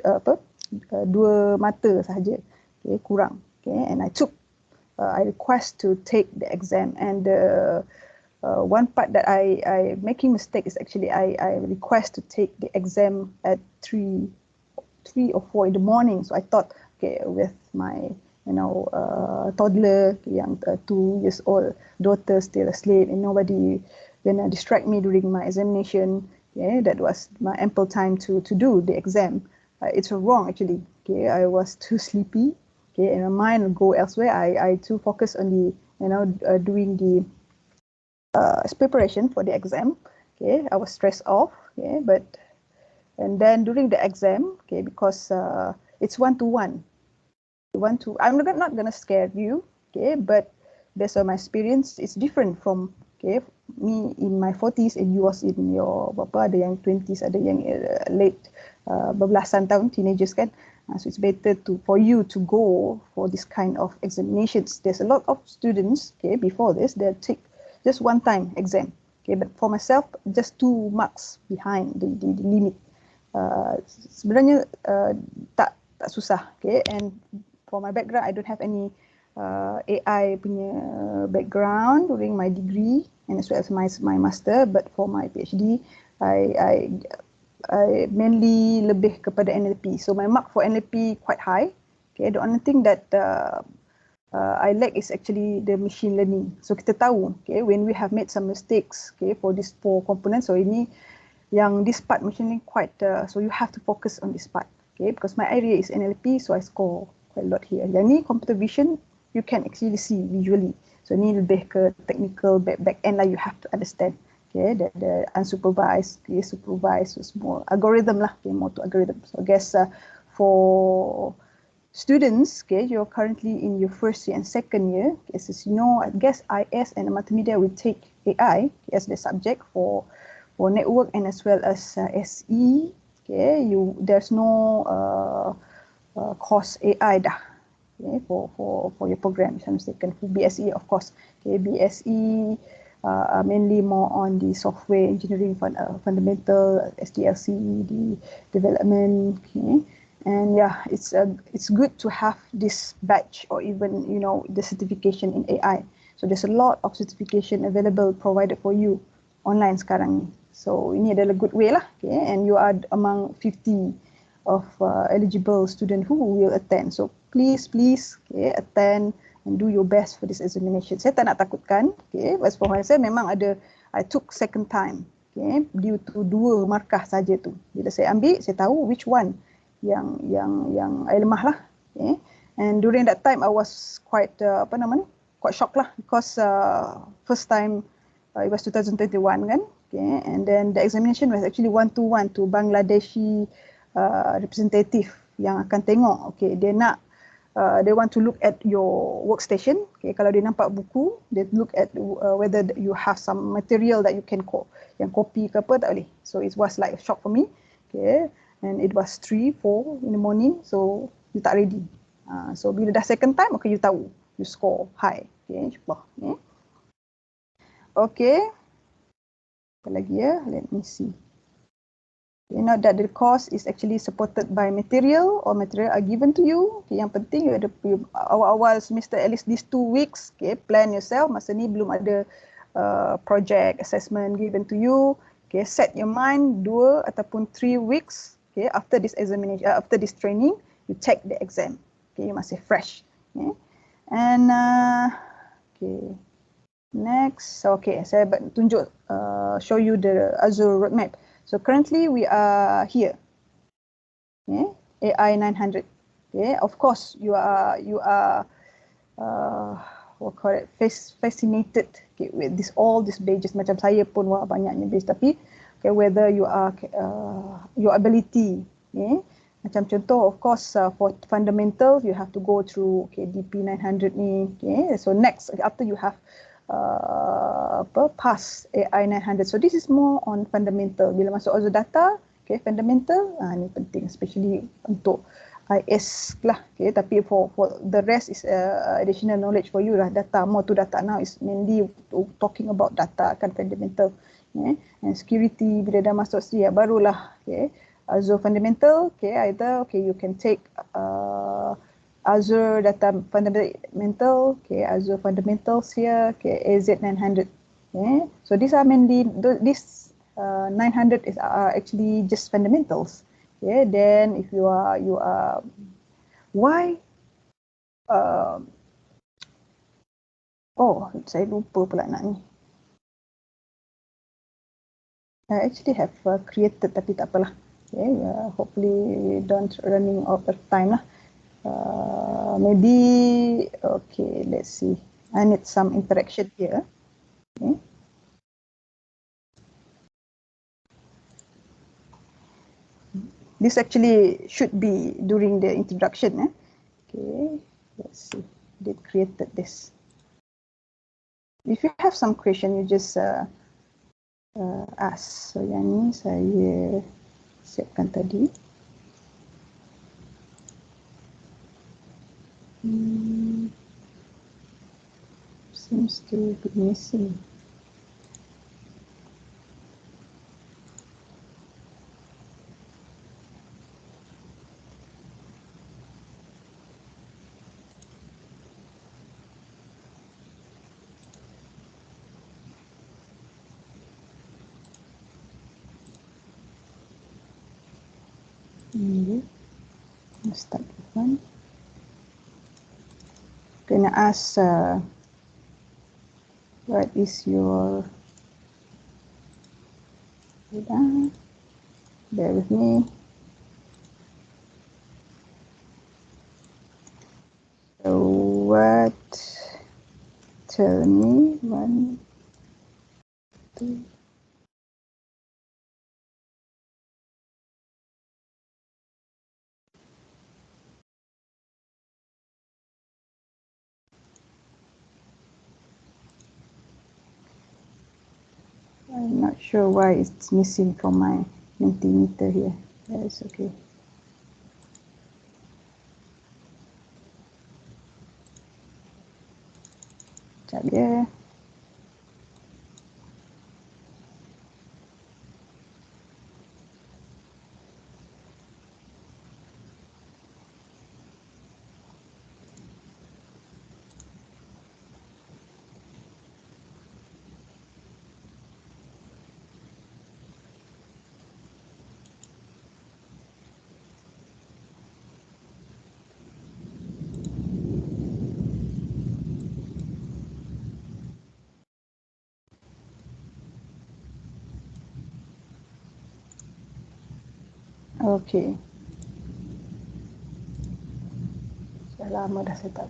2 mata sahaja, okay, kurang, okay, and I request to take the exam, and one part that I making mistake is actually I request to take the exam at 3 or 4 in the morning. So I thought, okay, with my toddler, young 2 years old daughter still asleep, and nobody gonna distract me during my examination. Yeah, that was my ample time to do the exam. It's wrong actually. Okay, I was too sleepy. Okay, and my mind will go elsewhere. I too focus on the doing the preparation for the exam. Okay, I was stressed off. Okay, and then during the exam, okay, because it's one-to-one. I'm not gonna scare you. Okay, but based on my experience, it's different from me in my 40s and you was in your ada yang 20s, ada yang late berbelasan tahun, teenagers kan. So it's better for you to go for this kind of examinations. There's a lot of students, before this, they take just one time exam. But for myself, just 2 marks behind the limit. Sebenarnya tak susah. And for my background, I don't have any AI punya background during my degree and as well as my master, but for my PhD, I mainly lebih kepada NLP. So my mark for NLP quite high. Okay, the only thing that I lack is actually the machine learning. So kita tahu, when we have made some mistakes, for these 4 components, so ini yang this part machine learning quite, so you have to focus on this part, because my area is NLP, so I score quite a lot here. Yang ni computer vision, you can actually see visually. So ni lebih ke technical back end lah, you have to understand. The unsupervised, supervised, so semua algorithm lah, more to algorithm. So I guess for students, you're currently in your first year and second year. As you know, I guess IS and multimedia will take AI as the subject for network and as well as SE. There's no course AI dah. For your program, if I'm mistaken. For BSE, of course. BSE mainly more on the software engineering fundamental, SDLC, the development. And yeah, it's good to have this batch or even the certification in AI. So there's a lot of certification available provided for you online sekarang ni. So ini adalah good way lah. And you are among 50 of eligible student who will attend. So please, attend and do your best for this examination. Saya tak nak takutkan, as for myself memang I took second time, due to 2 markah saja tu. Bila saya ambil, saya tahu which one yang I lemah lah. And during that time I was quite quite shocked lah, because first time it was 2021 kan, and then the examination was actually one-to-one to Bangladeshi representative yang akan tengok, they want to look at your workstation. Kalau dia nampak buku, they look at whether you have some material that you can yang copy ke apa, tak boleh. So it was like a shock for me. And it was 3, 4 in the morning, so you tak ready. So bila dah second time, you tahu, you score high. InsyaAllah. Apa lagi ya? Let me see. Note that the course is actually supported by material or material are given to you. Yang penting you ada awal-awal semester at least these 2 weeks. Plan yourself. Masa ni belum ada project assessment given to you. Set your mind 2 ataupun 3 weeks. After this examination, after this training, you take the exam. You masih fresh. And next, saya tunjuk show you the Azure roadmap. So currently we are here, AI 900. Of course you are fascinated with all these pages. Macam saya pun banyaknya page, tapi whether you are your ability. Macam contoh, of course for fundamentals you have to go through DP 900 ni. So next after you have pass AI 900. So this is more on fundamental. Bila masuk Azure data, fundamental, ni penting, especially untuk IS lah. Tapi for the rest is additional knowledge for you lah. Data, more to data now is mainly talking about data, kan fundamental. And security, bila dah masuk barulah Azure Fundamental, okay, either, okay, you can take Azure Data Fundamental, okay, Azure Fundamentals here, okay, AZ900, okay. So these are mainly, this 900 is actually just fundamentals, okay. Then if you are, why, oh, saya lupa pula nak ni. I actually have created, tapi tak apalah. Okay, hopefully don't running out of time lah. Maybe, okay, let's see. I need some interaction here. Okay. This actually should be during the introduction. Okay, let's see. They created this. If you have some question, you just ask. So yang ni saya siapkan tadi. Seems to be missing. Let's start with one. Gonna ask what is your, bear with me. So what, tell me, 1, 2. I'm not sure why it's missing from my Mentimeter here. That's okay. Sekejap ya. Okay. Dah lama dah saya tak.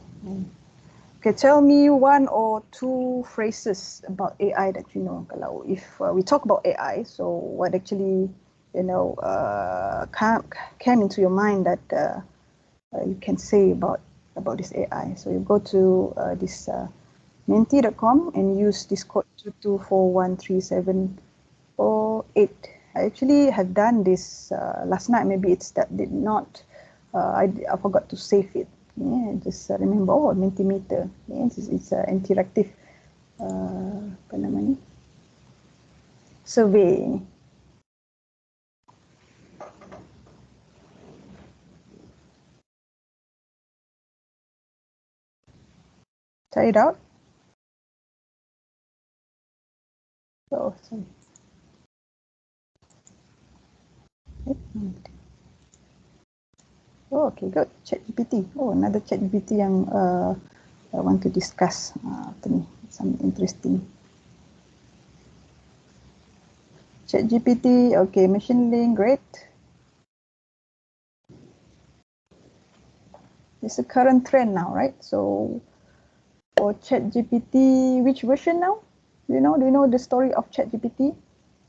Okay, tell me 1 or 2 phrases about AI that you know. Kalau if we talk about AI, so what actually came into your mind that you can say about this AI. So you go to this menti.com and use this code 2241378. I actually have done this last night. Maybe it's that did not. I forgot to save it. Yeah, just remember. Oh, Mentimeter. Yes, it's interactive. Apa namanya? Survey. Try it out. Oh, sorry. Oh, okay, good. ChatGPT. Oh, another ChatGPT yang I want to discuss. Some interesting. ChatGPT. Okay, machine learning. Great. It's a current trend now, right? So for ChatGPT, which version now? Do you know the story of ChatGPT?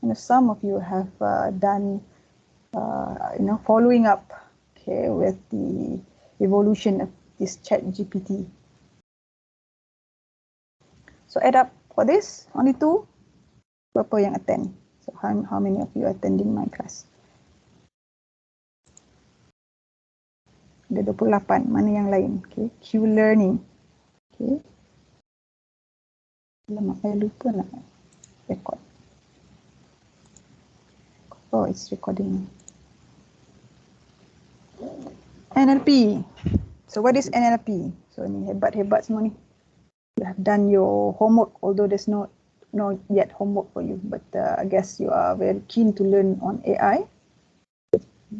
And some of you have done, following up, okay, with the evolution of this ChatGPT. So add up for this, only 2. Berapa yang attend? So how many of you attending my class? Ada 28. Mana yang lain? Okay, Q learning. Okay. Lama saya lupa nak record. Oh, it's recording. NLP. So what is NLP? So ni hebat-hebat semua ni. You have done your homework, although there's not yet homework for you, but I guess you are very keen to learn on AI.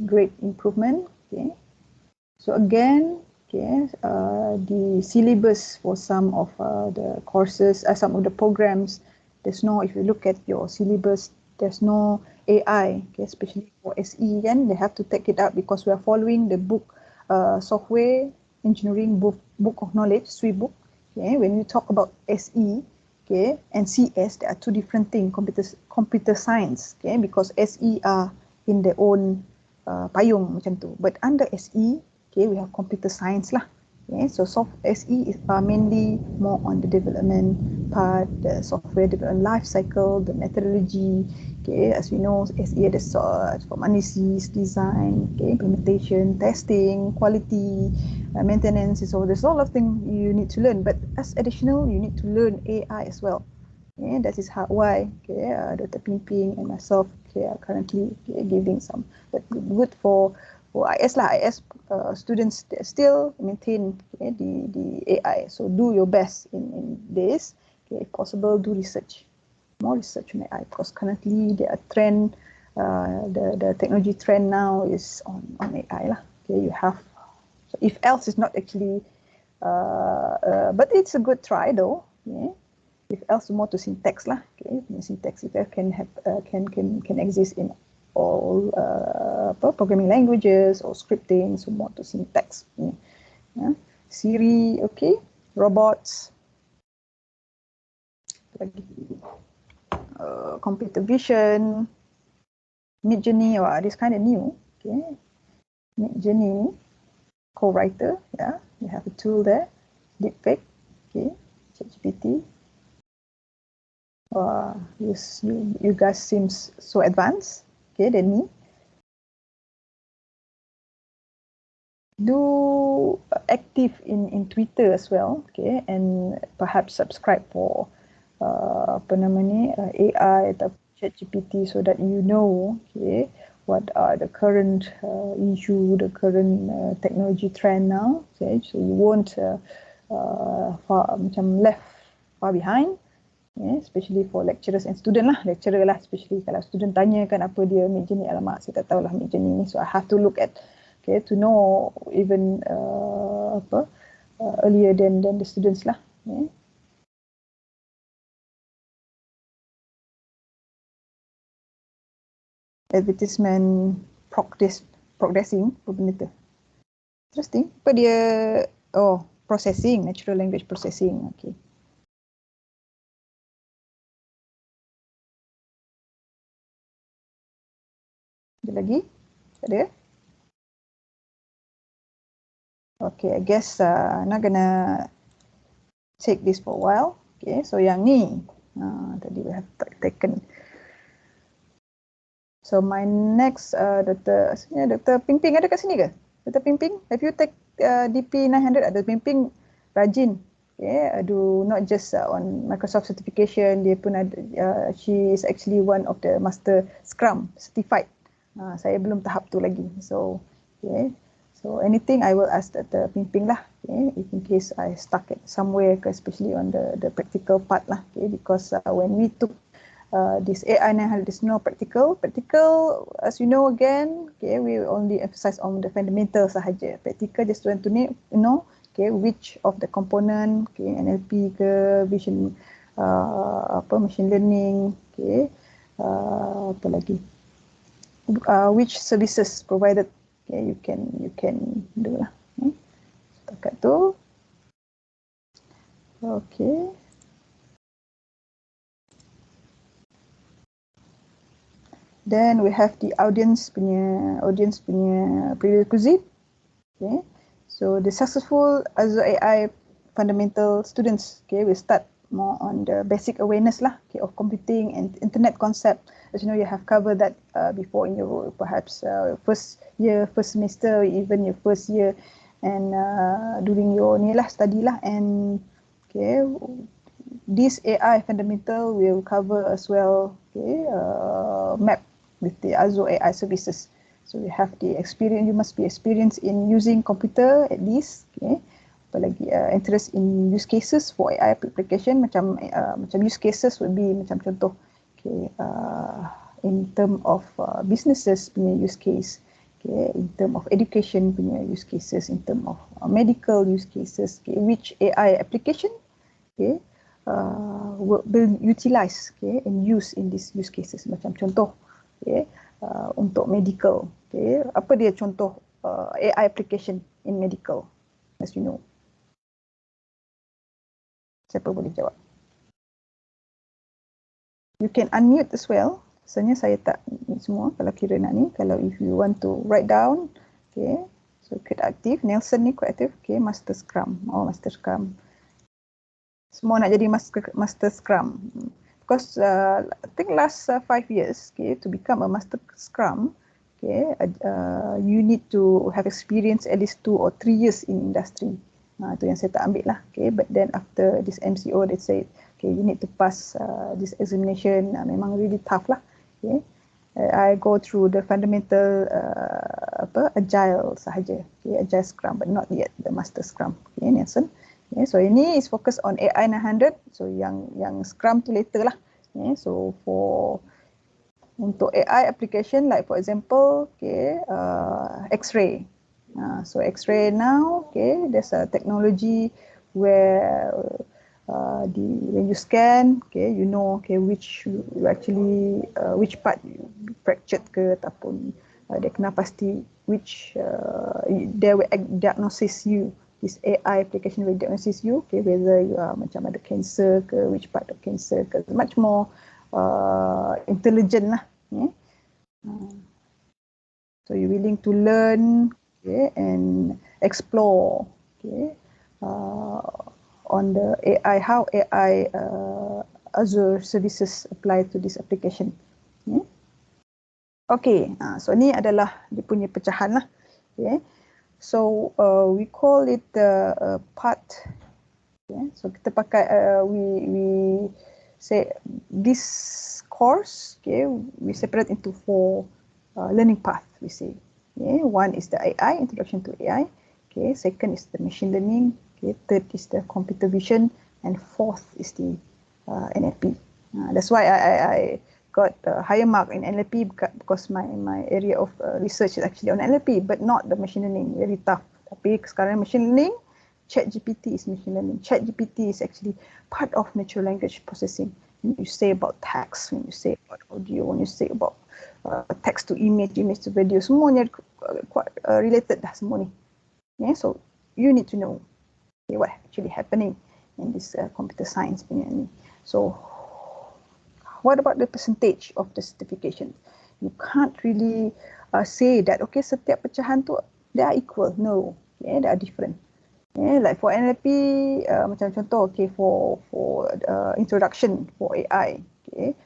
Great improvement. Okay. So again, okay, the syllabus for some of the courses, some of the programs, there's no, if you look at your syllabus, there's no AI, okay, especially for SE, then they have to take it up because we are following the book, software engineering book of knowledge, SWE book. Okay, when we talk about SE, okay, and CS, there are two different things, computer science, okay, because SE are in their own payung macam tu. But under SE, okay, we have computer science lah. Okay, so SE is mainly more on the development part, the software development life cycle, the methodology. Okay, as we know, SE ada from analysis, design, okay, implementation, testing, quality, maintenance. So there's a lot of things you need to learn. But as additional, you need to learn AI as well. Okay, that is why okay, Dr. Ping and myself okay, are currently giving some, but good for IS lah. IS students still maintain okay, the AI. So do your best in this. Okay, if possible, do research, more research on AI because currently the trend, the technology trend now is on AI lah. Okay, you have. So if else is not actually, but it's a good try though. Yeah. If else more to syntax lah, okay, syntax it can have can exist in all programming languages or scripting, so more to syntax. Yeah. Siri, okay, robots, computer vision, Midjourney, this kind of new. Okay, Midjourney, co-writer, yeah, you have a tool there, deepfake, okay, ChatGPT. You guys seems so advanced, okay, than me. Do active in Twitter as well, okay, and perhaps subscribe for AI atau ChatGPT so that you know, okay, what are the current issue, the current technology trend now, okay, so you won't left far behind. Yeah, especially for lecturers and student lah, lecturer lah, especially kalau student tanya kan apa dia Midjourney, alamak saya tak tahu lah Midjourney ni, so I have to look at, okay, to know even earlier than the students lah. Yeah. Advertisement progressing, apa benda tu? Interesting. Apa dia? Oh, processing, natural language processing. Okay. Ada lagi? Ada? Okay, I guess not gonna take this for a while. Okay, so yang ni, tadi we have taken. So my next, Dr. Ping ada kat sini ke? Dr. Ping, have you take DP 900? Ada Ping rajin. Okay, do not just on Microsoft certification, dia pun ada, she is actually one of the master Scrum certified. Saya belum tahap tu lagi. So, okay. So anything I will ask Dr. Ping lah. Okay, if in case I stuck it somewhere, especially on the practical part lah. Okay, because when we took this AI 900 is no practical. Practical, as you know again, okay, we only emphasize on the fundamental sahaja. Practical just want to know, okay, which of the component, okay, NLP ke, vision, machine learning, okay, apa lagi, which services provided, okay, you can do lah. Setakat tu, okay. Then we have the audience punya prerequisite. Okay, so the successful Azure AI fundamental students, okay, will start more on the basic awareness lah, okay, of computing and internet concept. As you know, you have covered that before in your perhaps first semester, even your first year, and during your ni lah study lah, and okay, this AI fundamental will cover as well, okay, map with the Azure AI services. So you have the experience, you must be experienced in using computer at least, okay. Apalagi interest in use cases for AI application, macam use cases would be macam contoh, okay, in term of businesses punya use case, okay, in term of education punya use cases, in term of medical use cases, okay, which AI application, okay, will utilize, okay, and use in these use cases. Macam contoh, okay, untuk medical, okay, apa dia contoh AI application in medical, as you know? Siapa boleh jawab? You can unmute as well. Sebenarnya saya tak ni semua kalau kira nak ni. Kalau if you want to write down, okay, so quite aktif. Nelson ni quite aktif, okay, Master Scrum. Oh, Master Scrum. Semua nak jadi Master Scrum. Because I think last 5 years, okay, to become a Master Scrum, okay, you need to have experience at least 2 or 3 years in industry. Itu yang saya tak ambil lah, okay. But then after this MCO, they say, okay, you need to pass this examination. Memang really tough lah, okay. I go through the fundamental agile sahaja, okay, agile Scrum, but not yet the Master Scrum, okay, Nelson. Okay, so ini is focus on AI 900. So yang Scrum tu later lah. Okay, so untuk AI application, like for example, okay, X-ray. So X-ray now, okay, there's a technology where when you scan, okay, you know, okay, which you actually which part you fractured ke ataupun dia kena pasti which they will diagnosis you. This AI application will diagnosis you, okay, whether you are macam ada cancer ke, which part of cancer ke, much more intelligent lah, okay. So you're willing to learn, okay, and explore, okay, on the AI, how AI Azure services apply to this application. Okay, so ni adalah dia punya pecahan lah, okay. So we call it part. Okay. So kita pakai we say this course, okay, we separate into 4 learning path. We say, okay, one is the AI, introduction to AI. Okay, second is the machine learning. Okay, third is the computer vision, and fourth is the NLP. That's why I got a higher mark in NLP because my area of research is actually on NLP, but not the machine learning. Very tough. Tapi sekarang machine learning, ChatGPT is machine learning. ChatGPT is actually part of natural language processing. When you say about text, when you say about audio, when you say about text to image, image to video, semuanya quite related dah semua ni. Yeah, so you need to know, okay, what actually happening in this computer science punya ni. So what about the percentage of the certification? You can't really say that, okay, setiap pecahan tu they are equal. No, okay, they are different. Okay, like for NLP, macam contoh, okay, for introduction for AI, okay,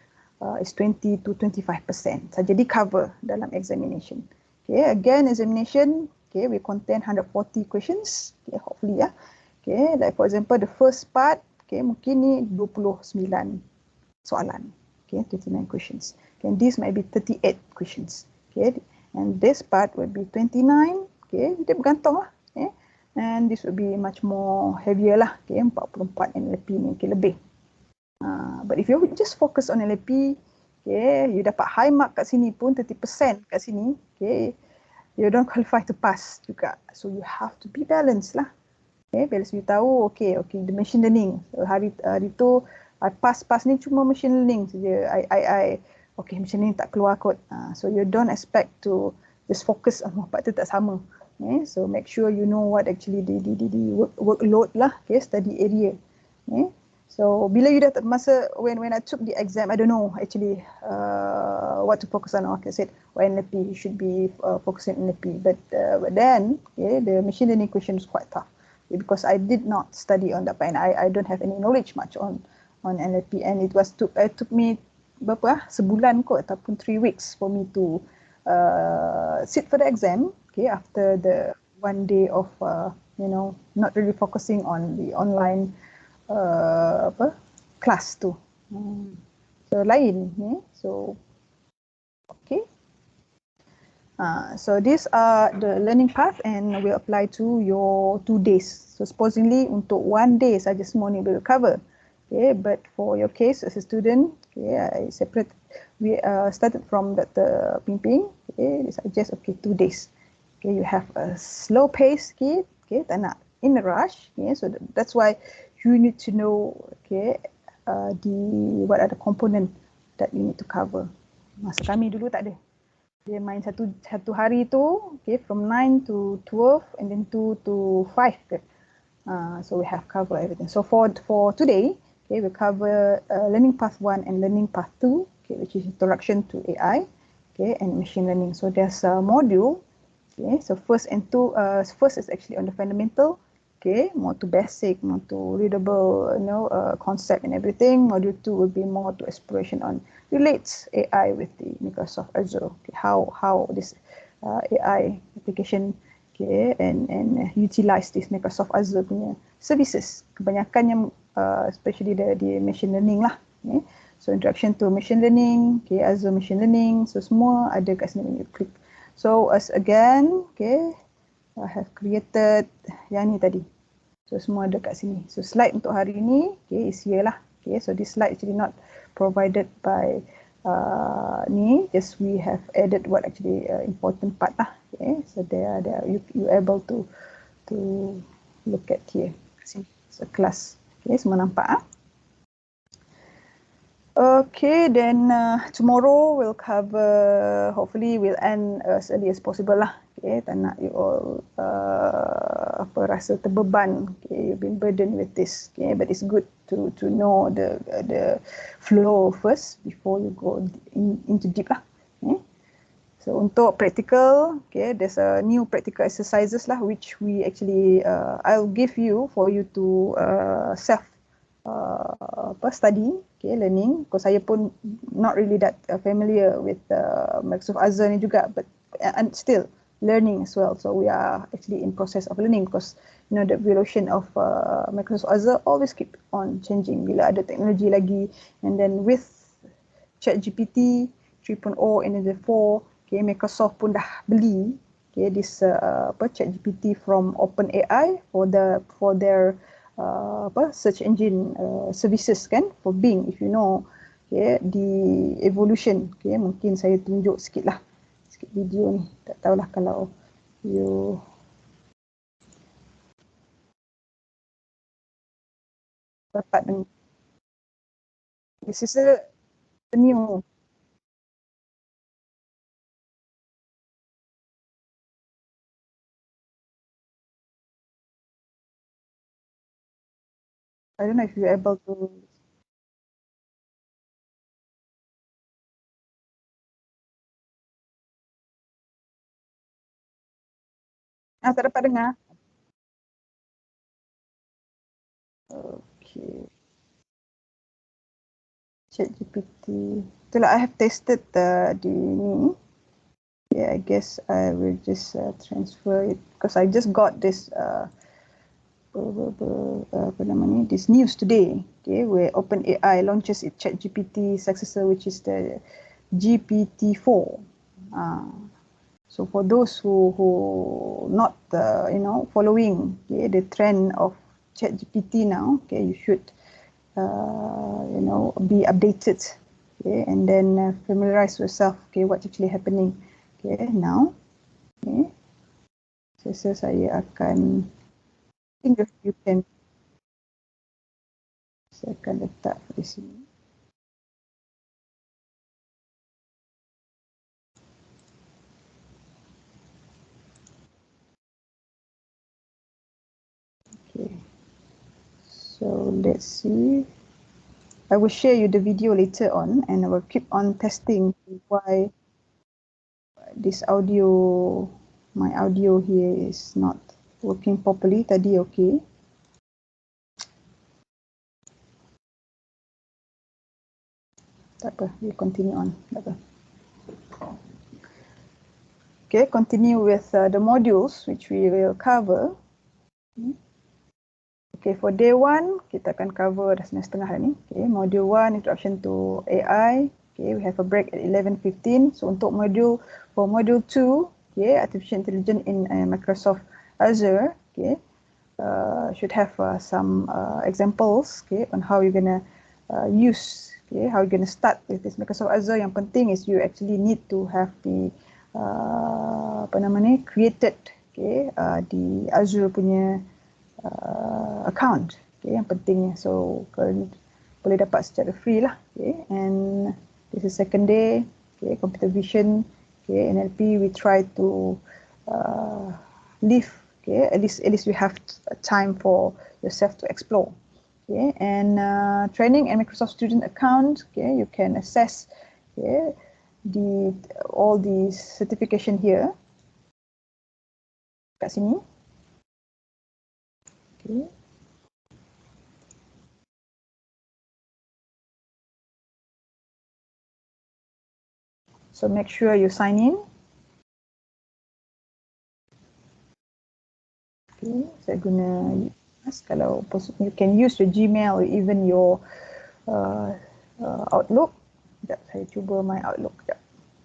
is 20 to 25% saja di cover dalam examination. Okay, again examination, okay, we contain 140 questions, okay, hopefully ya. Okay, like for example the first part, okay, mungkin ni 29 soalan. Okay, 29 questions. Okay, and this might be 38 questions. Okay, and this part will be 29. Okay, dia bergantung lah. Okay, and this will be much more heavier lah. Okay, 44 NLP ni okay, lebih. But if you just focus on NLP, okay, you dapat high mark kat sini pun 30% kat sini, okay, you don't qualify to pass juga. So you have to be balanced lah. Okay, balance, you tahu, okay, the machine learning. So, hari tu I pass ni cuma machine learning saja. Okay, machine learning tak keluar kot. So you don't expect to just focus on part tu tak sama. Okay, so make sure you know what actually the workload lah, okay, study area. Okay, so bila you dah masa when I took the exam, I don't know actually what to focus on. Okay, I said NLP, you should be focusing on NLP, but then, okay, the machine learning question is quite tough, okay, because I did not study on that, and I don't have any knowledge much on NLP, and it took me berapa sebulan kot ataupun 3 weeks for me to sit for the exam, okay, after the 1 day of not really focusing on the online class tu. So lain ni, so okay. So these are the learning path and will apply to your 2 days. So supposedly untuk 1 day saja semua ni will cover. Okay, but for your case as a student, okay, I separate. We started from the Pimping. Okay, I suggest okay 2 days. Okay, you have a slow pace, kid. Okay, tak nak in a rush. Okay, so that's why you need to know okay what are the component that you need to cover. Masa kami dulu tak ada. Dia main satu hari tu, okay, from 9 to 12 and then 2 to 5 ke. So we have covered everything. So for today, okay, we cover learning path 1 and learning path 2, okay, which is introduction to AI, okay, and machine learning. So there's a module, okay. So first is actually on the fundamental, okay, more to basic, more to readable, concept and everything. Module 2 will be more to exploration on relates AI with the Microsoft Azure. Okay, how this AI application, okay, and utilize this Microsoft Azure punya services. Kebanyakan yang especially the machine learning lah. Okay. So introduction to machine learning, okay, Azure machine learning, so semua ada kat sini when you click. So as again, okay, I have created yang ni tadi. So semua ada kat sini. So slide untuk hari ni, okay, is here lah. Okay, so this slide actually not provided by ni, just we have added what actually important part lah. Okay, so there you able to look at here. Sini, so class. Okay, semua nampak ah. Okay, then tomorrow we'll cover, hopefully we'll end as early as possible lah. Okay, tak nak you all rasa terbeban. Okay, you've been burdened with this. Okay, but it's good to know the flow first before you go into deep lah. Okay. So untuk practical, okay, there's a new practical exercises lah which we actually I'll give you for you to self study, okay, learning. Because saya pun not really that familiar with Microsoft Azure ni juga, but and still learning as well. So we are actually in process of learning because the evolution of Microsoft Azure always keep on changing. Bila ada teknologi lagi, and then with ChatGPT 3.0 and then the 4, okay, Microsoft pun dah beli okay this ChatGPT from OpenAI for their search engine services kan, for Bing, if you know, okay, the evolution. Okay, mungkin saya tunjuk sikit video ni, tak tahulah kalau you dapat dengar. This is a new, I don't know if you're able to. Tak dapat dengar. Okay. ChatGPT. Itulah, I have tested di ni. Yeah, I guess I will just transfer it because I just got this this news today, okay, where OpenAI launches its ChatGPT successor, which is the GPT-4. So for those who not following, okay, the trend of ChatGPT now, okay, you should be updated, okay, and then familiarize yourself, okay, what's actually happening, okay, now. Okay, so saya akan, I think you can, saya akan letak di sini. Okay, so let's see. I will share you the video later on, and I will keep on testing why this audio, my audio here is not working properly. Tadi okay. Tak apa, we continue on. Tak apa. Okay, continue with the modules which we will cover. Okay, for day 1, kita akan cover dah setengah hari ni. Okay, module 1, introduction to AI. Okay, we have a break at 11:15. So untuk module, for module 2, okay, artificial intelligence in Microsoft Azure, okay, should have some examples, okay, on how you're gonna use, okay, how you're gonna start with this Microsoft Azure. Yang penting is you actually need to have the apa nama ni, created, okay, di Azure punya account, okay, yang pentingnya. So boleh dapat secara free lah, okay. And this is second day, okay, computer vision, okay, NLP. We try to live, okay, at least you have time for yourself to explore, okay. And training and Microsoft student account, okay, you can assess, okay, all the certification here kat sini, okay. So make sure you sign in. Okay, saya guna UNIMAS. Kalau you can use your Gmail or even your Outlook. Sekejap, saya cuba my Outlook. Sekejap.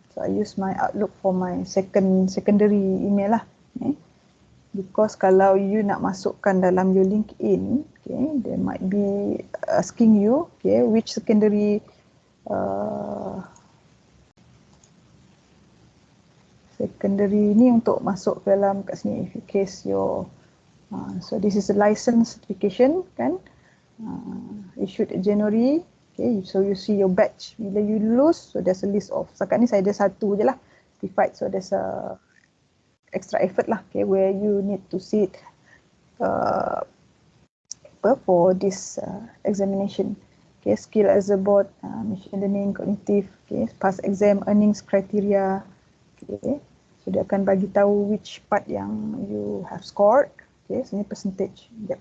So I use my Outlook for my secondary email lah. Okay. Because kalau you nak masukkan dalam your LinkedIn, okay, they might be asking you, okay, which secondary ni untuk masuk ke dalam kat sini, in case your so this is a license certification kan, issued January, okay, so you see your batch bila you lulus. So there's a list of, setakat ni saya ada satu je lah certified, so there's a extra effort lah, okay, where you need to sit for this examination, okay, skill as a board, machine learning, cognitive, okay, pass exam, earnings criteria, okay. So dia akan bagi tahu which part yang you have scored, okay. Sini percentage, yep.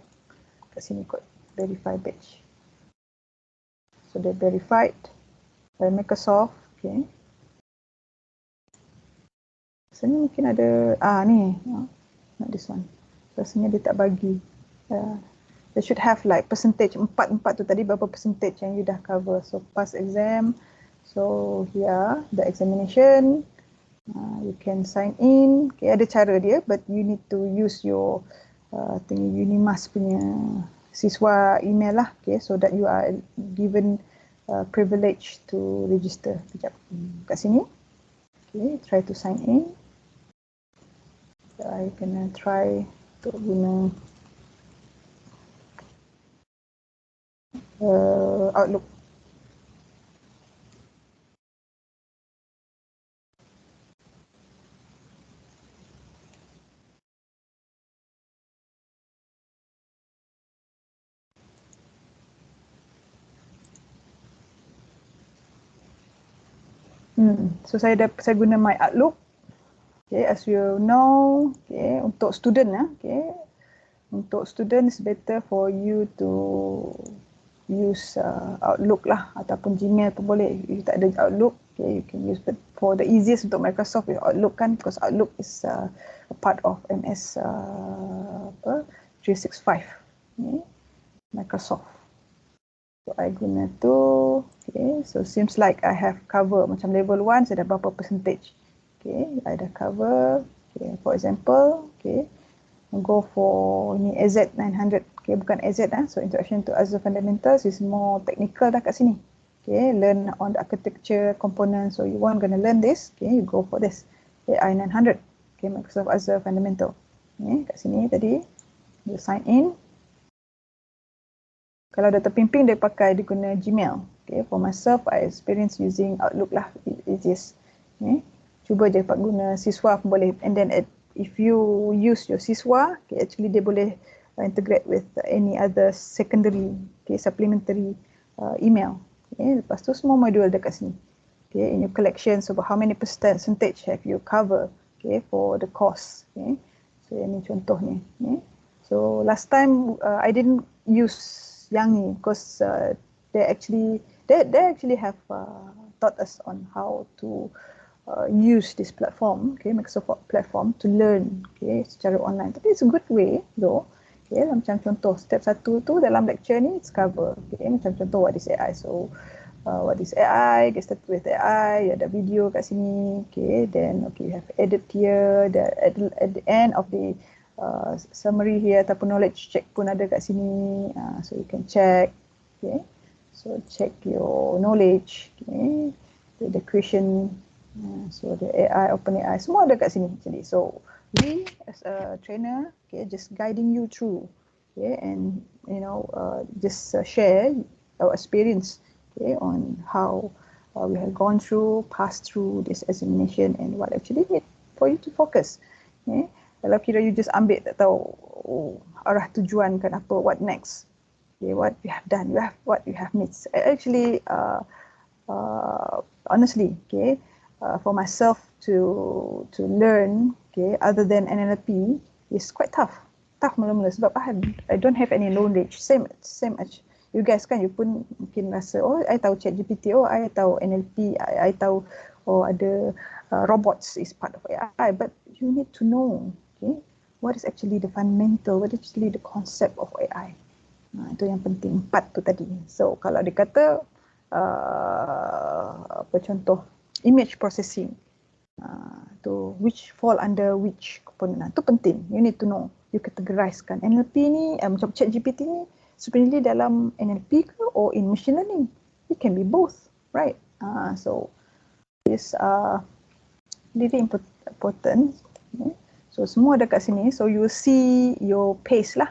Kat sini kot verify batch. So they're verified by Microsoft, okay. Rasanya mungkin ada, ni, not this one. Rasanya dia tak bagi. They should have like percentage, 4 tu tadi berapa percentage yang you dah cover. So pass exam, so here the examination, you can sign in, okay, ada cara dia, but you need to use your UNIMAS punya siswa email lah, okay, so that you are given privilege to register. Sekejap, kat sini, okay, try to sign in. So I gonna try to guna Outlook. So saya guna my Outlook. Okay, as you know, okay, untuk student okay, untuk student it's better for you to use Outlook lah, ataupun Gmail pun boleh. If you tak ada Outlook, okay, you can use, but for the easiest untuk Microsoft is Outlook kan, because Outlook is a part of MS 365, okay, Microsoft. So I guna tu, okay, so seems like I have cover, macam level 1 saya dah berapa percentage, okay, I dah cover, okay, for example, okay, go for ni AZ900, okay, bukan AZ so Introduction to Azure Fundamentals is more technical dah kat sini, okay, learn on the architecture components, so you want gonna learn this, okay, you go for this, okay, I900, okay, Microsoft Azure Fundamental, okay, kat sini tadi, you sign in. Kalau dah terpimpin, dia guna Gmail. Okay, for myself, I experience using Outlook lah, easiest. Okay, cuba je dapat guna siswa pun boleh. And then if you use your siswa, okay, actually dia boleh integrate with any other secondary, okay, supplementary email. Okay, lepas tu semua modul dekat sini. Okay, in your collection, so how many percentage have you cover, okay, for the course. Okay, so ini contohnya. Okay. So last time I didn't use yang ni because they actually have taught us on how to use this platform, okay, Microsoft platform to learn, okay, secara online. Tapi it's a good way though, okay, macam contoh step 1 tu dalam lecture ni it's cover, okay, macam contoh what is AI. So what is AI, get started with AI, ada video kat sini, okay, then okay, you have edit here, at the end of the summary here ataupun knowledge check pun ada kat sini, so you can check, okay, so check your knowledge, okay, the question, so the AI, OpenAI, semua ada kat sini actually. So we as a trainer, okay, just guiding you through, okay, and you know, just share our experience, okay, on how we have gone through, passed through this examination and what actually need for you to focus. Okay. Kalau kira you just ambil tak tahu arah tujuan kan apa, what next, okay, what you have done, what you have missed. Actually, honestly, okay, for myself to learn, okay, other than NLP is quite tough mula-mula sebab I don't have any knowledge. Same as you guys kan, you pun mungkin rasa, oh, I tahu ChatGPT, oh, I tahu NLP, I tahu, oh, ada robots is part of AI, but you need to know, okay, what is actually the fundamental, what is actually the concept of AI. Itu yang penting, 4 tu tadi. So kalau dikata apa contoh image processing, to which fall under which component, itu penting, you need to know, you categorizekan NLP ni, macam ChatGPT ni sebenarnya dalam NLP ke or in machine learning, it can be both, right? So this really important, okay? So semua ada kat sini, so you see your pace lah,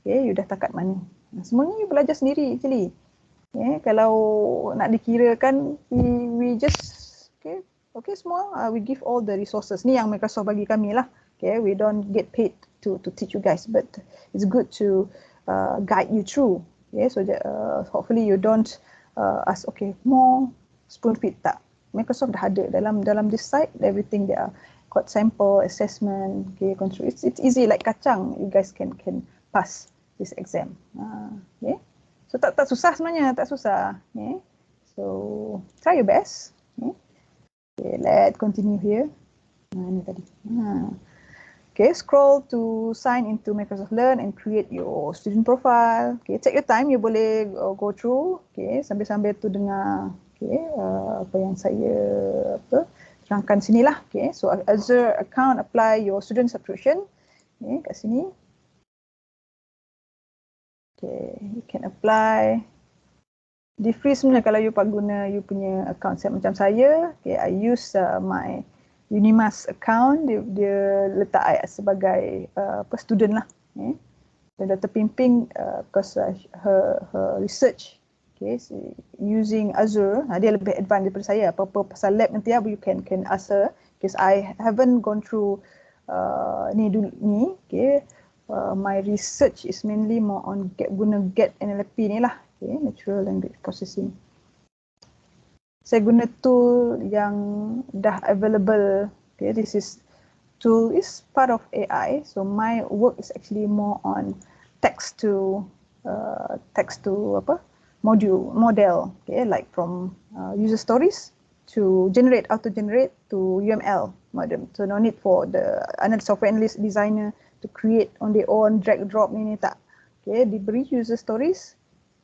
okay, you dah takat mana. Semuanya you belajar sendiri actually. Okay, kalau nak dikirakan, we just okay semua, we give all the resources. Ni yang Microsoft bagi kami lah. Okay, we don't get paid to teach you guys, but it's good to guide you through. Okay, so hopefully you don't ask, okay, more spoon feed, tak. Microsoft dah ada dalam this site, everything there, got sample, assessment, okay, control. It's easy like kacang. You guys can pass this exam. Okay. So tak susah sebenarnya, tak susah. Okay. So try your best. Okay, okay, let's continue here. Ini tadi. Okay, scroll to sign into Microsoft Learn and create your student profile. Okay, take your time, you boleh go through. Okay, sambil-sambil tu dengar. Okay, apa yang saya terangkan sinilah. Okay, so Azure account, apply your student subscription. Okay, kat sini. Okay, you can apply. Di free sebenarnya kalau you guna you punya account. Macam saya, okay, I use my UNIMAS account, dia letak I sebagai student lah. Okay. Dan Dr. Pimping, because her research, okay, so using Azure, dia lebih advanced daripada saya. Apa-apa pasal lab nanti you can ask her, because I haven't gone through ni, okay. My research is mainly more on guna get NLP ni lah, okay, natural language processing. Saya guna tool yang dah available. Okay, this tool is part of AI. So my work is actually more on text to model. Okay, like from user stories to auto generate to UML model. So no need for the software analyst designer to create on their own, drag drop ni tak. Okay, diberi user stories,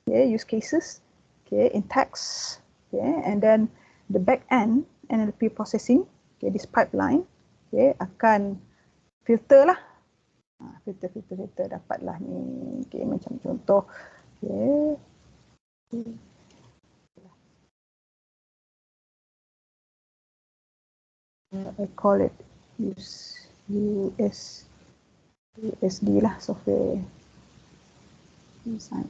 okay, use cases, okay, in text, okay, and then the back end NLP processing, okay, this pipeline, okay, akan filter lah, filter dapatlah ni, okay, macam contoh, okay. I call it USD lah, software design.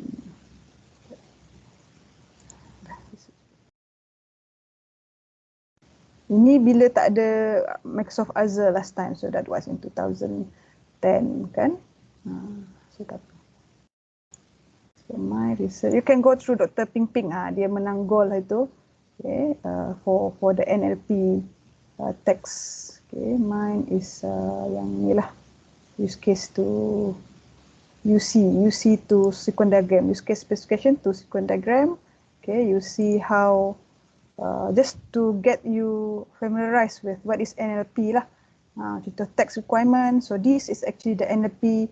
Ini bila tak ada Microsoft Azure last time, so that was in 2010 kan. So my research, you can go through Dr. Ping, dia menang gold itu, okay, for the NLP text. Okay, mine is yang ni lah, use case to UC to sequence diagram, use case specification to sequence diagram. Okay, you see how just to get you familiarized with what is NLP lah. Contoh text requirement. So this is actually the NLP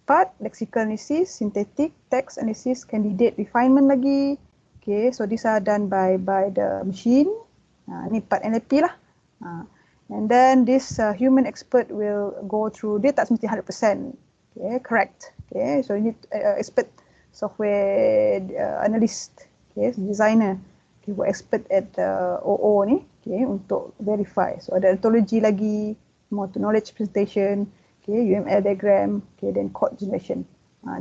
part, lexical analysis, synthetic, text analysis, candidate refinement lagi. Okay, so these are done by the machine. Ni part NLP lah. And then this human expert will go through, dia tak semesti 100% okay, correct. Okay, so you need expert software analyst, okay, designer, okay, who expert at OO ni, okay, untuk verify. So ada ontology lagi, more to knowledge presentation, okay, UML diagram, okay, then code generation.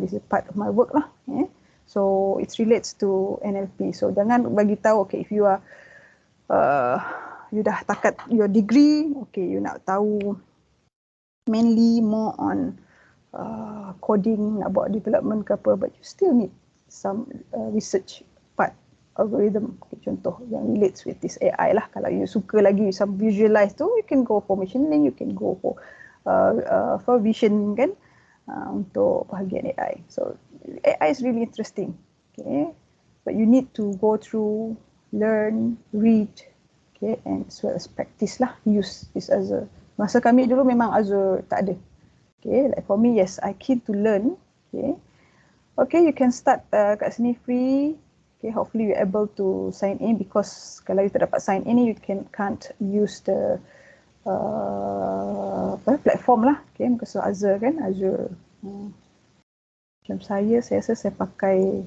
This is part of my work lah. Okay. So it relates to NLP. So jangan bagi tahu, okay, if you are you dah takat your degree, okay, you nak tahu mainly more on coding, nak buat development ke apa, but you still need some research part, algorithm, okay, contoh yang relates with this AI lah. Kalau you suka lagi some visualize tu, you can go for machine learning, you can go for vision kan, untuk bahagian AI. So AI is really interesting, okay, but you need to go through, learn, read, okay, and as well as practice lah, use this Azure. Masa kami dulu memang Azure tak ada. Okay, like for me, yes, I keen to learn. Okay, okay, you can start kat sini free. Okay, hopefully you're able to sign in, because kalau you tak dapat sign in, you can't use the platform lah. Okay, Microsoft Azure kan, Azure. Macam saya rasa saya pakai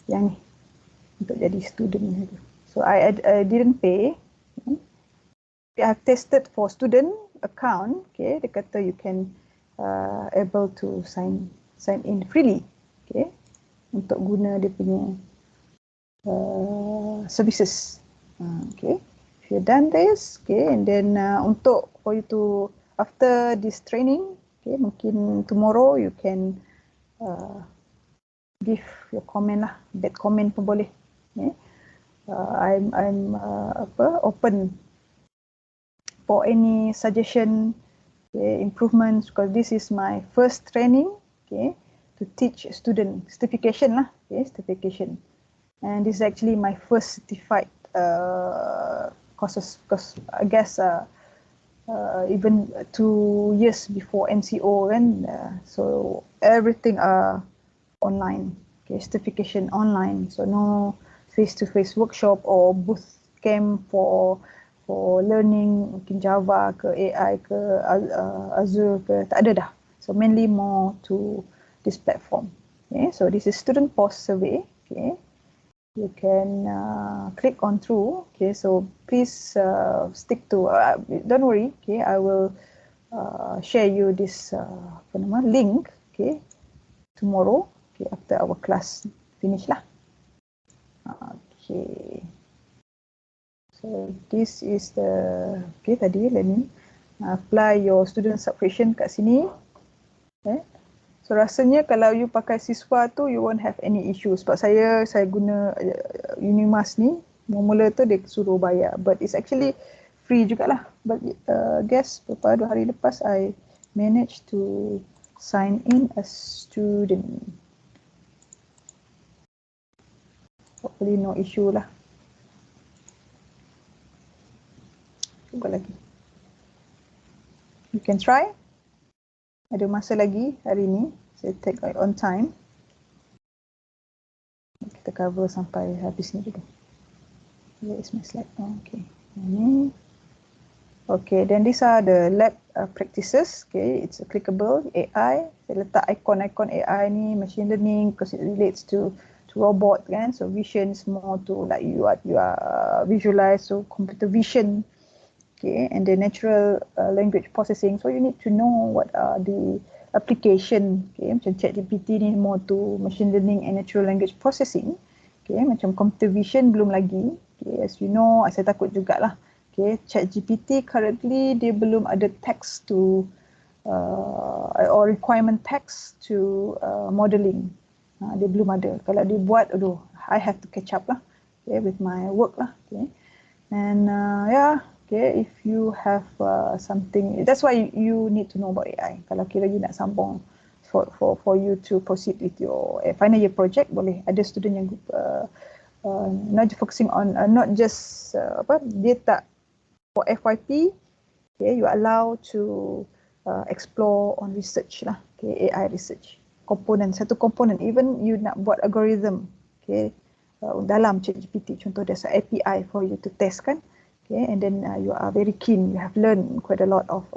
yang ni untuk jadi student. So I didn't pay. I have tested for student account. Okay, dia kata you can able to sign in freely. Okay, untuk guna dia punya services. Okay, if you done this, okay, and then untuk for you to after this training, okay, mungkin tomorrow you can give your comment lah, bad comment pun boleh. Okay. I'm open for any suggestion, okay, improvements, because this is my first training, okay, to teach student certification lah, okay, certification, and this is actually my first certified courses, because I guess even 2 years before MCO kan, so everything online, okay, certification online, so no face-to-face workshop or booth camp for learning, mungkin Java ke AI ke Azure ke, tak ada dah. So mainly more to this platform. Okay, so this is student post survey. Okay, you can click on through. Okay, so please stick to. Don't worry. Okay, I will share you this link. Okay, tomorrow. Okay, after our class finish lah. Okay, so this is the, okay, tadi learning, apply your student subscription kat sini. Okay. So rasanya kalau you pakai siswa tu, you won't have any issue. Sebab saya guna UNIMAS ni, mula tu dia suruh bayar, but it's actually free jugalah. But guess beberapa 2 hari lepas I managed to sign in as student. Hopefully no issue lah. Cuba lagi. You can try. Ada masa lagi hari ni. Saya take on time. Kita cover sampai habis ni dulu. Where is my slide? Oh, okay. Ini. Okay, then these are the lab practices. Okay, it's clickable AI. Saya letak icon-icon AI ni, machine learning, because it relates to robot kan. So vision is more to like you are visualize, so computer vision. Okay, and the natural language processing. So you need to know what are the application. Okay, macam ChatGPT ni more to machine learning and natural language processing. Okay, macam computer vision belum lagi. Okay, as you know, saya takut jugalah. Okay, ChatGPT currently dia belum ada text to or requirement text to modeling. Dia belum ada. Kalau dia buat, aduh, I have to catch up lah. Okay, with my work lah. Okay, and yeah. Okay, if you have something, that's why you need to know about AI. Kalau kira you nak sambung for you to proceed with your final year project, boleh. Ada student yang not focusing on not just dia tak for FYP. Okay, you are allowed to explore on research lah. Okay, AI research, satu komponen, even you nak buat algorithm, okay, dalam ChatGPT, contoh there's an API for you to test kan, okay, and then you are very keen, you have learned quite a lot of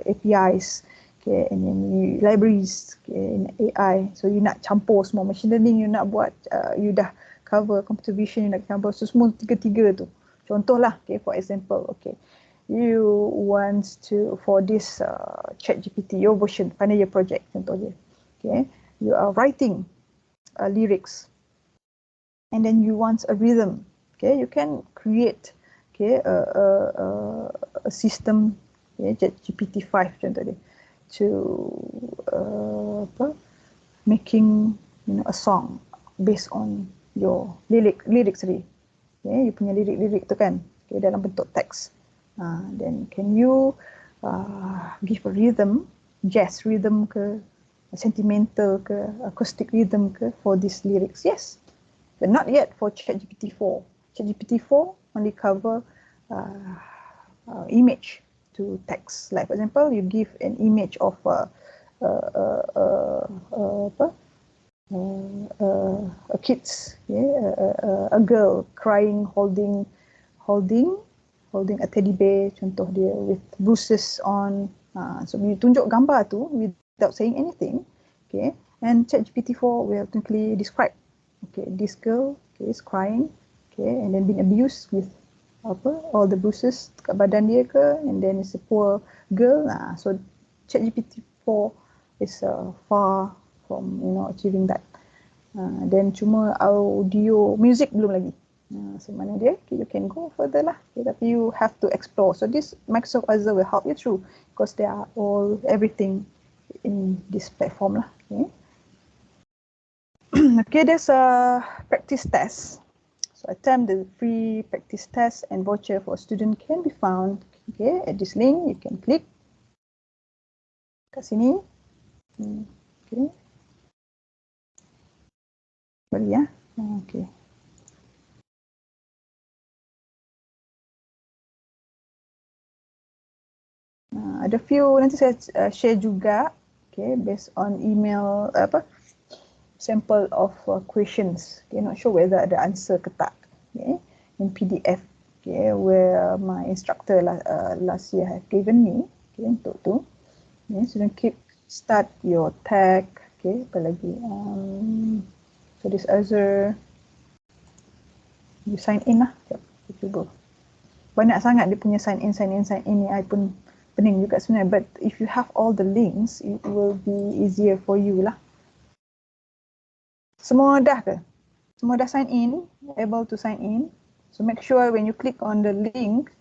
APIs, okay, and then libraries, okay, in AI, so you nak campur semua machine learning, you nak buat, you dah cover computer vision, you nak campur, so semua tiga-tiga tu. Contohlah, okay, for example, okay, you want to, for this ChatGPT, your version, final year project, contohnya, okay, you are writing lyrics, and then you want a rhythm, okay, you can create, okay, a system, okay, ChatGPT 5 contohnya, to making, you know, a song based on your lyrics tadi. Okay, you punya lirik tu kan, okay, dalam bentuk teks. Then can you give a rhythm, jazz rhythm ke, sentimental ke, acoustic rhythm ke for these lyrics? Yes, but not yet for ChatGPT 4. ChatGPT 4 only cover image to text. Like for example, you give an image of a kids, yeah, a girl crying, holding a teddy bear, contoh dia, with bruises on. So you tunjuk gambar tu without saying anything, okay, and ChatGPT 4 will quickly describe, okay, this girl, okay, is crying, okay, and then being abused with all the bruises kat badan dia ke, and then it's a poor girl. So ChatGPT 4 is far from, you know, achieving that. Then cuma audio, music belum lagi. So mana dia, okay, you can go further lah, okay, tapi you have to explore. So this Microsoft Azure will help you through, because they are all everything in this platform lah. Okay, okay, there's a practice test. So attempt the free practice test and voucher for student can be found, okay, at this link. You can click kat sini, okay, boleh ya, okay. Ada few nanti saya share juga, okay, based on email sample of questions. Okay, not sure whether ada answer ke tak, okay, in PDF, okay, where my instructor last year have given me, okay, untuk tu. Okay, so then keep start your tag, okay, apa lagi, so this Azure, you sign in lah, kita cuba. Banyak sangat dia punya sign in ni, I pun pening juga sebenarnya, but if you have all the links, it will be easier for you lah. Semua dah ke? Semua dah sign in, able to sign in. So make sure when you click on the link,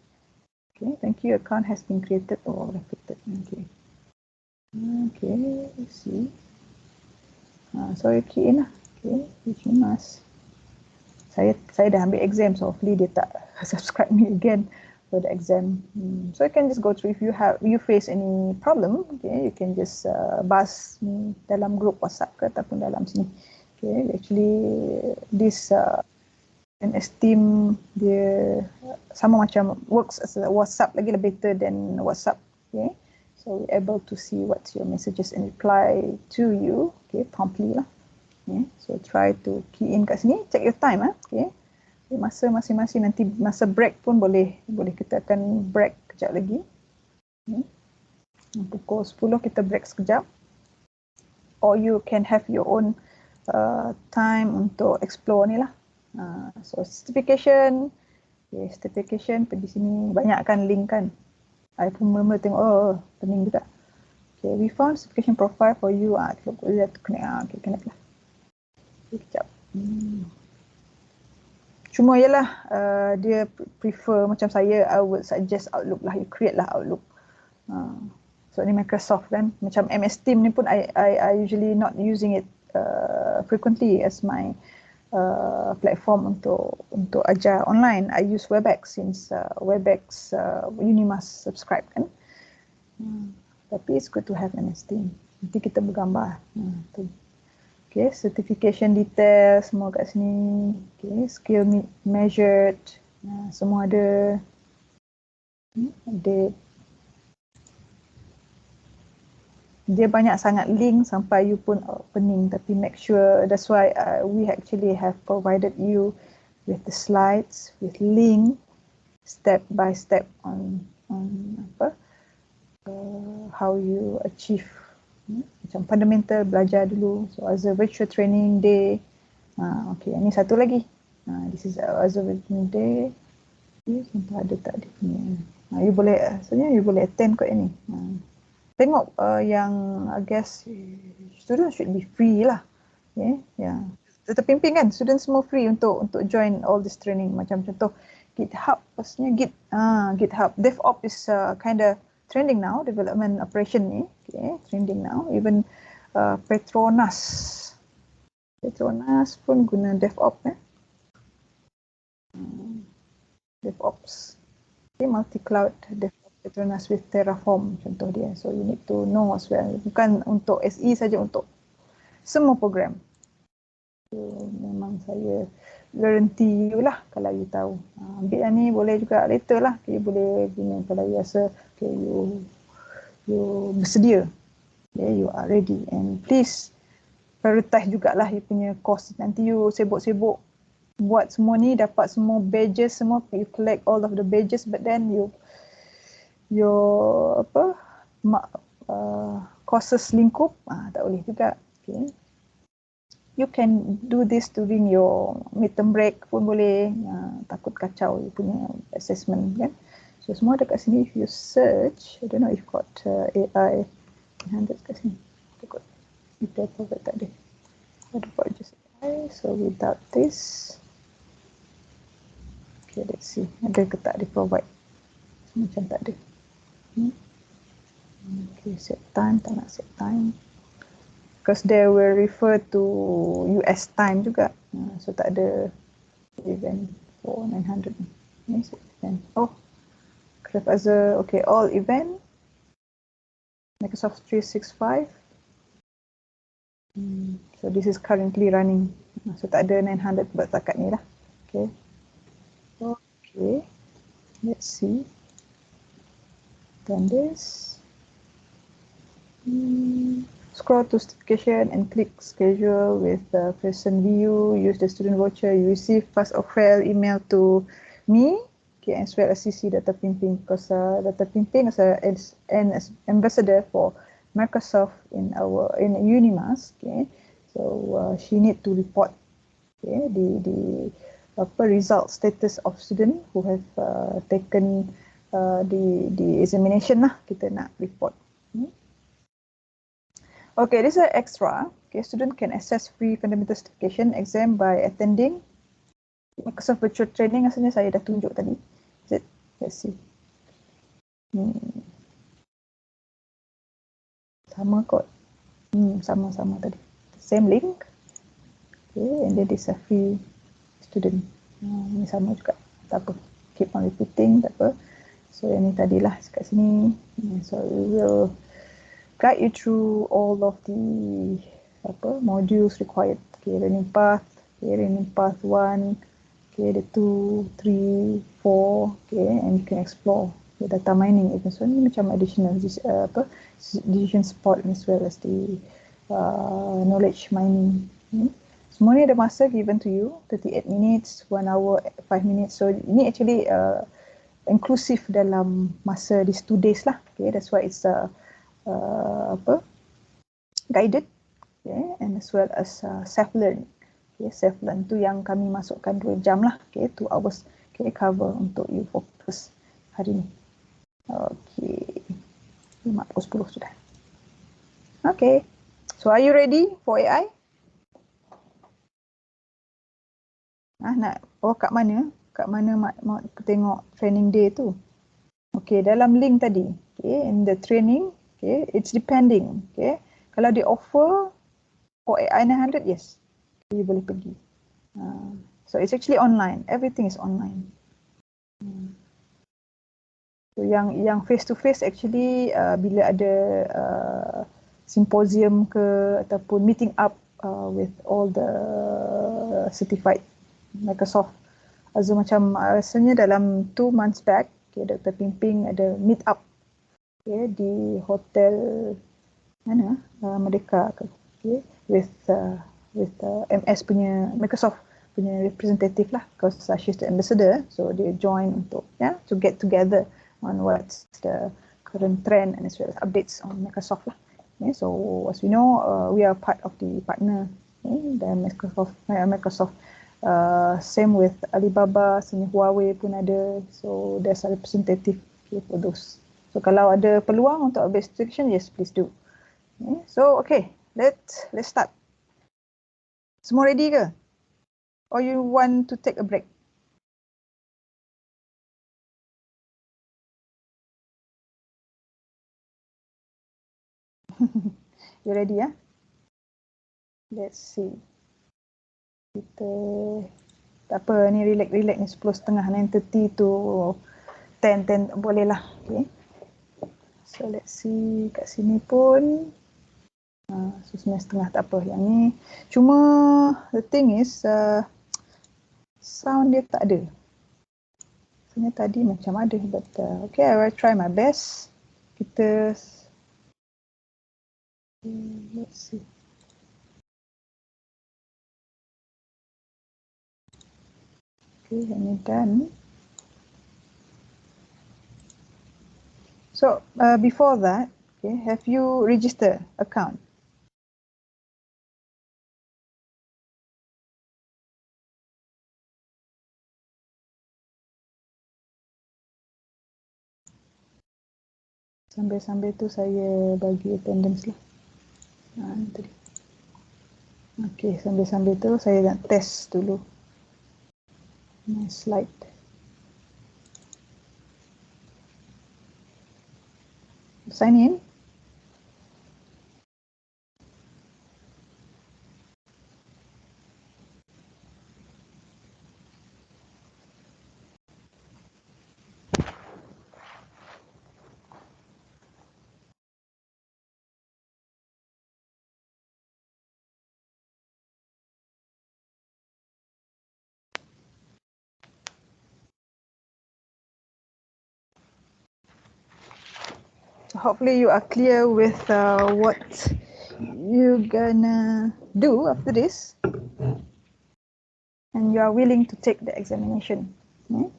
okay, thank you, account has been created or affected. Okay, okay, let's see. So you key in lah, okay, UNIMAS. Saya dah ambil exam, so hopefully dia tak subscribe me again for the exam. So you can just go through. If you face any problem, okay, you can just bahas dalam group WhatsApp ke ataupun dalam sini. Okay, actually this NS team dia sama macam works as a WhatsApp, lagi better than WhatsApp. Okay, so we're able to see what's your messages and reply to you, okay, promptly lah. Okay, so try to key in kat sini, check your time, okay. Masa masing-masing, nanti masa break pun boleh kita akan break kejap lagi. Okay. Pukul 10 kita break sekejap. Or you can have your own time untuk explore ni lah. So certification, okay, certification di sini banyakkan link kan. I pun mula-mula tengok, pening juga. Okay, we found certification profile for you. Kita connect, okay, connect lah. Sekejap. Cuma ialah dia prefer macam saya, I would suggest Outlook lah. You create lah Outlook. So ni Microsoft kan. Macam MS Team ni pun I usually not using it frequently as my platform untuk ajar online. I use Webex since Webex UNIMAS subscribe kan. Tapi it's good to have MS Team. Nanti kita bergambar. Tu. Okay, certification detail semua kat sini. Okay, skill measured, semua ada. Date. dia banyak sangat link sampai you pun pening, tapi make sure, that's why we actually have provided you with the slides, with link, step by step on how you achieve. Macam fundamental belajar dulu. So as a virtual training day. Okay, ini satu lagi. This is as a virtual day. Sampai ada tak dia punya. You boleh, sebenarnya you boleh attend kot ini. Tengok yang I guess students should be free lah. Yeah. Terpimpin kan, students semua free untuk join all this training. Macam contoh GitHub, pastinya GitHub. DevOps is kind of trending now, development operation ni. Okay, trending now. Even Petronas pun guna DevOps. DevOps. Okay, multi-cloud DevOps. Petronas with Terraform contoh dia. So you need to know as well. Bukan untuk SE saja, untuk semua program. So, memang saya guarantee you lah kalau you tahu. Ambil yang ni boleh juga later lah. Okay, boleh guna kalau you rasa okay, you bersedia. Okay, you are ready. And please prioritize jugalah you punya course. Nanti you sibuk-sibuk buat semua ni, dapat semua badges semua, you collect all of the badges, but then your courses lingkup, tak boleh juga. Okay. You can do this during your midterm break pun boleh. Takut kacau you punya assessment kan. So semua dekat sini. If you search, I don't know if got AI 100 kat sini. Takut kita provide tak ada. What about just AI? So without this, okay, let's see. Ada ke tak di provide? Macam tak ada. Okay, set time, tak nak set time. Because they will refer to US time juga. So tak ada event for 900. Yes, event. Oh, Microsoft Azure. Okay, all event. Microsoft 365. So this is currently running. So tak ada 900 buat takat ni lah. Okay. Okay. Let's see. Then this. Scroll to certification and click schedule with the person view. Use the student voucher. You receive pass or fail email to me. Okay, as well as CC Dr. Pimping, because Dr. Pimping is an ambassador for Microsoft in UNIMAS. Okay, so she need to report the result status of student who have taken the examination lah. Kita nak report. Okay, this is extra. Okay, student can access free fundamental certification exam by attending Microsoft Virtual Training. Asalnya saya dah tunjuk tadi. Let's see. Sama kot. Sama-sama tadi. Same link. Okay, and then this a free student. Ini sama juga. Tak apa. Keep on repeating. Tak apa. So yang ni tadilah kat sini. So we will guide you through all of the modules required. Okay, learning path. Okay, learning path 1. Okay, the 2, 3, 4. Okay, and you can explore the data mining. So ini macam additional decision support as well as the knowledge mining. Semua ni ada masa given to you, 38 minutes, 1 hour, 5 minutes. So ini actually inclusive dalam masa these 2 days lah. Okay, that's why it's guided, okay, and as well as self-learn. Okay, self-learn tu yang kami masukkan 2 jam lah. Okay, 2 hours. Okay, cover untuk you fokus hari ni. Okay, 5 pukul 10 sudah. Okay, so are you ready for AI? Kat mana? Kat mana mau tengok training day tu? Okay, dalam link tadi. Okay, in the training, okay, it's depending. Okay, kalau dia offer for AI 900, yes, you boleh pergi. So it's actually online. Everything is online. So yang face to face actually bila ada symposium ke ataupun meeting up with all the certified Microsoft Azure, macam rasanya dalam 2 months back, okay, Dr. Pimping ada meet up, okay, di hotel mana Merdeka ke, okay, with MS punya Microsoft punya representative lah, because she's the ambassador, so they join untuk to get together on what's the current trend and as well as updates on Microsoft lah. Okay, so as we know, we are part of the partner, the Microsoft. Same with Alibaba, sini Huawei pun ada, so there's a representative, okay, for those. So kalau ada peluang untuk update situation, yes, please do. Okay, so okay, let's start. Semua ready ke? Or you want to take a break? You ready ya? Let's see. Kita tak apa ni, relax ni 10:30, 9:30 to 10 boleh lah. Okay. So let's see, kat sini pun so 9:30 tak apa. Yang ni cuma the thing is sound dia tak ada. Sebenarnya tadi macam ada, but okay, I will try my best. Kita let's see. Okay, ini done. So before that, okay, have you registered account? Sambil-sambil tu saya bagi attendance lah. Tadi. Okay, sambil-sambil tu saya nak test dulu my slide. Sign in. Hopefully you are clear with what you gonna do after this, and you are willing to take the examination. Okay?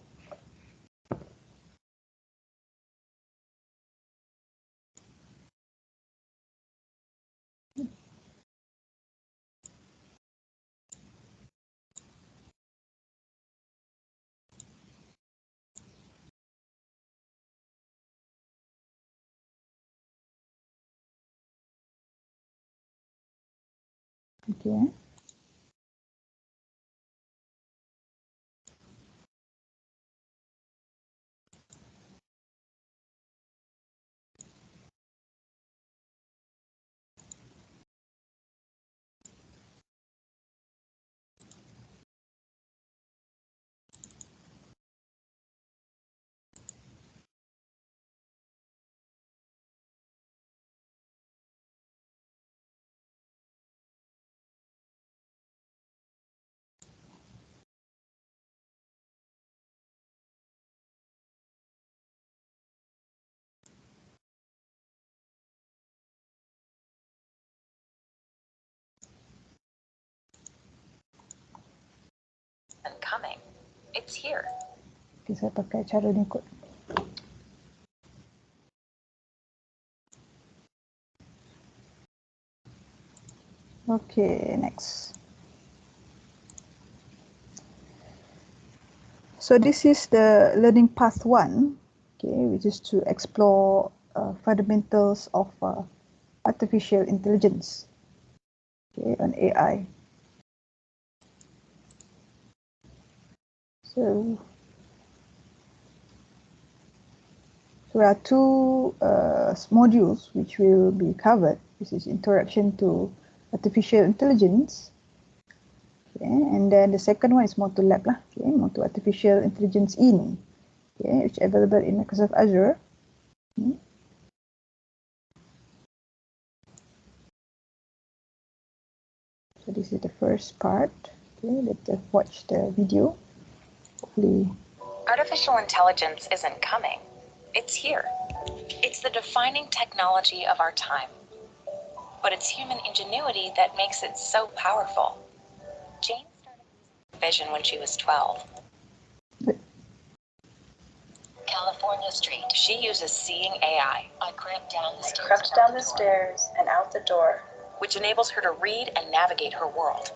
Okay. And coming. It's here. Okay, saya pakai cara ni kot. Okay, next. So this is the learning path 1, okay, which is to explore fundamentals of artificial intelligence, okay, on AI. So there are two modules which will be covered. This is introduction to artificial intelligence, okay, and then the second one is more to lab lah, okay, more to artificial intelligence in, okay, which is available in Microsoft Azure. Okay. So this is the first part. Okay, let's watch the video. Hopefully. Artificial intelligence isn't coming. It's here. It's the defining technology of our time. But it's human ingenuity that makes it so powerful. Jane started using vision when she was 12. California Street. She uses Seeing AI. I crept down the stairs and out the door, which enables her to read and navigate her world.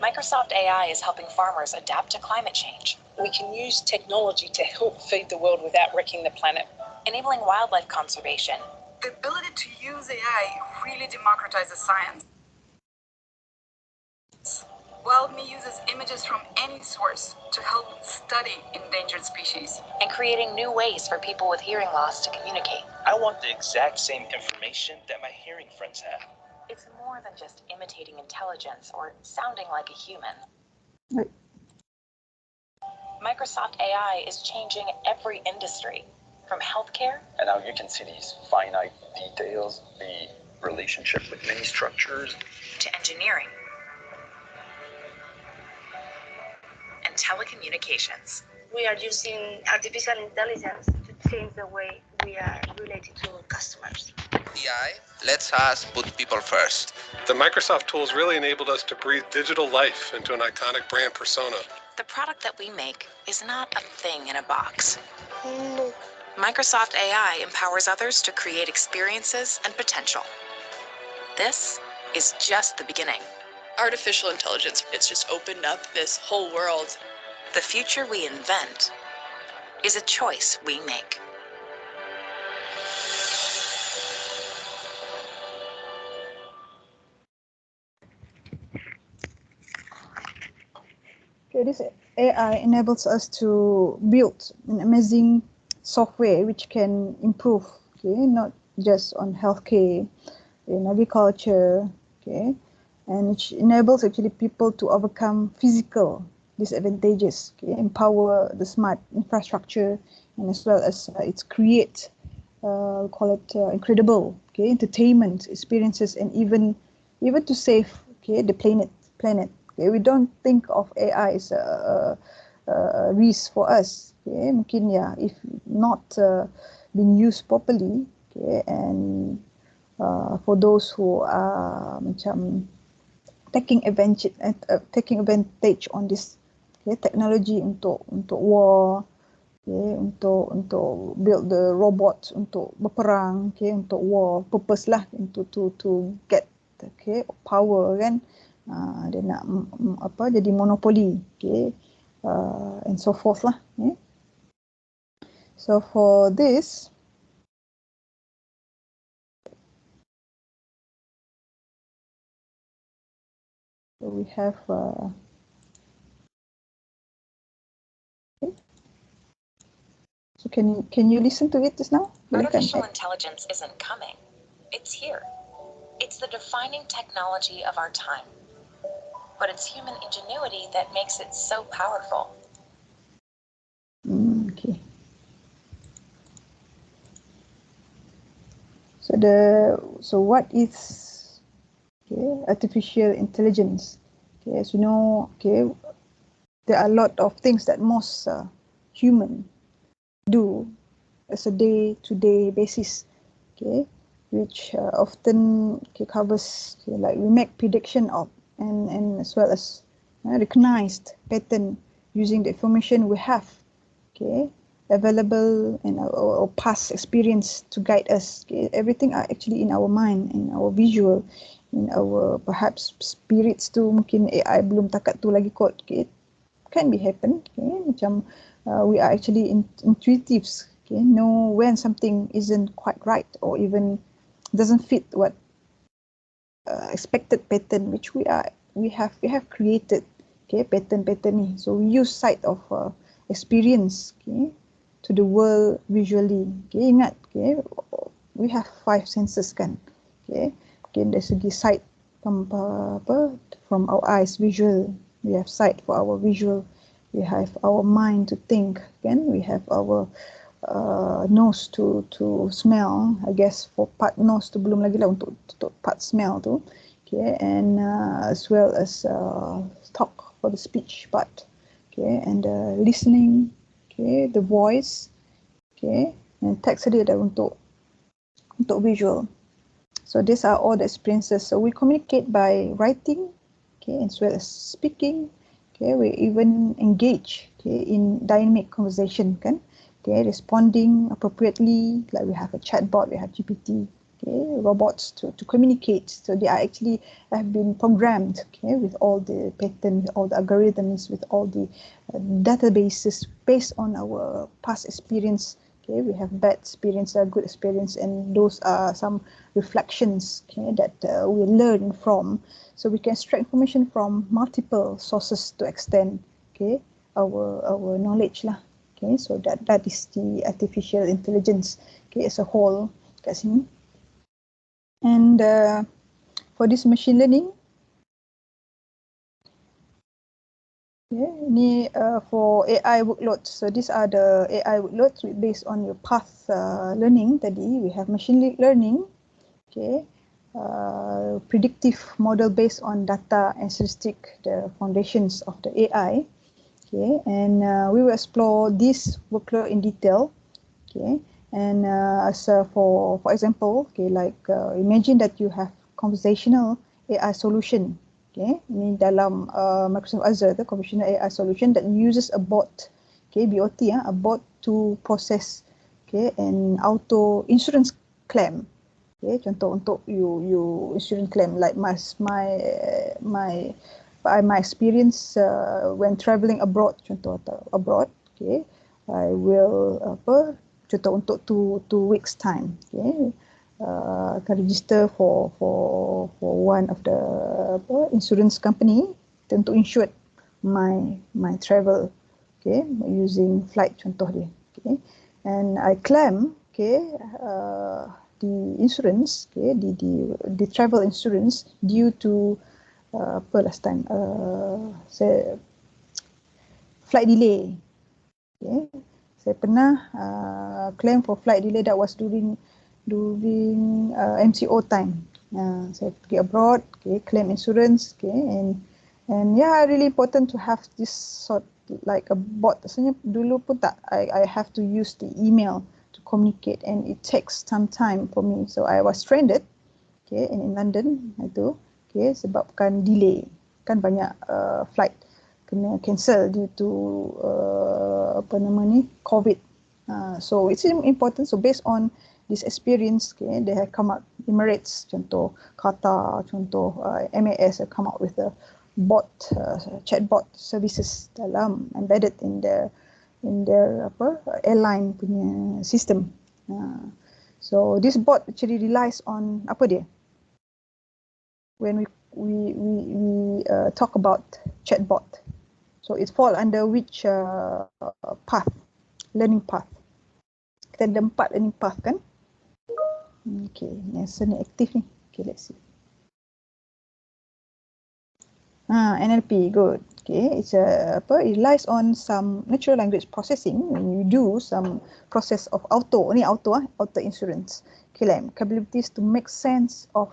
Microsoft AI is helping farmers adapt to climate change. We can use technology to help feed the world without wrecking the planet. Enabling wildlife conservation. The ability to use AI really democratizes science. WildMe uses images from any source to help study endangered species. And creating new ways for people with hearing loss to communicate. I want the exact same information that my hearing friends have. It's more than just imitating intelligence or sounding like a human. Right. Microsoft AI is changing every industry, from healthcare. And now you can see these finite details, the relationship with many structures, To engineering. And telecommunications. We are using artificial intelligence to change the way we are related to customers. AI lets us put people first. The Microsoft tools really enabled us to breathe digital life into an iconic brand persona. The product that we make is not a thing in a box. Microsoft AI empowers others to create experiences and potential. This is just the beginning. Artificial intelligence, it's just opened up this whole world. The future we invent is a choice we make. Okay, this AI enables us to build an amazing software which can improve, okay, not just on healthcare, in agriculture, okay, and which enables actually people to overcome physical disadvantages, okay, empower the smart infrastructure, and as well as it's create, call it incredible, okay, entertainment experiences, and even to save, okay, the planet. Okay, we don't think of AI as a risk for us. Okay, mungkin if not being used properly, okay, and for those who are macam taking advantage on this, okay, technology untuk war, okay, untuk build the robots untuk berperang, okay, untuk war purpose lah, to get, okay, power kan. Dia nak jadi monopoli, okay, and so forth lah. Okay. So for this, we have okay. So can you listen to it just now? Artificial intelligence isn't coming. It's here. It's the defining technology of our time. But it's human ingenuity that makes it so powerful. Okay. So what is, okay, artificial intelligence? Okay, as you know, okay, there are a lot of things that most human do as a day-to-day basis, okay, which often, okay, covers, okay, like we make prediction of and as well as recognized pattern using the information we have, okay, available in our past experience to guide us. Okay, everything are actually in our mind, in our visual, in our perhaps spirits tu. Mungkin AI belum takat tu lagi kot. Okay, can be happen. Okay, macam we are actually intuitives. Okay, know when something isn't quite right or even doesn't fit what expected pattern which we have created, okay, pattern ni. So we use sight of experience, okay, to the world visually. Okay, ingat, okay, we have 5 senses kan, okay, dari segi sight from our eyes, visual, we have sight for our visual, we have our mind to think, kan, we have our nose to smell. I guess for part nose tu belum lagi lah untuk part smell tu, okay, and as well as talk for the speech part, okay, and listening, okay, the voice, okay, and text tadi ada untuk visual. So these are all the experiences. So we communicate by writing, okay, as well as speaking. Okay, we even engage, okay, in dynamic conversation, kan? Okay, responding appropriately. Like we have a chatbot, we have GPT, okay, robots to communicate. So they are actually have been programmed, okay, with all the patterns, all the algorithms, with all the databases based on our past experience. Okay, we have bad experience, good experience, and those are some reflections, okay, that we learn from. So we can extract information from multiple sources to extend, okay, our knowledge lah. Okay, so that is the artificial intelligence, okay, as a whole kat sini. And for this machine learning, yeah, ini for AI workloads. So these are the AI workloads based on your path learning tadi. We have machine learning, okay, predictive model based on data and statistic, the foundations of the AI. Okay, and we will explore this workload in detail. Okay, and as for example, okay, like imagine that you have conversational AI solution. Okay, ini dalam Microsoft Azure, the conversational AI solution that uses a bot, okay, BOT, a bot to process, okay, and auto insurance claim. Okay, contoh untuk you insurance claim, like my experience when travelling abroad, contoh abroad, okay, I will contoh untuk two weeks time, okay, akan register for one of the insurance company untuk insure my travel, okay, using flight contoh dia, okay, and I claim, okay, the insurance, okay, the travel insurance due to apa last time, saya flight delay. Okay, saya pernah claim for flight delay that was during MCO time. Saya pergi abroad, okay, claim insurance, okay, and yeah, really important to have this sort like a bot. Sebenarnya dulu pun tak, I have to use the email to communicate, and it takes some time for me. So I was stranded, okay, in London itu, okay, sebabkan delay, kan banyak flight kena cancel due to apa nama ni, COVID. So it's important. So based on this experience, okay, they have come up, Emirates contoh, Qatar contoh, MAS have come up with a bot, chatbot services dalam embedded in their apa airline punya system. So this bot actually relies on apa dia? When we talk about chatbot, so it fall under which path, learning path? Kita ada 4 learning path kan? Okay, yang seni aktif ni. Okay, let's see. NLP, good. Okay, it's it relies on some natural language processing. When you do some process of auto insurance claim, capabilities to make sense of,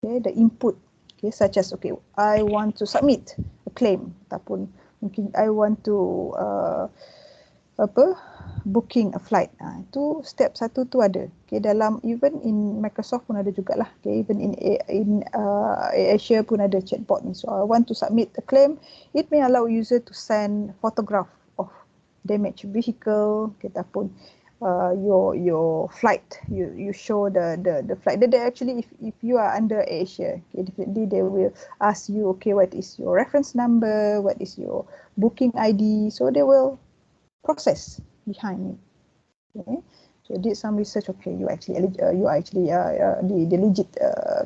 okay, the input, okay, such as, okay, I want to submit a claim, ataupun mungkin I want to booking a flight. Itu step 1 tu ada. Okay, dalam even in Microsoft pun ada jugalah. Okay, even in Azure pun ada chatbot ni. So I want to submit a claim. It may allow user to send photograph of damaged vehicle, okay, ataupun your flight. You show the flight. They actually, if you are under Azure, okay, definitely they will ask you, okay, what is your reference number, what is your booking ID. So they will process behind it. Okay, so did some research. Okay, you are actually the legit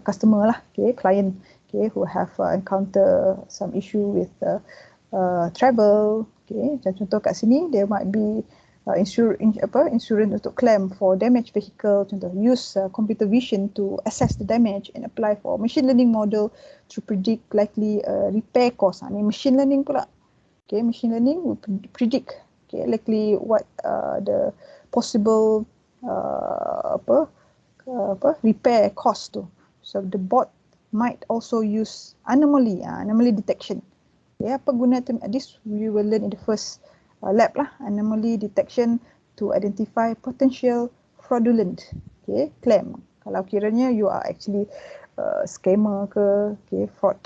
customer lah, okay, client, okay, who have encounter some issue with travel. Okay, contoh kat sini there might be insurance untuk claim for damaged vehicle. Contoh, use computer vision to assess the damage and apply for machine learning model to predict likely repair cost. Ni machine learning pula. Okay, machine learning will predict, okay, likely what the possible repair cost tu. So the bot might also use anomaly detection. Okay, apa guna this we will learn in the first lab lah, anomaly detection to identify potential fraudulent, okay, claim. Kalau kiranya you are actually scammer ke, okay, fraud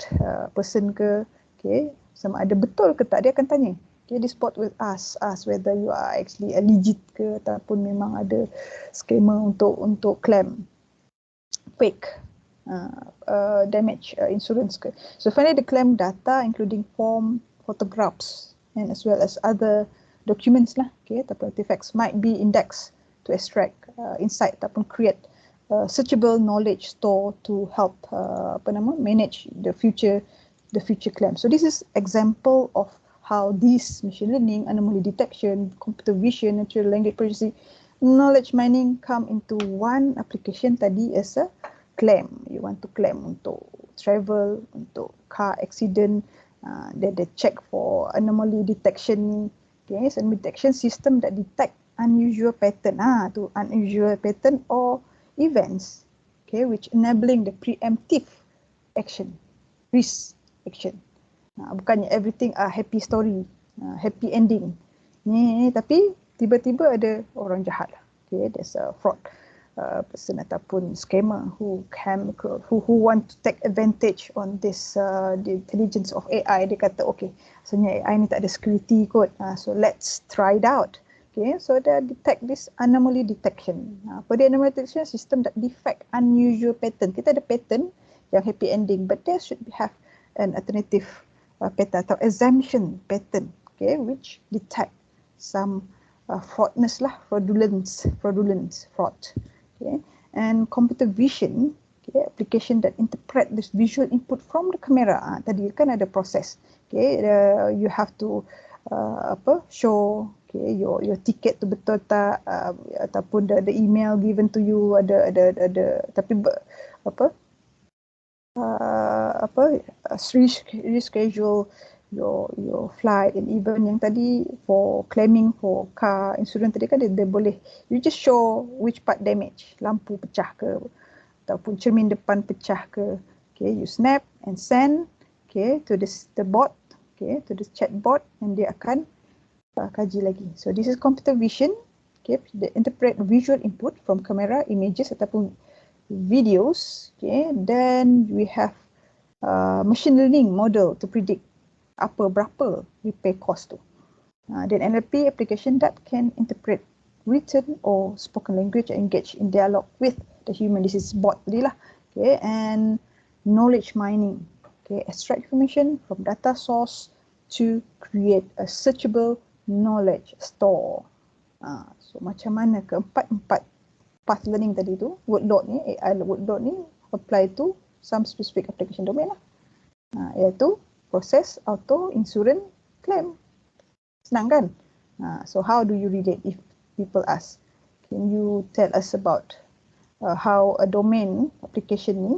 person ke, okay, sama ada betul ke tak, dia akan tanya. Okay, this bot will ask whether you are actually legit ke ataupun memang ada scammer untuk claim fake damage insurance ke. So finally the claim data including form, photographs and as well as other documents lah, okay, ataupun artifacts might be indexed to extract insight ataupun create searchable knowledge store to help manage the future claim. So this is example of how this machine learning, anomaly detection, computer vision, natural language processing, knowledge mining come into one application tadi as a claim. You want to claim untuk travel, untuk car accident, they check for anomaly detection ni. Okay, so detection system that detect unusual pattern, to unusual pattern or events, okay, which enabling the preemptive action, risk action. Bukannya everything happy story, happy ending. Ni tapi tiba-tiba ada orang jahat lah. Okay, there's a fraud person ataupun scammer who want to take advantage on this the intelligence of AI. Dia kata okay, sebenarnya AI ni tak ada security kot, so let's try it out. Okay, so they detect this anomaly detection. Pada anomaly detection system that detect unusual pattern. Kita ada pattern yang happy ending, but there should have an alternative pattern atau assumption pattern, okay, which detect some fraudness lah, fraudulence, fraud. Okay, and computer vision, okay, application that interpret this visual input from the camera. Tadi kan ada proses, okay, you have to show, okay, your ticket tu betul tak, ataupun the email given to you ada tapi reschedule your flight, and even yang tadi for claiming for car insurance tadi kan dia boleh you just show which part damage, lampu pecah ke ataupun cermin depan pecah ke, okay, you snap and send, okay, to the bot, okay, to the chat bot, and dia akan kaji lagi. So this is computer vision, okay, they interpret visual input from camera images ataupun videos, okay, then we have machine learning model to predict berapa repair cost tu. Then NLP application that can interpret written or spoken language and engage in dialogue with the human. This is bot tadi lah. Okay, and knowledge mining, okay, extract information from data source to create a searchable knowledge store. So macam mana keempat path learning tadi tu, workload ni, AI workload ni apply to some specific application domain lah. Iaitu proses auto insurance claim. Senang kan? So how do you relate if people ask? Can you tell us about how a domain application ni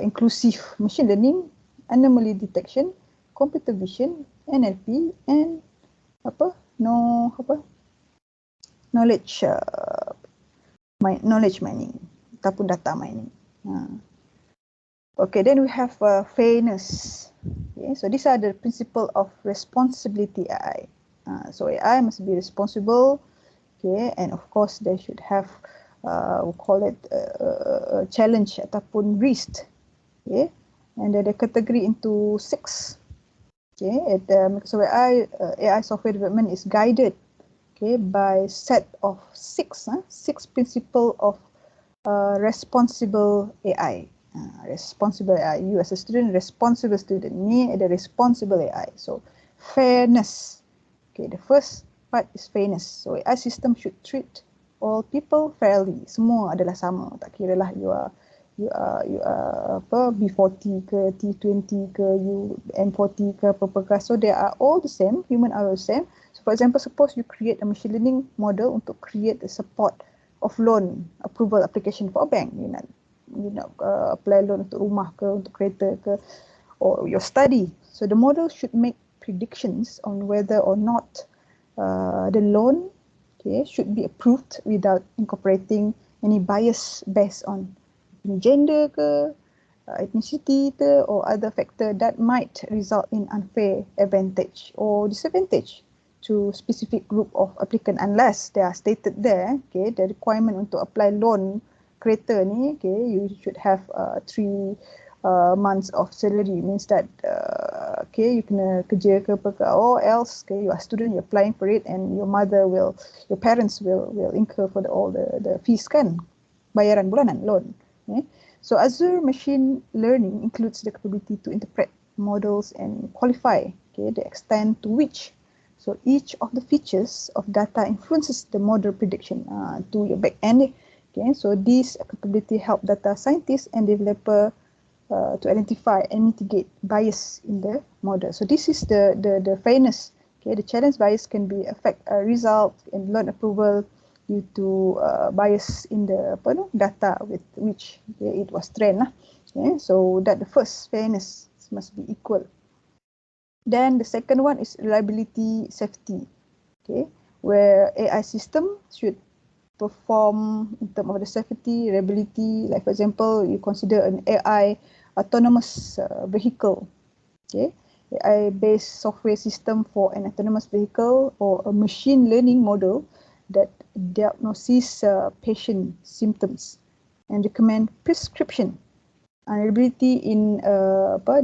inclusive machine learning, anomaly detection, computer vision, NLP and knowledge mining ataupun data mining. Okay, then we have fairness. Okay, so these are the principle of responsibility AI. So AI must be responsible, okay, and of course they should have we call it a challenge ataupun risk, okay, and the category into 6. Okay, at Microsoft AI software development is guided, okay, by set of 6 principle of responsible AI. Responsible AI. You as a student, responsible student. Ni ada responsible AI. So fairness. Okay, the first part is fairness. So AI system should treat all people fairly. Semua adalah sama. Tak kira lah you are B40 ke, T20 ke, you M40 ke, apa-apa. So they are all the same. Human are all the same. So for example, suppose you create a machine learning model untuk create the support of loan approval application for a bank. You nak apply loan untuk rumah ke, untuk kereta ke, or your study. So the model should make predictions on whether or not the loan, okay, should be approved without incorporating any bias based on gender ke, ethnicity ke, or other factor that might result in unfair advantage or disadvantage to specific group of applicant, unless they are stated there, okay, the requirement untuk apply loan kereta ni, okay, you should have 3 months of salary. Means that okay, you kena kerja ke apa ke, or else okay, you are a student, you're applying for it, and your parents will incur for all the fees kan, bayaran bulanan loan. Okay? So Azure machine learning includes the capability to interpret models and qualify the extent to which so each of the features of data influences the model prediction to your back end. Okay, so this capability help data scientists and developer to identify and mitigate bias in the model. So this is the fairness. Okay, the challenge bias can be affect a result and learn approval due to bias in the data with which it was trained. Okay, so that the first fairness must be equal. Then the second one is reliability safety, okay, where AI system should perform in terms of the safety, reliability. Like for example, you consider an AI autonomous vehicle, okay, AI-based software system for an autonomous vehicle or a machine learning model that diagnoses patient symptoms and recommend prescription. Reliability in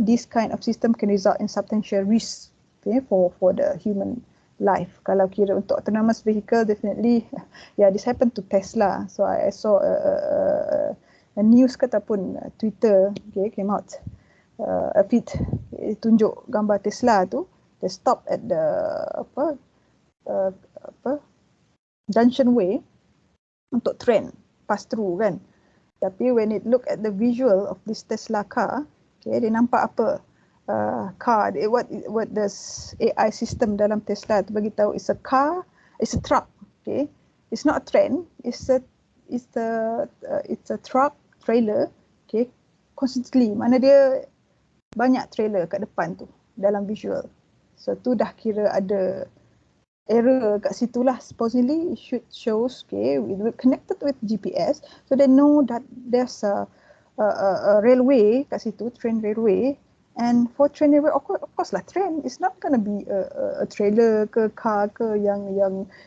this kind of system can result in substantial risk, okay, for the human life. Kalau kira untuk autonomous vehicle, definitely, yeah, this happened to Tesla. So I saw a news ke ataupun Twitter, okay, came out a feed tunjuk gambar Tesla tu, they stop at the junction way untuk train pass through kan. Tapi when it look at the visual of this Tesla car, okay, dia nampak apa car, what does AI system dalam Tesla tu bagi tahu, it's a car, it's a truck, okay, it's not a train, it's a truck trailer, okay, constantly, mana dia banyak trailer kat depan tu dalam visual. So tu dah kira ada error kat situ lah. Supposedly it should shows, okay, connected with GPS, so they know that there's a railway kat situ, train railway. And for train railway, of course lah, train is not gonna be a trailer ke car ke yang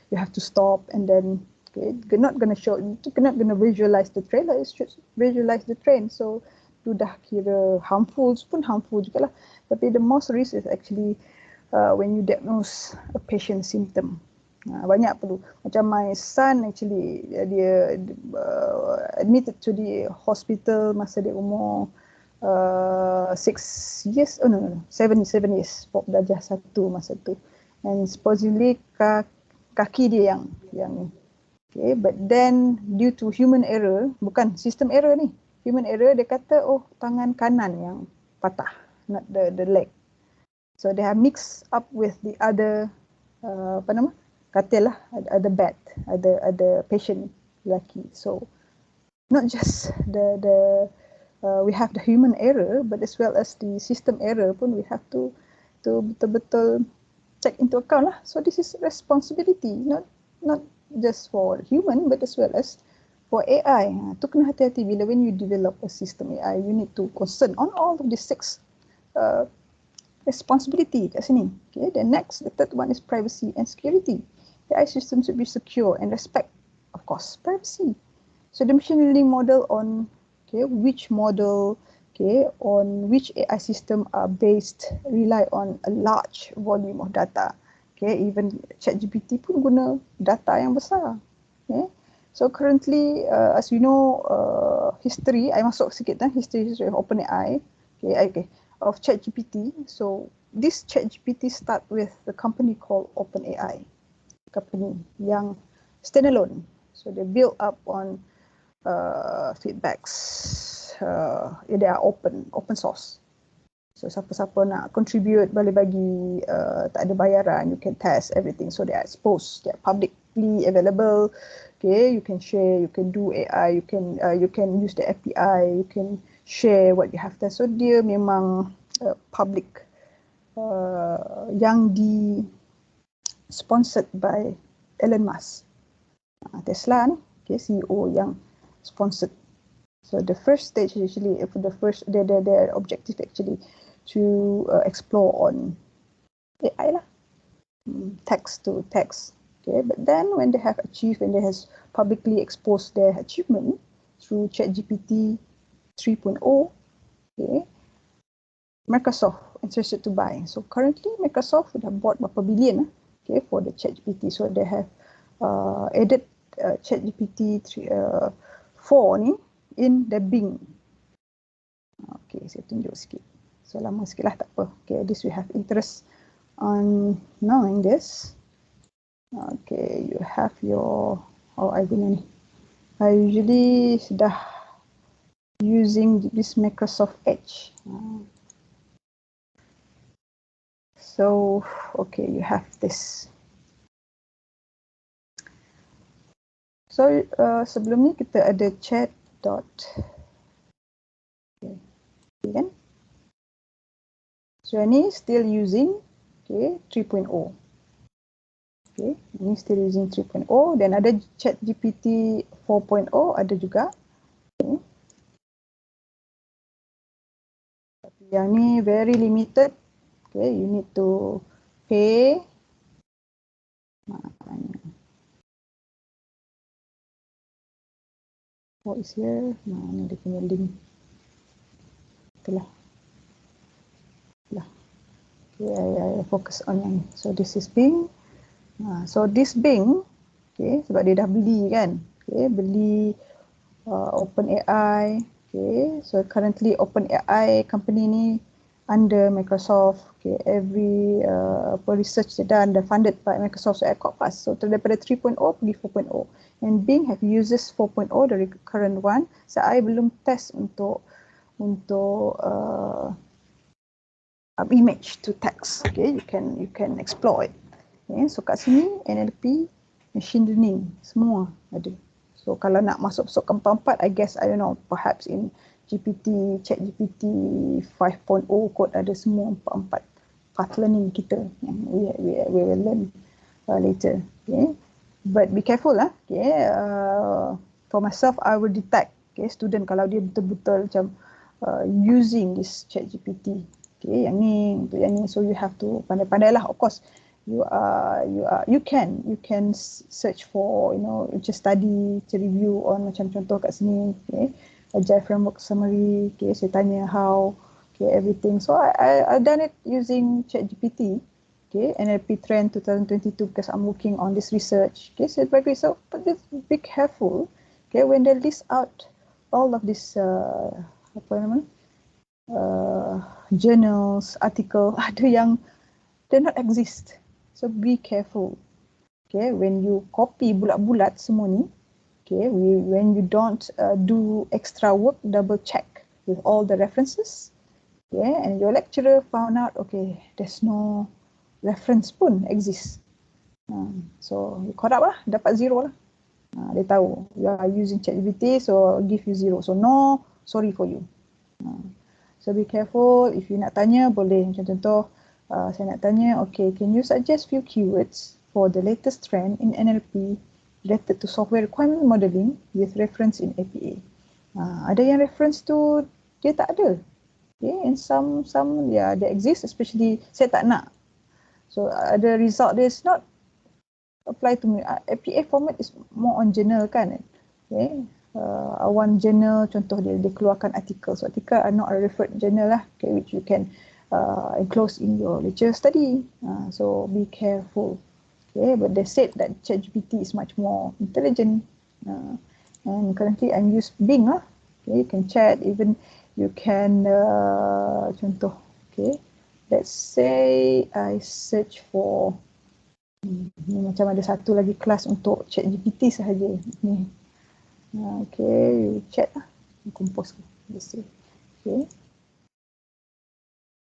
you have to stop and then, okay, you're not gonna show, you're not gonna visualize the trailer, it should visualize the train. So tu dah kira harmful juga lah. Tapi the most risk is actually when you diagnose a patient symptom. Banyak perlu. Macam my son actually, dia admitted to the hospital masa dia umur 7 years, darjah 1 masa tu. And supposedly kaki dia yang okay, but then due to human error, bukan system error ni, human error, dia kata tangan kanan yang patah, not the leg. So they have mixed up with the other katil lah, ada bed, ada patient lelaki. So not just we have the human error, but as well as the system error pun we have to betul-betul take into account lah. So this is responsibility, not just for human, but as well as for AI. Tu kena hati-hati bila when you develop a system AI, you need to concern on all of the 6 responsibility kat sini. Okay, the third one is privacy and security. The AI system should be secure and respect, of course, privacy. So the machine learning model on which AI system are based rely on a large volume of data. Okay, even ChatGPT pun guna data yang besar. Okay, so currently, as you know, history, I masuk sikit history of OpenAI. Okay. Of ChatGPT. So this ChatGPT start with the company called OpenAI, company yang standalone. So they build up on feedbacks. They are open source. So siapa-siapa nak contribute boleh bagi, tak ada bayaran, you can test everything. So they are exposed, they are publicly available. Okay, you can share, you can do AI, you can use the API, you can share what you have there. So dia memang public yang sponsored by Elon Musk. Tesla ni, okay, CEO yang sponsored. So the first stage actually, their objective actually to explore on AI lah, text to text. Okay, but then when they have achieved and they has publicly exposed their achievement through ChatGPT 3.0, okay, Microsoft interested to buy. So currently Microsoft would have bought berapa billion, okay, for the ChatGPT. So they have added ChatGPT 4 ni in the Bing. Okay, saya tunjuk sikit. So lama sikit lah, tak apa. Okay, this we have interest on knowing this. Okay, you have your, I guna ni. I usually sudah using this Microsoft Edge. So, okay, you have this. So, sebelum ni kita ada chat dot. Okay, kan? So, ini still using, okay, 3.0. Okay, ini still using 3.0. Dan ada chat GPT 4.0 ada juga. Okay. Tapi yang ni very limited. Okay, you need to pay. What is here? Mana dia punya link? Itulah. Okay, I focus on yang ni. So this is Bing. So this Bing, okay, sebab dia dah beli kan, okay, beli OpenAI. Okay, so currently OpenAI company ni under Microsoft. Okay, every research dia dah under funded by Microsoft, so quite fast. So daripada 3.0 pergi 4.0. And Bing have uses 4.0, the current one. So I belum test untuk image to text. Okay, you can explore it. Okay, so kat sini NLP, machine learning, semua ada. So kalau nak masuk ke 4.4, I guess, I don't know, perhaps in ChatGPT 5.0 kot ada semua 4.4 path learning kita yang we will learn later. Okay, but be careful lah. Okay, for myself, I will detect, okay, student kalau dia betul-betul macam using this ChatGPT. Okay, yang ni untuk yang ni, so you have to pandai-pandai lah. Of course, you can search for, you know, just study, review on macam contoh kat sini. Okay, Agile framework summary. Okay, saya tanya how, okay, everything. So I done it using ChatGPT. Okay, NLP trend 2022 because I'm working on this research. Okay, so but just be careful. Okay, when they list out all of this journals, article, ada yang they not exist. So be careful. Okay, when you copy bulat-bulat semua ni, okay, when you don't do extra work, double check with all the references. Okay, and your lecturer found out, okay, there's no reference pun exist. So you caught up lah, dapat 0 lah. Dia tahu you are using ChatGPT, so give you 0. So no, sorry for you. So be careful. If you nak tanya, boleh. Macam contoh, saya nak tanya, okay, can you suggest few keywords for the latest trend in NLP related to software requirement modeling with reference in APA? Ada yang reference tu dia tak ada. Okay, and some yeah, they exist, especially saya tak nak. So ada result dia is not apply to me. APA format is more on journal kan. Okay, one journal, contoh dia keluarkan artikel. So artikel are not a referred journal lah, okay, which you can enclose in your lecture study. So be careful. Okay, but they said that ChatGPT is much more intelligent. And currently I'm using Bing lah. Okay, you can chat, even you can contoh. Okay, let's say I search for ni macam ada satu lagi kelas untuk ChatGPT sahaja. Ni. Okay, you chat lah. Compose. Okay.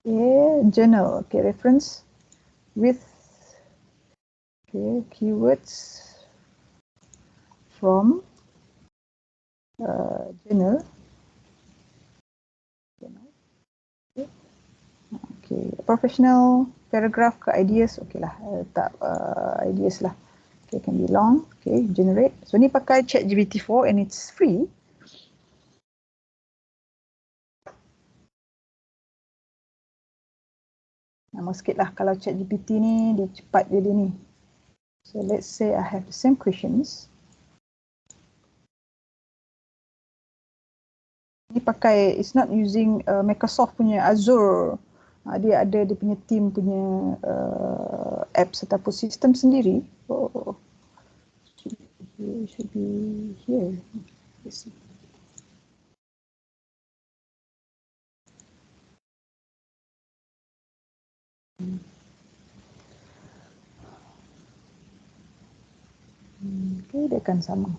Okay, journal. Okay, reference with, okay, keywords from journal. Okay, professional paragraph ke ideas. Okay lah, tak ideas lah. Okay, can be long. Okay, generate. So ni pakai ChatGPT 4 and it's free. Nama sikit lah kalau ChatGPT ni dia cepat dia ni. So let's say I have the same questions. Ni pakai, it's not using Microsoft punya Azure. Dia ada dia punya team punya apps ataupun sistem sendiri. Oh, should be here. Let's see. Okay, dia akan sama.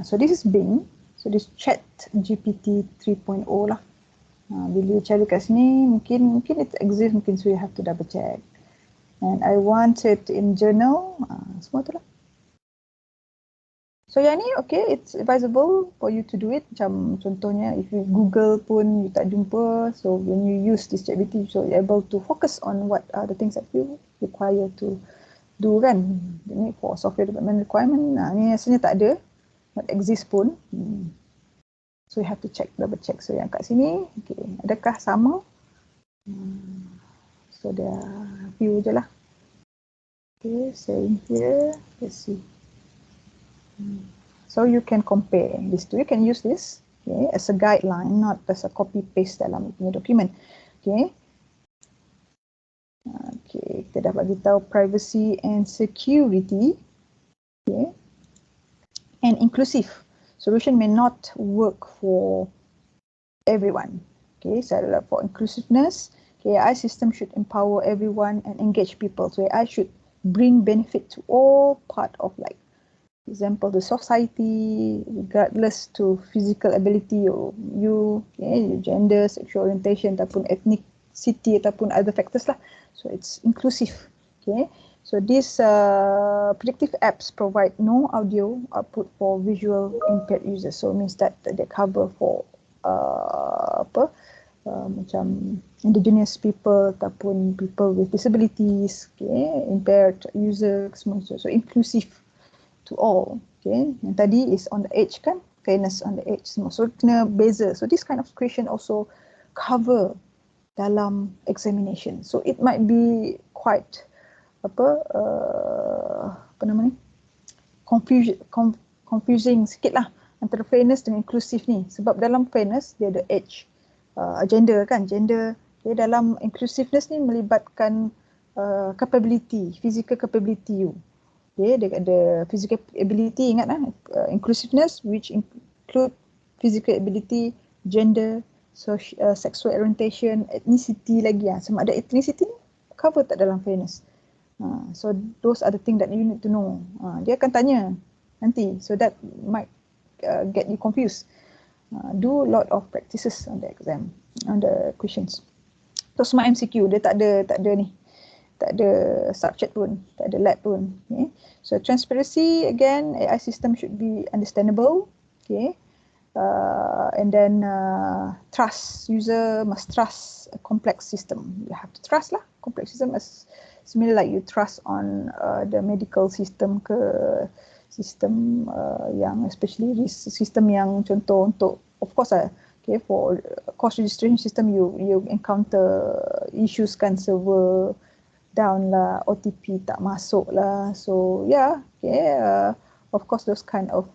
So this is Bing. So this Chat GPT 3.0 lah. Bila cari kat sini, mungkin it exists, mungkin so you have to double check. And I want it in journal. Semua tu lah. So yang ni, okay, it's advisable for you to do it. Macam contohnya, if you Google pun you tak jumpa, so when you use this ChatGPT, so you're able to focus on what are the things that you require to do kan. Ini for software development requirement, ni rasanya tak ada, not exist pun. So you have to check, double check. So yang kat sini, okay, adakah sama? So dia view je lah. Okay, saying here, let's see. So you can compare these two. You can use this, okay, as a guideline, not as a copy paste dalam punya document. Okay. Okay, kita dah bagi tahu privacy and security. Okay. And inclusive. Solution may not work for everyone. Okay, so for inclusiveness, okay, AI system should empower everyone and engage people. So AI should bring benefit to all part of, like, example, the society, regardless to physical ability or your gender, sexual orientation, ataupun ethnicity, ataupun other factors lah. So it's inclusive. Okay. So these predictive apps provide no audio output for visual impaired users. So it means that they cover for macam indigenous people ataupun people with disabilities, okay, impaired users, semua. So inclusive to all. Okay. Yang tadi is on the edge kan, fairness on the edge semua. So kena beza. So this kind of question also cover dalam examination. So it might be quite apa nama ni, confusing sikit lah antara fairness dengan inclusive ni, sebab dalam fairness dia ada edge, gender kan, gender. Okay, dalam inclusiveness ni melibatkan capability, physical capability you. Okay, dia ada physical ability, ingat lah, inclusiveness which include physical ability, gender, sexual orientation, ethnicity lagi lah. Sama ada ethnicity ni cover tak dalam fairness. So those are the things that you need to know. Dia akan tanya nanti, so that might get you confused. Do a lot of practices on the exam, on the questions. So semua MCQ, dia tak ada ni, tak ada subject pun, tak ada lab pun. Okay. So transparency, again, AI system should be understandable. Okay. And then trust, user must trust a complex system. You have to trust lah, complex system, as similar like you trust on the medical system ke sistem yang especially sistem yang contoh untuk, of course okay, for course registration system you encounter issues kan, server down lah, OTP tak masuk lah. So yeah, okay, of course those kind of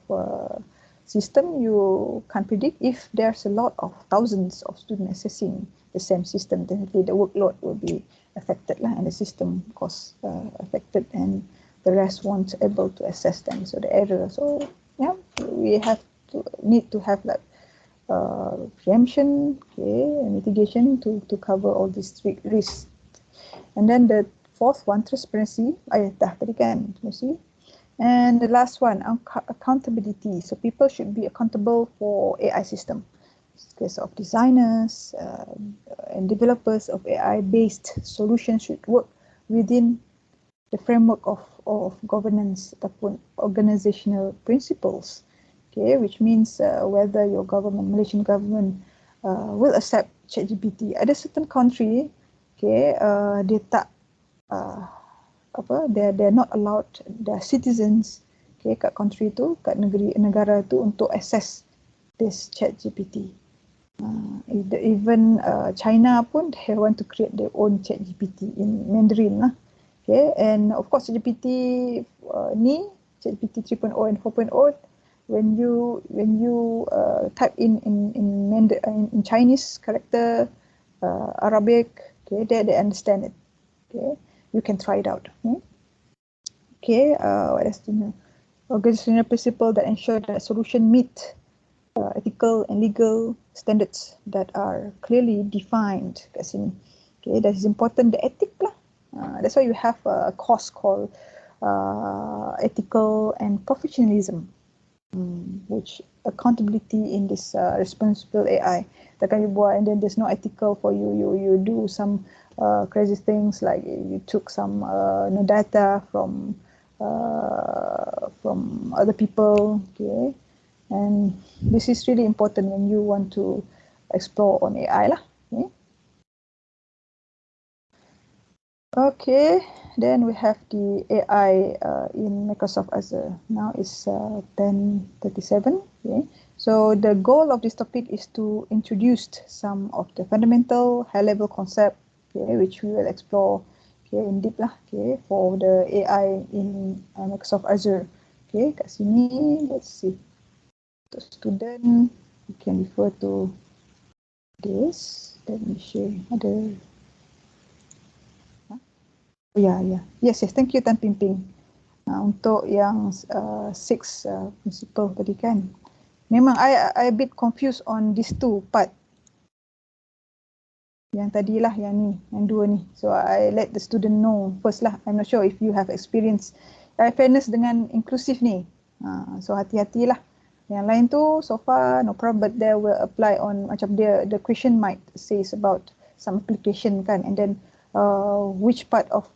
system you can't predict. If there's a lot of thousands of students accessing the same system, definitely the workload will be affected lah, and the system cost affected, and the rest won't able to access them. So the error. So yeah, we need to have like preemption, okay, and mitigation to cover all these three risks. And then the fourth one, transparency. Dah tadi kan, transparency. And the last one, accountability. So people should be accountable for AI system. In case of designers and developers of AI-based solutions should work within the framework of governance ataupun organizational principles. Okay, which means whether your government, Malaysian government, will accept ChatGPT. Ada certain country, okay, dia tak they're not allowed their citizens, okay, kat country tu, kat negara tu untuk access this ChatGPT. Even China pun they want to create their own ChatGPT in Mandarin lah. Okay, and of course ChatGPT ni, ChatGPT 3.0 and 4.0, when you type in Chinese character, Arabic, okay, they understand it. Okay, you can try it out. Okay, what else do you know? Organizational principle that ensure that solution meet ethical and legal standards that are clearly defined kat sini. Okay, that is important, the ethic lah. That's why you have a course called ethical and professionalism, which accountability in this responsible AI. Takkan you buat and then there's no ethical for you. You do some crazy things like you took some data from other people. Okay, and this is really important when you want to explore on AI lah. Okay. Okay, then we have the AI in Microsoft Azure. Now it's 10:37. Okay, so the goal of this topic is to introduce some of the fundamental high-level concept, okay, which we will explore, okay, in deep lah, okay, for the AI in Microsoft Azure. Okay, kat sini, let's see. The student, you can refer to this. Let me share. Ada. Yes. Thank you, Tan Pimping. Untuk yang 6 principle tadi kan. Memang I a bit confused on these two part. Yang tadilah, yang ni, yang dua ni. So I let the student know first lah. I'm not sure if you have experience fairness dengan inclusive ni. So hati-hatilah. Yang lain tu so far no problem, but there will apply on macam the question might says about some application kan, and then which part of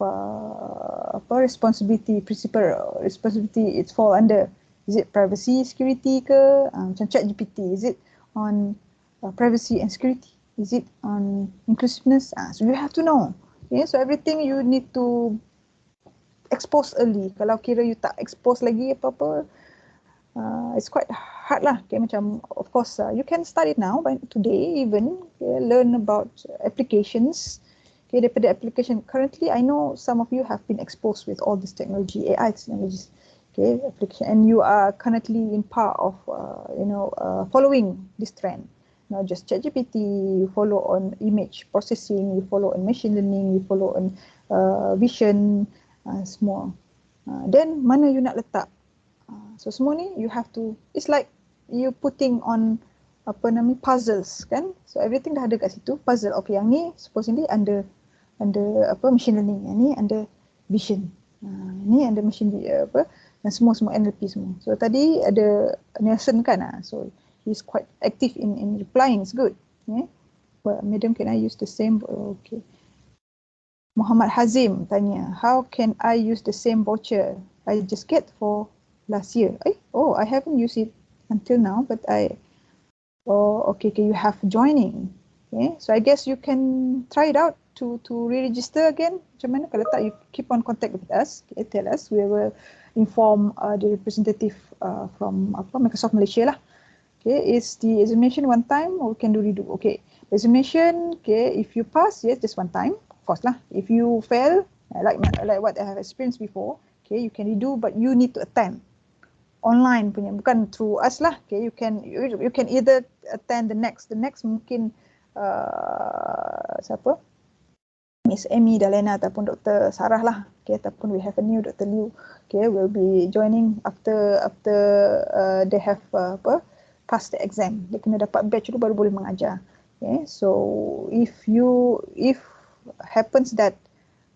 responsibility it's fall under. Is it privacy security ke, macam ChatGPT, is it on privacy and security, is it on inclusiveness? So you have to know. Okay, so everything you need to expose early. Kalau kira you tak expose lagi apa-apa, it's quite hard lah. Okay, macam of course you can start it now, but today even, okay, learn about applications. Okay, daripada application. Currently, I know some of you have been exposed with all this technology, AI technologies. Okay, application, and you are currently in part of, following this trend. Not just ChatGPT, you follow on image processing, you follow on machine learning, you follow on vision, semua. Then mana you nak letak? So semua ni you have to. It's like you putting on puzzles kan? So everything dah ada kat situ. Puzzle. Okay, yang ni supposedly under machine learning, yang ni under vision, ni under machine dan semua NLP semua. So tadi ada Nelson kan, so he's quite active in replying. It's good. Yeah. Well, madam, can I use the same? Okay. Muhammad Hazim tanya, how can I use the same voucher I just get for last year? I haven't used it until now, but okay, you have joining. Okay, so I guess you can try it out to re-register again. Macam mana kalau tak, you keep on contact with us. Okay, tell us, we will inform the representative from Microsoft Malaysia lah. Okay, is the examination one time or we can do redo? Okay, examination, okay, if you pass, yes, just one time, of course lah. If you fail, like what I have experienced before, okay, you can redo, but you need to attend online punya, bukan through us lah. Okay, you can either attend the next mungkin siapa, Miss Amy Dalena ataupun Dr. Sarah lah. Okay, ataupun we have a new Dr. Liu. Okay, will be joining after they have pass the exam. Dia kena dapat batch dulu baru boleh mengajar. Okay, so if happens that,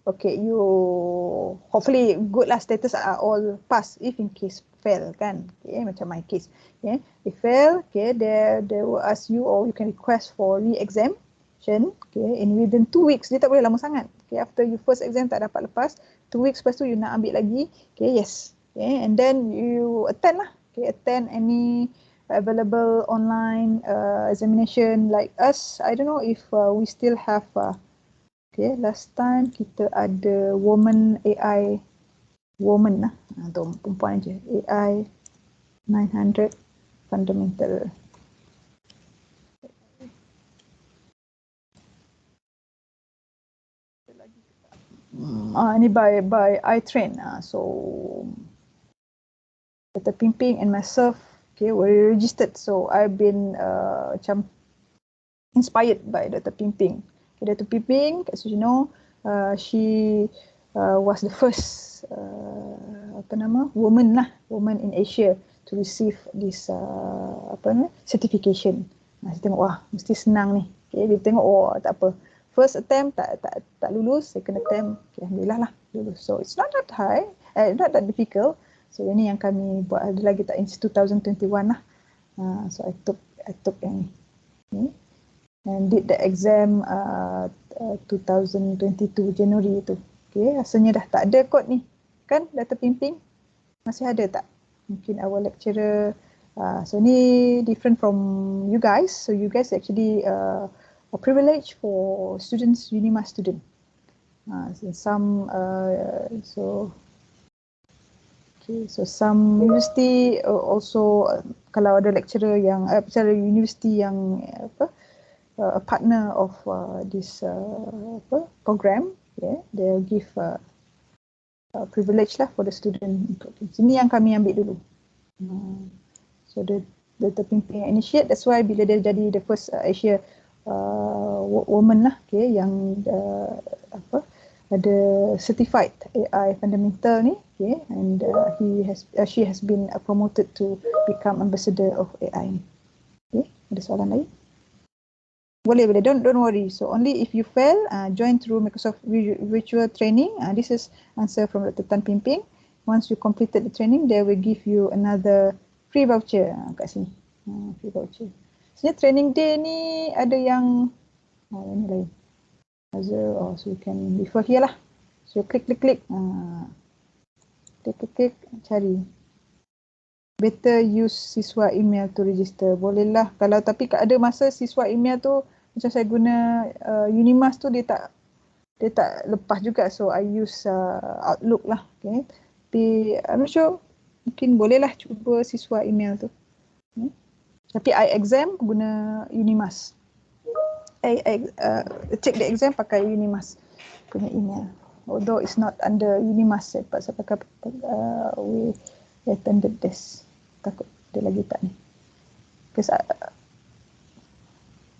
okay, you hopefully good lah, status are all pass. If in case fail kan, okay, macam my case, okay, if fail, okay, they will ask you, or you can request for re-examination, okay, in within 2 weeks. Dia tak boleh lama sangat. Okay, after you first exam tak dapat lepas, 2 weeks lepas tu you nak ambil lagi, okay, yes, okay, and then you attend lah. Okay, attend any available online examination like us. I don't know if we still have okay, last time kita ada woman lah, atau perempuan je, AI 900 fundamental. Ni by iTrain. So Dr. Pimping and myself okay, were registered. So I've been macam inspired by Dr. Pimping. Okay, Dr. Pimping, as you know, she was the first woman in Asia to receive this certification. Saya tengok wah mesti senang ni. Okay, dia tengok oh tak apa. First attempt tak lulus, second attempt okay, alhamdulillah lah lulus. So it's not that high, not that difficult. So ini yang kami buat ada lagi tak in 2021 lah. So I took yang ni. And did the exam 2022 January itu. Okay, rasanya dah tak ada kot ni. Kan Dr. Pimping? Masih ada tak? Mungkin our lecturer. So ni different from you guys. So you guys actually a privilege for students, UNIMAS student. So some university also kalau ada lecturer yang university yang a partner of this program, yeah, they'll give privilege lah for the student. Ini yang kami ambil dulu. So the Pimping initiate, that's why bila dia jadi the first Asia woman lah, okay, yang ada certified AI fundamental ni, okay, and she has been promoted to become ambassador of AI. Okay, ada soalan lain? Boleh, don't worry. So only if you fail, join through Microsoft virtual training. This is answer from Dr. Tan Pimping. Once you completed the training, they will give you another free voucher kat sini. Free voucher. Sebenarnya training day ni ada yang ini lain. Azure, so you can refer here lah. So klik, klik, cari. Better use siswa email to register. Bolehlah. Kalau tapi ada masa siswa email tu macam saya guna UNIMAS tu dia tak lepas juga. So I use Outlook lah. Okay. Tapi I'm not sure. Mungkin bolehlah cuba siswa email tu. Tapi I exam guna UNIMAS. Check the exam pakai UNIMAS punya email. Although it's not under UNIMAS, saya pakai we attended this. Takut dia lagi tak ni. Because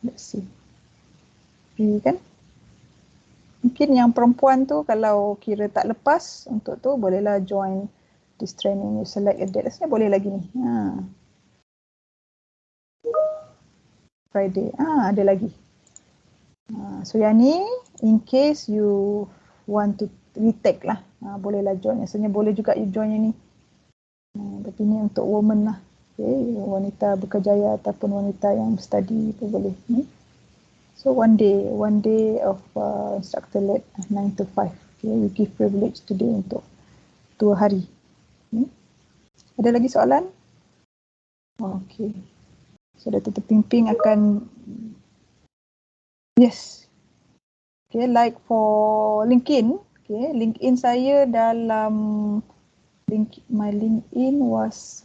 let's see. Kan? Mungkin yang perempuan tu kalau kira tak lepas untuk tu bolehlah join this training. You select a date. Rasanya boleh lagi ni. Friday. Ada lagi. So yang ni in case you want to retake lah. Bolehlah join. Rasanya boleh juga you join yang ni. Tapi ni untuk woman lah. Okay. Wanita berkejaya ataupun wanita yang study pun boleh. So one day of instructor led 9 to 5. Okay. We give privilege today untuk 2 hari. Ada lagi soalan? Okay. So Dr. Pimping akan yes. Okay, like for LinkedIn. Okay, LinkedIn saya dalam my LinkedIn was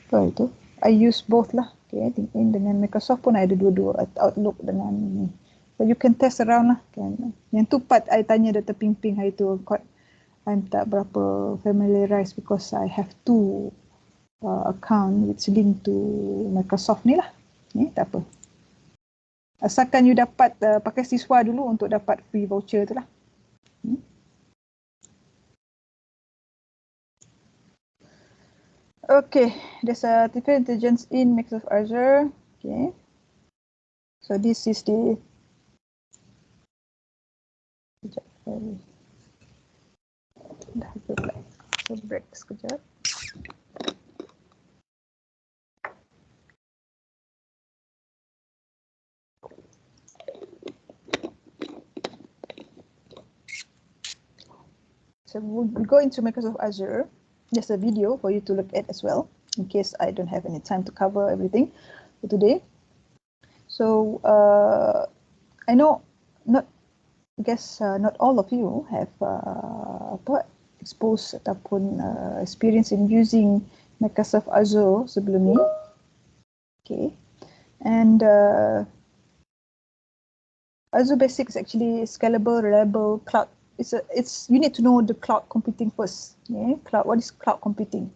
apa itu? I use both lah. Okay, LinkedIn dengan Microsoft pun ada dua-dua, Outlook dengan ni. So you can test around lah. Kan? Yang tu part I tanya Dr. Pimping hari tu, I'm tak berapa familiarized because I have 2 account which link to Microsoft ni lah. Ni tak apa. Asalkan you dapat pakai siswa dulu untuk dapat free voucher tu lah. Okay, there's artificial intelligence in Microsoft Azure. Okay, so this is the so break sekejap. So we go into Microsoft Azure. There's a video for you to look at as well, in case I don't have any time to cover everything for today. So I know not all of you have exposed ataupun experience in using Microsoft Azure sebelum ni. Okay, and Azure Basics is actually scalable, reliable cloud. You need to know the cloud computing first. Yeah, what is cloud computing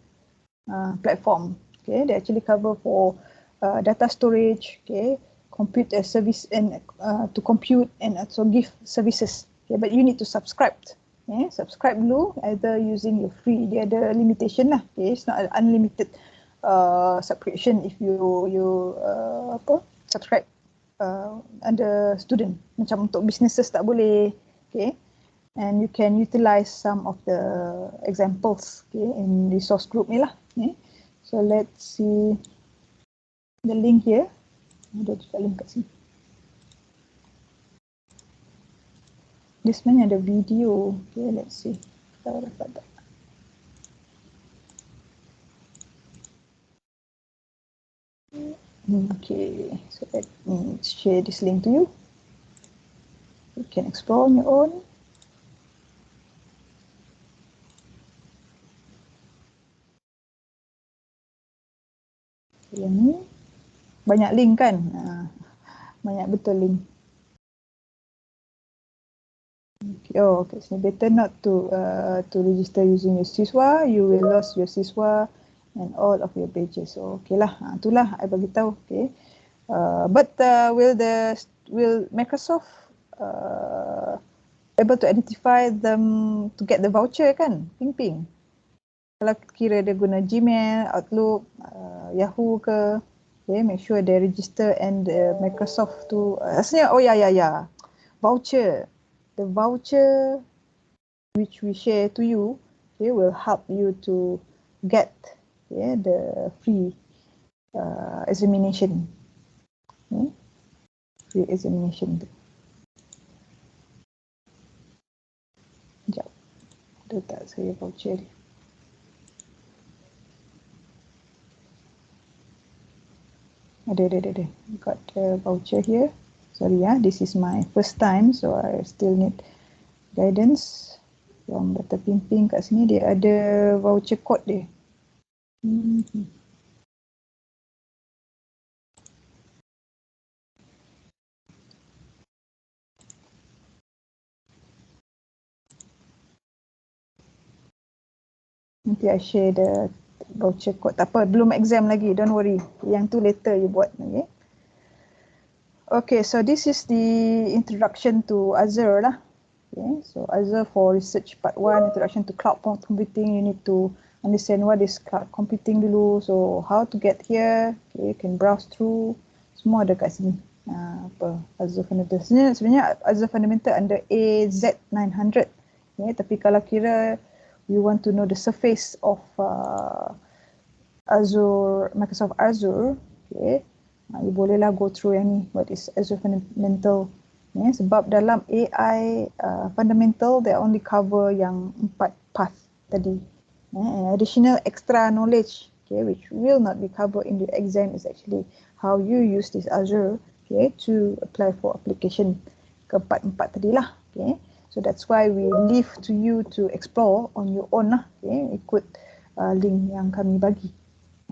platform? Okay, they actually cover for data storage, okay, compute service and to compute and also give services. Okay, but you need to subscribe. Okay, subscribe dulu, either using your free. Dia ada limitation lah. Okay, it's not unlimited subscription if you subscribe under student. Macam untuk businesses tak boleh. Okay, and you can utilize some of the examples, okay, in resource group ni lah. Okay. So let's see the link here. Ada juga link kat sini. Dia sebenarnya ada video. Okay, let's see. Kita dapat tak? Okay, so let me share this link to you. You can explore on your own. Yang ni banyak link kan? Banyak betul link. Okay. Oh, okay. So better not to register using your siswa. You will lose your siswa and all of your pages. So okay lah. Itulah I bagi tahu. Okay. But will Microsoft able to identify them to get the voucher kan? Ping. Kalau kira dia guna Gmail, Outlook, Yahoo ke, okay, make sure they register and Microsoft tu asalnya voucher. The voucher which we share to you, okay, will help you to get, okay, the free examination. Okay? Free examination tu. Sekejap. Ada tak saya voucher ni? Ada. Got the voucher here. Sorry this is my first time, so I still need guidance from Dr. Pimping. Kat sini dia ada voucher code dia. Nanti I share the voucher code. Tak apa, belum exam lagi, don't worry. Yang tu later you buat. Okay. Okay, so this is the introduction to Azure lah. Okay, so Azure for research part 1, introduction to cloud computing. You need to understand what is cloud computing dulu. So how to get here, okay, you can browse through. Semua ada kat sini. Azure Fundamental. Sebenarnya Azure Fundamental under AZ900. Okay, tapi kalau kira you want to know the surface of Azure, Microsoft Azure, okay, you bolehlah go through yang ni, what is Azure Fundamental. Yeah, sebab dalam AI Fundamental, they only cover yang 4 path tadi. And additional extra knowledge, okay, which will not be covered in the exam is actually how you use this Azure, okay, to apply for application ke 4 tadi lah. Okay. So that's why we leave to you to explore on your own lah. Okay, ikut link yang kami bagi.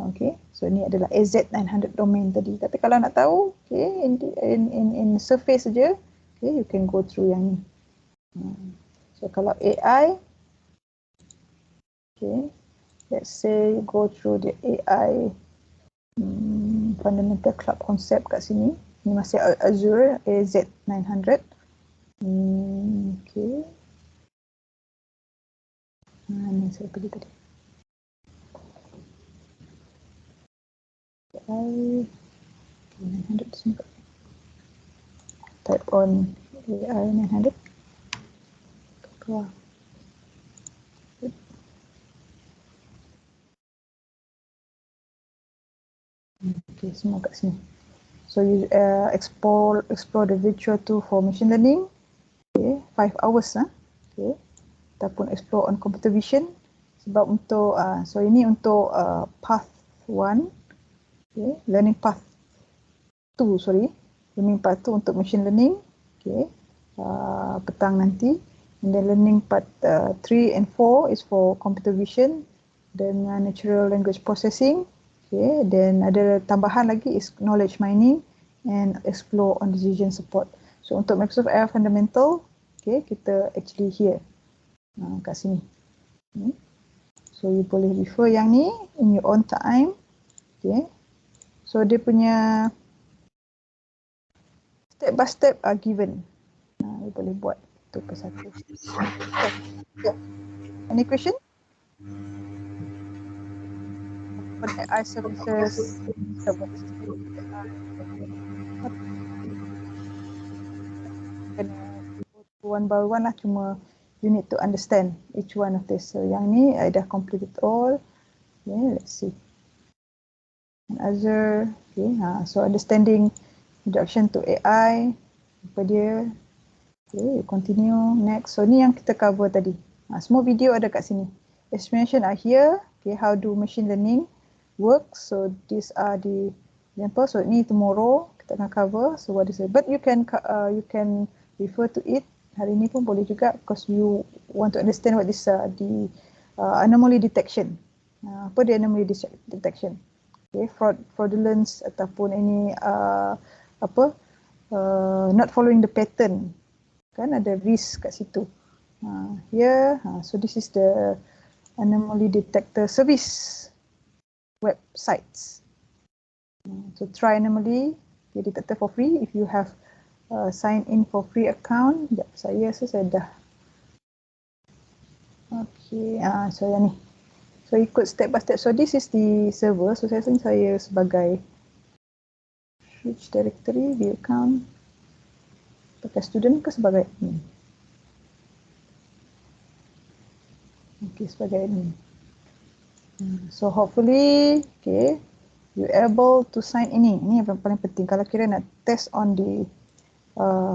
Okay, so ni adalah AZ900 domain tadi. Tapi kalau nak tahu, okay, in surface saja, okay, you can go through yang ni. So kalau AI, okay, let's say you go through the AI fundamental cloud concept kat sini. Ini masih Azure AZ900. Okay. Ni saya pergi tadi. AI 900 sini. Type on AI 900. Keluar. Okay, semua kat sini. So you explore the virtual tool for machine learning. Okay, 5 hours okay. Ataupun explore on computer vision. Sebab untuk so ini untuk path 1. Okay, learning path 2, learning path 2 untuk machine learning, okay, petang nanti. And then learning part 3 and 4 is for computer vision dengan natural language processing, okay. Then ada tambahan lagi is knowledge mining and explore on decision support. So untuk Microsoft Azure Fundamental, okay, kita actually here kat sini. So you boleh refer yang ni in your own time. Okay. So dia punya step by step are given. Dia boleh buat satu persatu. Yeah. Any question? For the AI services, one by one lah, cuma you need to understand each one of this. So yang ni I dah complete it all. Okay, let's see. Azure, okay, so understanding introduction to AI, apa dia. Okay, continue, next. So ni yang kita cover tadi. Semua video ada kat sini. Explanation are here. Okay, how do machine learning work. So these are the example. So ni tomorrow kita akan cover. So what is it? But you can refer to it. Hari ni pun boleh juga because you want to understand what is the anomaly detection. Apa dia anomaly detection? Okay, fraudulence ataupun any not following the pattern. Kan ada risk kat situ. So this is the anomaly detector service websites. So try anomaly detector for free if you have sign in for free account. Sekejap, saya dah. Okay, so yang ni. So ikut step by step. So this is the server. So saya sebagai which directory, view account, pakai student ke sebagai admin? Okay, sebagai admin. So hopefully, okay, you able to sign ini. Ini yang paling penting. Kalau kira nak test on the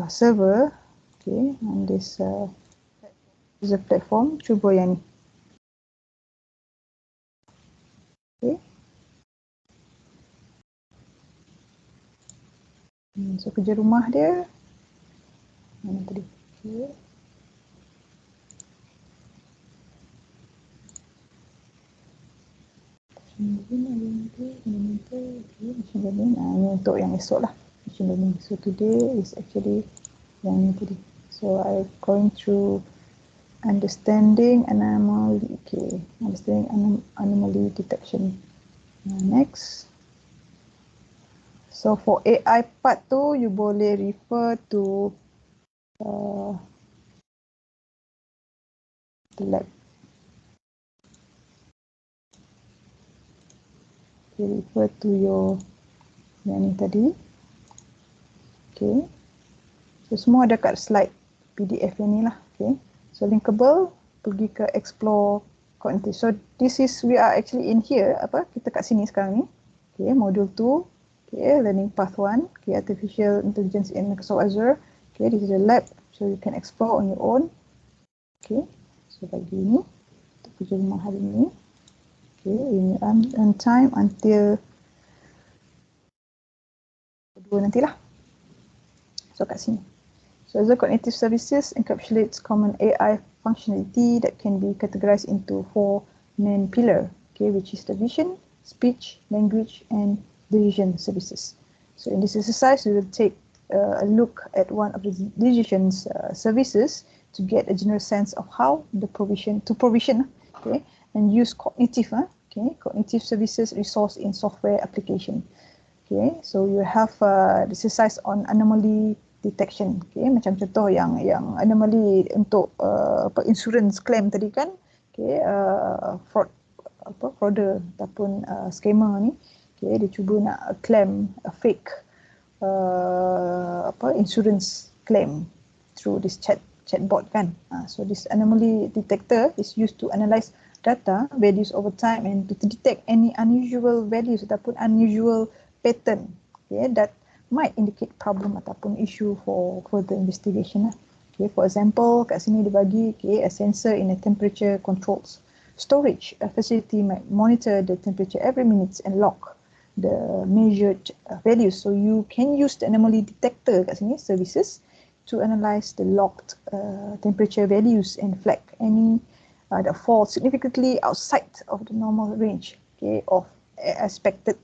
server, okay, on this user platform, cuba yang ni. Okay. So kerja rumah dia. Mana tadi? Okay. Ini untuk yang esok lah. So today is actually yang ni tadi. So I going through understanding anomaly. Okay, understanding anomaly detection. Next. So for AI part tu, you boleh refer to the lab. Okay, refer to your yang ni tadi. Okay. So semua ada kat slide PDF yang ni lah. Okay. So linkable, pergi ke explore cognitive. So this is, we are actually in here, kita kat sini sekarang ni. Okay, module 2. Okay, learning part-1. Okay, artificial intelligence in Microsoft Azure. Okay, this is a lab. So you can explore on your own. Okay, so bagi ni, untuk kerja rumah hari ni. Okay, ini on time until 2 nantilah. So kat sini. So Azure Cognitive Services encapsulates common AI functionality that can be categorized into 4 main pillars, okay, which is the vision, speech, language, and decision services. So in this exercise, we will take a look at one of the decision services to get a general sense of how the provision, okay, and use cognitive services resource in software application. Okay, so you have the exercise on anomaly detection. Okay, macam contoh yang anomaly untuk insurance claim tadi kan. Okay, frauder ataupun scammer ni. Okay, dia cuba nak claim a fake insurance claim through this chatbot kan. So this anomaly detector is used to analyze data values over time and to detect any unusual values ataupun unusual pattern, okay, that might indicate problem ataupun issue for further investigation. Okay, for example, kat sini dia bagi a sensor in a temperature controls storage. A facility might monitor the temperature every minute and log the measured values. So you can use the anomaly detector kat sini services to analyze the logged temperature values and flag any that fall significantly outside of the normal range, okay, of expected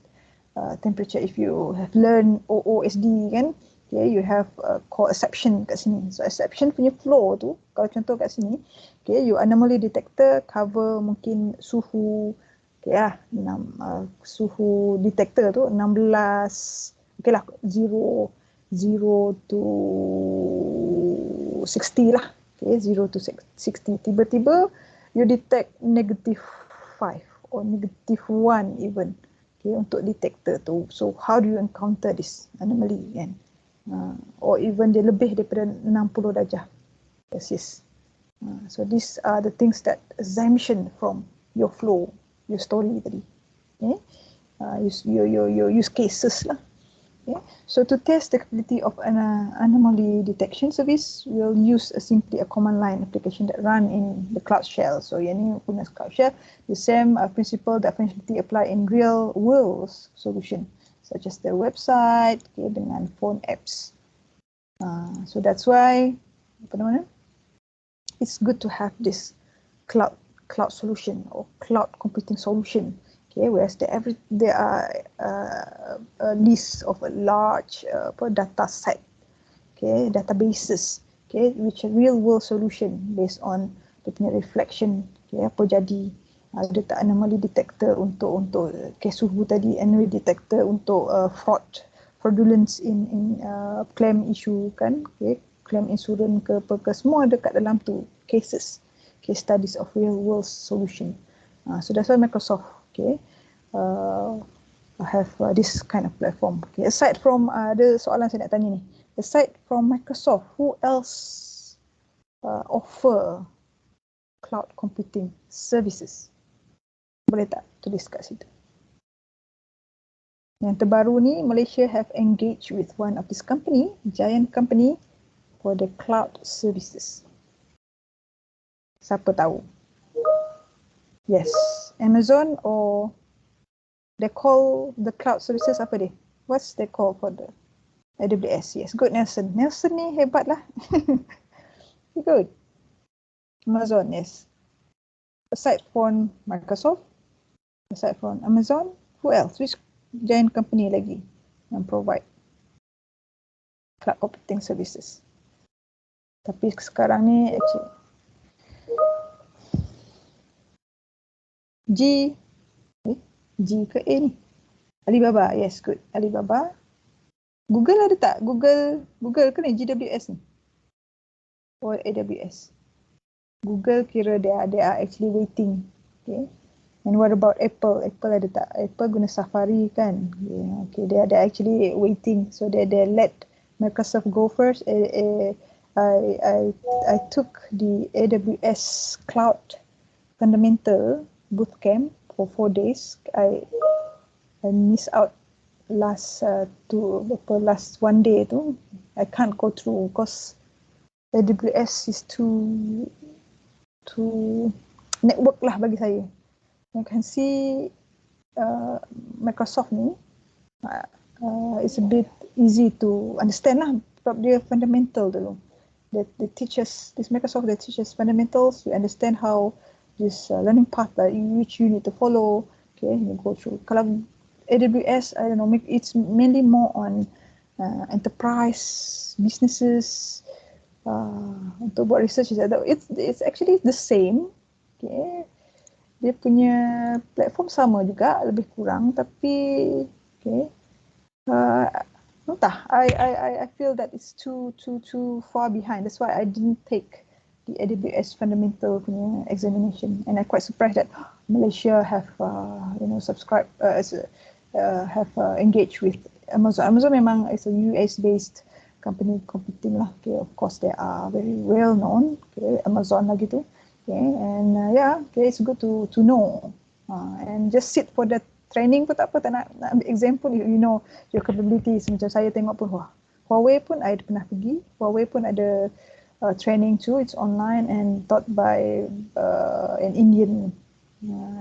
temperature. If you have learned OOSD kan, okay, you have called exception kat sini. So exception punya flow tu, kalau contoh kat sini, okay, your anomaly detector cover mungkin suhu Okay lah, suhu detector tu 16, okay lah, 0 to 60 lah. Okay, 0 to 60. Tiba-tiba you detect -5 or -1 even. Okay, untuk detector tu. So how do you encounter this anomaly kan? Or even dia lebih daripada 60 darjah Celsius. So these are the things that exemption from your flow, your story tadi. Okay? Your use cases lah. Okay? So to test the capability of an anomaly detection service, we'll use simply a command line application that run in the cloud shell. So yang ni punya cloud shell, the same principle that functionality apply in real world solution, such as the website, okay, dengan phone apps. So that's why it's good to have this cloud solution or cloud computing solution. Okay, whereas there are a list of a large data set, okay, databases, okay, which are real world solution based on the reflection, okay, apa jadi, ada tak anomaly detector untuk kes suhu tadi, anomaly detector untuk fraudulence in claim issue kan, okay, claim insurans ke semua dekat dalam tu cases, case studies of real world solution. So that's why Microsoft, okay, have this kind of platform. Okay, aside from ada soalan saya nak tanya ni, aside from Microsoft, who else offer cloud computing services? Boleh tak tulis kat situ? Yang terbaru ni, Malaysia have engaged with one of this company, giant company, for the cloud services. Siapa tahu? Yes, Amazon, or they call the cloud services apa dia? What's they call for the AWS? Yes, good, Nelson. Nelson ni hebat lah. Good. Amazon, yes. Aside from Microsoft, aside from Amazon, who else? Which giant company lagi yang provide cloud computing services? Tapi sekarang ni actually G ke A ni? Alibaba, yes, good. Alibaba. Google ada tak? Google ke ni? GWS ni? Or AWS? Google kira they are actually waiting. Okay. And what about Apple? Apple ada tak? Apple guna Safari kan? Yeah, okay, they are actually waiting. So they let Microsoft go first. I took the AWS Cloud Fundamental Bootcamp for 4 days. I miss out last 1 day tu. I can't go through because AWS is too network lah bagi saya. You can see Microsoft ni it's a bit easy to understand lah. Sebab dia fundamental dulu. They teach us, this Microsoft, they teach us fundamentals. You understand how this learning path that which you need to follow. Okay, you go through. Kalau AWS, I don't know, it's mainly more on enterprise, businesses, untuk buat research. It's actually the same. Okay, dia punya platform sama juga, lebih kurang, tapi okay. Entah, I feel that it's too far behind. That's why I didn't take the AWS fundamental punya examination, and I'm quite surprised that Malaysia have subscribed have engaged with Amazon. Amazon memang is a US based company computing lah. Okay, of course they are very well known. Okay, Amazon lagi tu. Okay, and okay, it's good to know. And just sit for that training pun tak apa, tak nak ambil exam pun, you know your capabilities. Macam saya tengok pun, Huawei pun I pernah pergi. Huawei pun ada training too. It's online and taught by an Indian.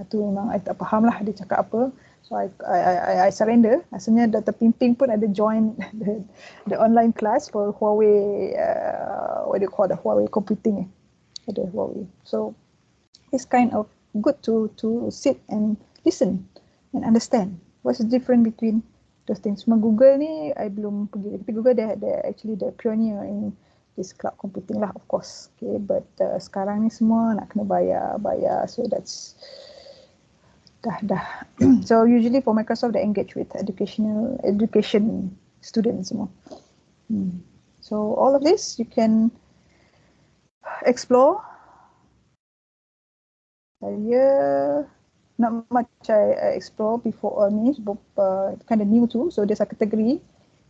Tu memang I tak faham lah dia cakap apa. So I surrender. Asalnya Dr. Pimping pun ada join the online class for Huawei, what do you call the Huawei computing ada Huawei. So it's kind of good to sit and listen and understand what's the difference between those things. Cuma Google ni I belum pergi, tapi Google they're actually the pioneer in this cloud computing lah, of course. Okay, but sekarang ni semua nak kena bayar. So that's dah. So usually for Microsoft they engage with education students semua. So all of this you can explore. Saya not much I explore before ni, kind of new too. So there's a category.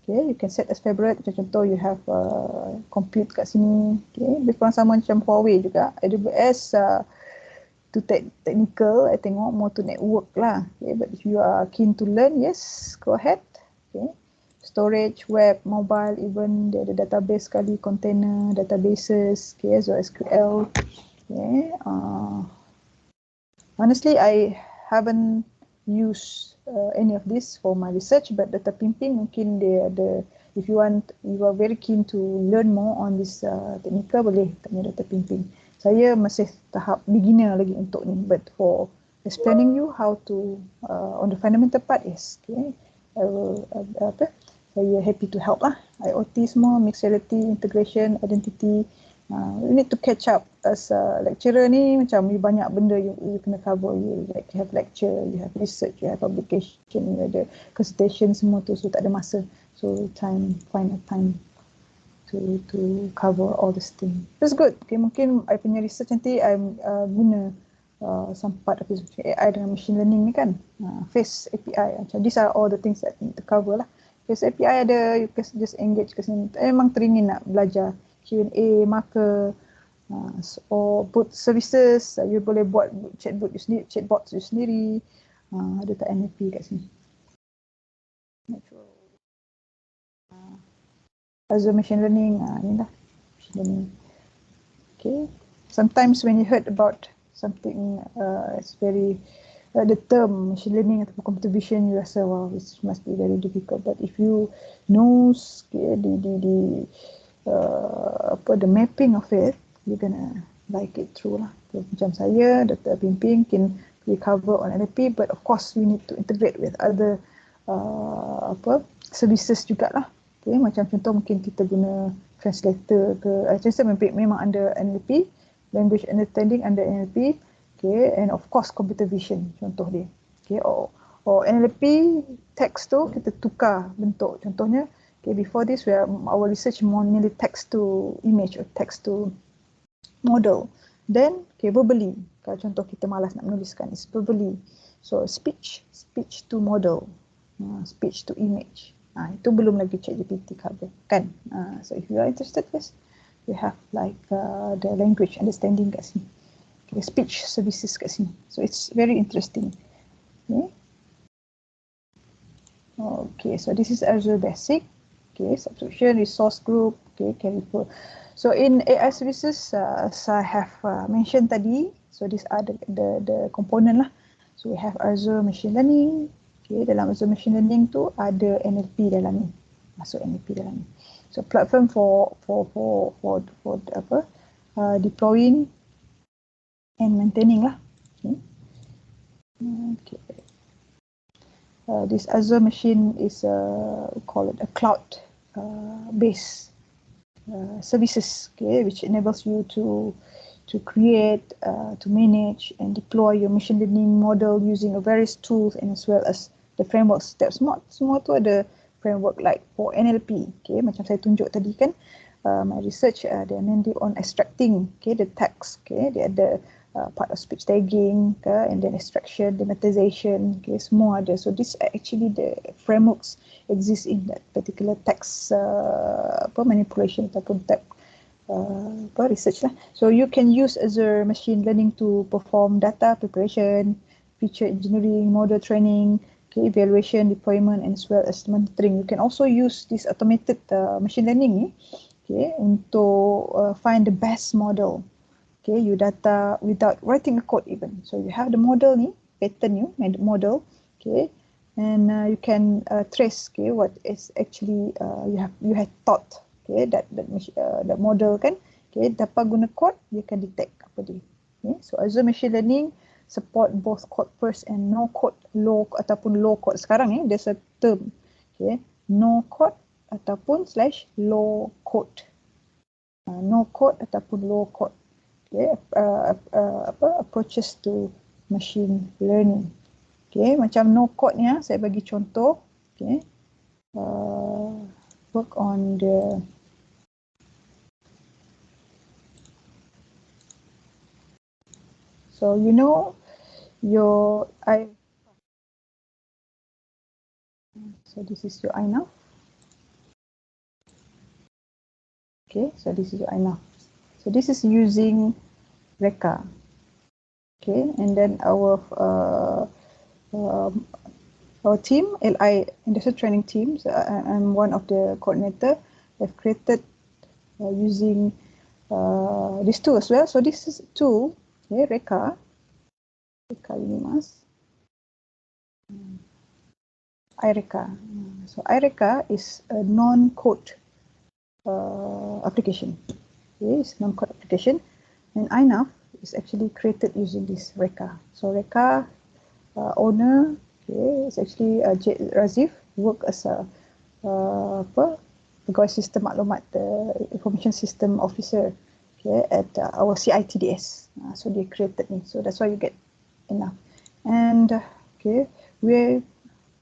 Okay, you can set as favorite. Macam contoh you have compute kat sini. Okay, lebih kurang sama macam Huawei juga. AWS to technical, I tengok more to network lah. Okay, but if you are keen to learn, yes, go ahead. Okay, storage, web, mobile, even dia ada database sekali, container, databases, okay, so SQL. Okay, honestly, I haven't used any of this for my research, but data pimping mungkin dia ada. If you are very keen to learn more on this technical, boleh tanya data pimping. Saya masih tahap beginner lagi untuk ni, but for explaining you how to on the fundamental part, yes, okay. Saya happy to help lah. IoT semua, mixed reality, integration, identity. You need to catch up as a lecturer ni, macam you banyak benda you kena cover. You like have lecture, you have research, you have publication, you ada consultation semua tu, so tak ada masa. So find a time to cover all this thing. That's good. Okay, mungkin I punya research nanti I guna some part of this AI dengan machine learning ni kan. Face API. Macam these are all the things that I need to cover lah. Face API ada, you can just engage ke sini. Memang teringin nak belajar Q&A, marker, or boot services. You boleh buat chatbot you sendiri. Ada tak NLP kat sini? Azure machine learning, ni lah machine learning. Okay, sometimes when you heard about something, it's very the term machine learning atau computer vision, you rasa wow, this must be very difficult. But if you know the mapping of it, you're gonna like it through lah. So, macam saya, data pimping can we cover on NLP, but of course we need to integrate with other services jugalah. Okay, macam contoh mungkin kita guna translator ke, translator memang under NLP, language understanding under NLP, okay, and of course computer vision contoh dia. Okay, or NLP text tu kita tukar bentuk. Contohnya, okay, before this our research more mainly text to image or text to model. Then okay, verbally. Kalau contoh kita malas nak menuliskan, is verbally. So speech to model, speech to image. Itu belum lagi ChatGPT cover kan. So if you are interested, yes, you have like the language understanding kat sini, okay, speech services kat sini. So it's very interesting. Okay, so this is Azure Basic. Okay, subscription, resource group. Okay, can refer. So in AI services, as I have mentioned tadi, so these are the component lah. So we have Azure machine learning. Okay, dalam Azure machine learning tu ada NLP dalam ni, masuk NLP dalam ni. So platform for deploying and maintaining lah. Okay. This Azure machine is we call it a cloud based services, okay, which enables you to create, to manage and deploy your machine learning model using various tools and as well as the frameworks. Semua tu ada framework like for NLP. Okay, macam saya tunjuk tadi kan, my research they are mainly on extracting, okay, the text. Okay, dia ada part of speech tagging, okay, and then extraction, demonetization, okay, semua ada. So this actually the frameworks exist in that particular text manipulation ataupun text research lah. So you can use Azure machine learning to perform data preparation, feature engineering, model training, okay, evaluation, deployment, and as well as monitoring. You can also use this automated machine learning ni, okay, untuk find the best model. Okay, you data without writing a code even. So you have the model ni, pattern you, model, okay, and you can trace, okay, what is actually you had thought. Okay, that model kan, okay, dapat guna code, dia akan detect apa dia. Okay, so Azure machine learning support both code first and no code, low ataupun low code. Sekarang there's a term, okay, no code ataupun /low code. No code ataupun low code. Okay, approaches to machine learning. Okay, Okay, macam no code ni, saya bagi contoh. Okay, work on the so you know your so this is your INAF. Okay, so this is your INAF. So this is using Reka. Okay, and then our team, LI Industrial Training Teams, I'm one of the coordinator, have created using this tool as well. So this is tool, okay, Reka UNIMAS, iReka. So iReka is a non-code application. Okay, it's non-code application, and INAF is actually created using this Reka. So Reka owner, okay, is actually J. Razif, work as a pegawai sistem maklumat, information system officer, okay, at our CITDS. So they created me. So that's why you get enough. And okay, we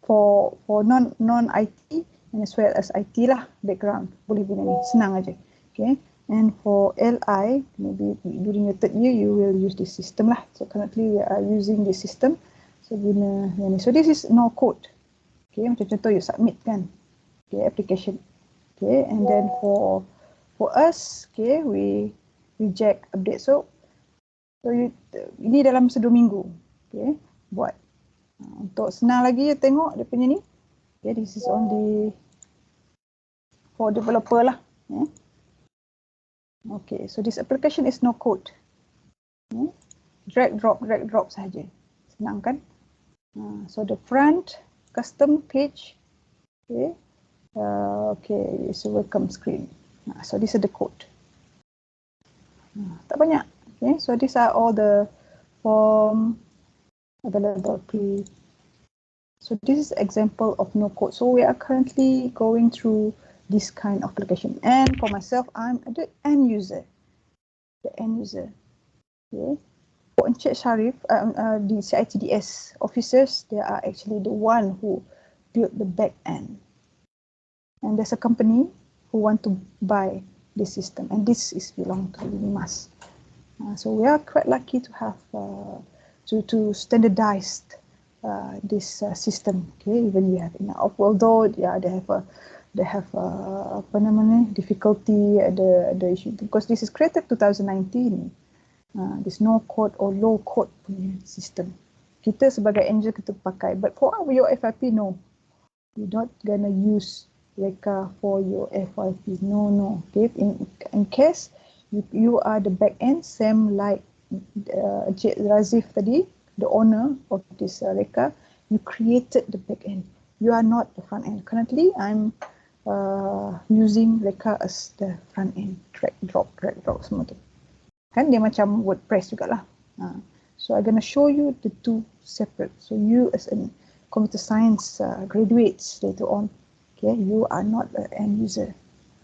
for non IT and as well as IT lah background, boleh guna ni, senang aja. Okay, and for LI, maybe during the third year you will use this system lah. So currently we are using this system. So guna ni. So this is no code. Okay, macam contoh you submit kan, okay, application. Okay, and then for us, okay, we reject update. So you, ini dalam 2 minggu, okay, buat. Untuk senang lagi you tengok dia punya ni. Okay, this is only for developer lah. Yeah. Okay, so this application is no code. Yeah. Drag drop sahaja. Senang kan? So the front custom page, okay, okay, it's a welcome screen. So this is the code. Tak banyak. Okay, so these are all the form available pre. So this is example of no code. So we are currently going through this kind of application. And for myself, I'm the end user. The end user. Okay. For Encik Sharif, the CITDS officers, they are actually the one who built the back end. And there's a company who want to buy this system, and this is belong to UNIMAS. So we are quite lucky to have to standardize this system. Okay, even we have enough. Although yeah, they have apa namanya, difficulty the issue because this is created 2019. This no code or low code punya system. Kita sebagai angel kita pakai, but for your FYP, no, you're not gonna use Reka for your FYP. No. Okay, in case you are the back end, same like Razif tadi, the owner of this Reka, you created the back end. You are not the front end. Currently, I'm using Reka as the front end. Drag drop semua tu. Kan dia macam WordPress jugalah. So I'm gonna show you the two separate. So you as a computer science graduates later on, okay, you are not an end user.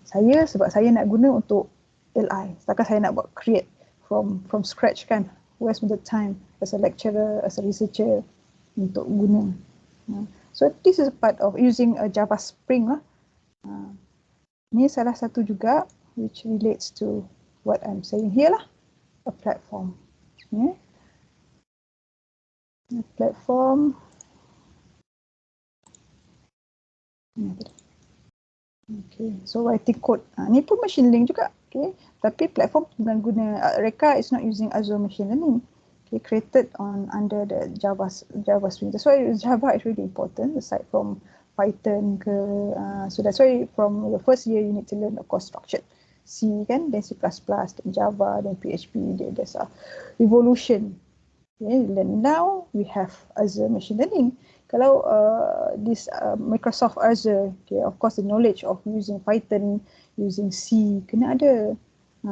Saya sebab saya nak guna untuk LI. Setakat saya nak buat create from scratch kan. Where's the time as a lecturer, as a researcher untuk guna. So this is part of using a Java Spring lah. Ini salah satu juga which relates to what I'm saying here lah. A platform. Yeah. A platform. Okay, so writing code. Ni pun machine learning juga. Okay, tapi platform bukan guna Reka is not using Azure machine learning. Okay, created under the Java Spring. That's why Java is really important aside from Python ke. So that's why from the first year you need to learn of course structured C kan, then C++, then Java, then PHP. There's a evolution. Okay, then now we have Azure machine learning. Kalau this Microsoft Azure, okay, of course the knowledge of using Python, using C kena ada.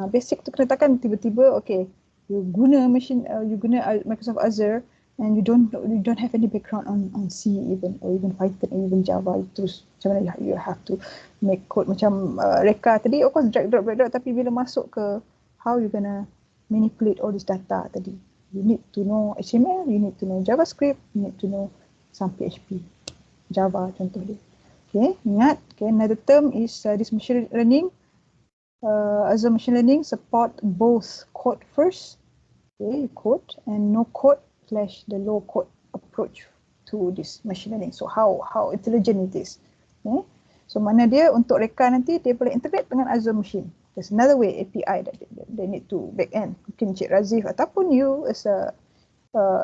Basic tu kena takkan tiba-tiba okay, you guna Microsoft Azure and you don't have any background on C even or even Python or even Java, terus macam mana you have to make code macam Reka tadi, of course drag drop, tapi bila masuk ke how you gonna manipulate all this data tadi, you need to know HTML, you need to know JavaScript, you need to know some PHP, Java contoh dia. Okay, ingat, okay, another term is this machine learning. Azure machine learning support both code first, okay, code, and no code / the low code approach to this machine learning. So how intelligent it is. Okay. So mana dia untuk reka nanti dia boleh integrate dengan Azure machine. There's another way API that they need to back end. Mungkin Cik Razif ataupun you as a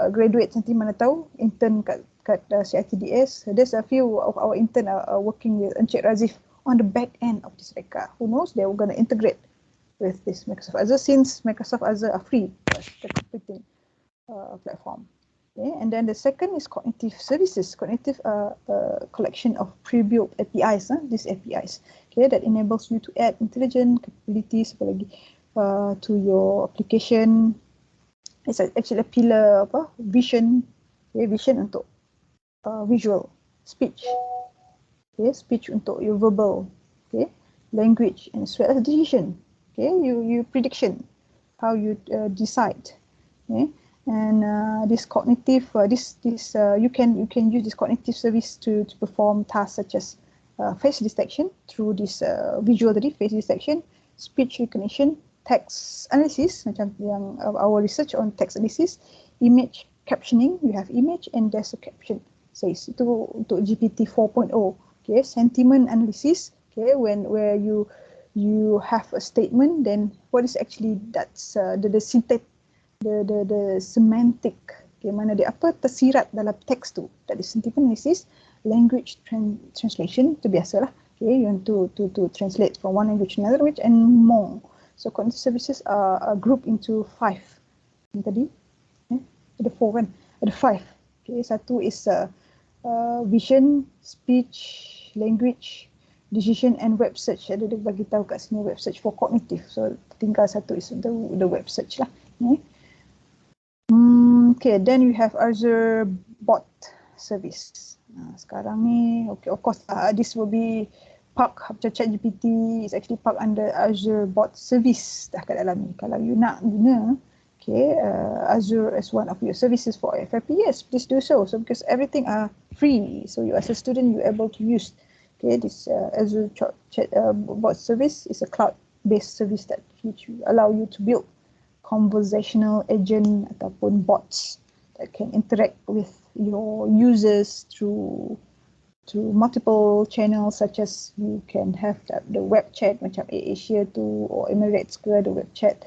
graduate nanti mana tahu intern kat CITDS. There's a few of our intern are working with Encik Razif on the back end of this reka. Who knows, they were going to integrate with this Microsoft Azure, since Microsoft Azure are free as the computing platform. Okay, and then the second is cognitive services, cognitive collection of pre-built APIs, these APIs, okay, that enables you to add intelligent capabilities to your application. It's actually a pillar vision, okay, vision untuk visual, speech, okay, speech untuk your verbal, okay, language, and as well as decision, okay, you prediction, how you decide, okay, and this cognitive, you can use this cognitive service to perform tasks such as face detection through this visual tadi, face detection, speech recognition, text analysis, macam yang our research on text analysis, image captioning, you have image and there's a caption, says itu untuk GPT 4.0, okay, sentiment analysis, okay, where you have a statement, then what is actually that's the syntax, the semantic, okay, mana dia apa tersirat dalam teks tu, that is sentiment analysis, language translation, itu biasalah, okay, you want to translate from one language to another language and more. So cognitive services are grouped into 5 tadi, ada 4 kan, ada 5, okay, satu is vision, speech, language, decision, and web search. Ada dia bagi tahu kat sini web search for cognitive. So tinggal satu is the web search lah. Okay, then you have Azure bot service. Sekarang ni, okay, of course this will be park macam ChatGPT is actually park under Azure bot service dah kat dalam ni. Kalau you nak guna, okay, Azure as one of your services for FYP, yes, please do so. So because everything are free, so you as a student you're able to use, okay, this Azure bot service is a cloud-based service that allow you to build conversational agent ataupun bots that can interact with your users through multiple channels, such as you can have the web chat macam AirAsia tu, or Emirates ke ada web chat,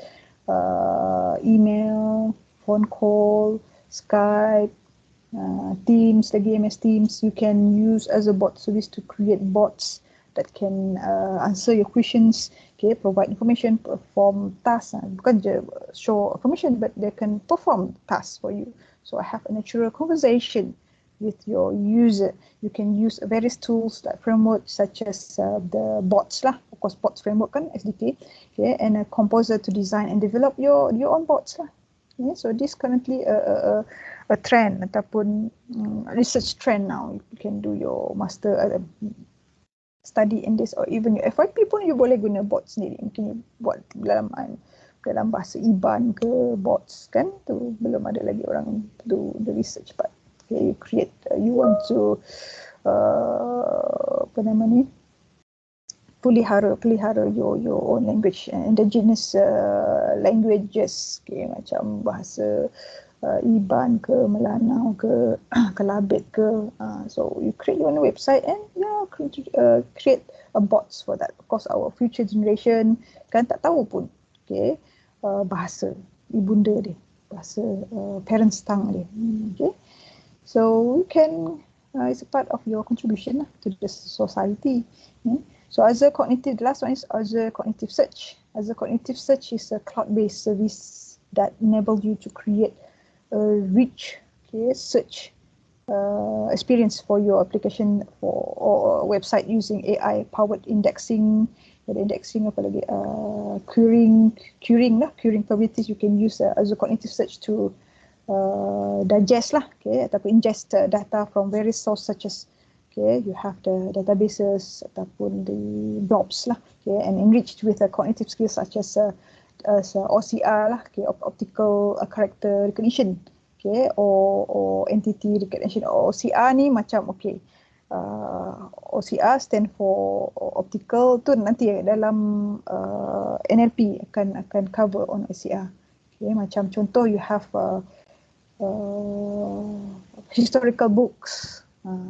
email, phone call, Skype, Teams, lagi MS Teams. You can use as a bot service to create bots that can answer your questions, okay, provide information, perform tasks. Bukan je show information, but they can perform tasks for you. So I have a natural conversation with your user. You can use various tools like frameworks such as the bots lah, of course bots framework kan, SDK, okay, and a composer to design and develop your own bots lah. Okay, so this currently a trend ataupun research trend now. You can do your master study in this, or even your FYP pun you boleh guna bots sendiri. Mungkin you buat dalam bahasa IBAN ke bots kan, tu belum ada lagi orang do the research part. Okay, you create, you want to apa nama ni, pelihara your own language, indigenous languages, okay, macam bahasa IBAN ke, Melanau ke, Kelabit ke, so you create your own website and create a bots for that. Of course our future generation kan tak tahu pun, okay, bahasa ibunda dia, bahasa parents tongue dia, okay. So you can, it's a part of your contribution to the society. So Azure Cognitive, the last one is Azure Cognitive Search. Azure Cognitive Search is a cloud-based service that enables you to create a rich, okay, search experience for your application or website using AI-powered indexing. Indexing apa lagi? Querying capabilities. You can use Azure Cognitive Search to digest lah, okay, ataupun ingest data from various sources such as, okay, you have the databases ataupun the blobs lah, okay, and enriched with cognitive skills such as OCR lah, okay, optical character recognition, okay, or entity recognition, or OCR ni macam okay. OCR stand for optical tu nanti dalam NLP akan cover on OCR. Okay, macam contoh you have historical books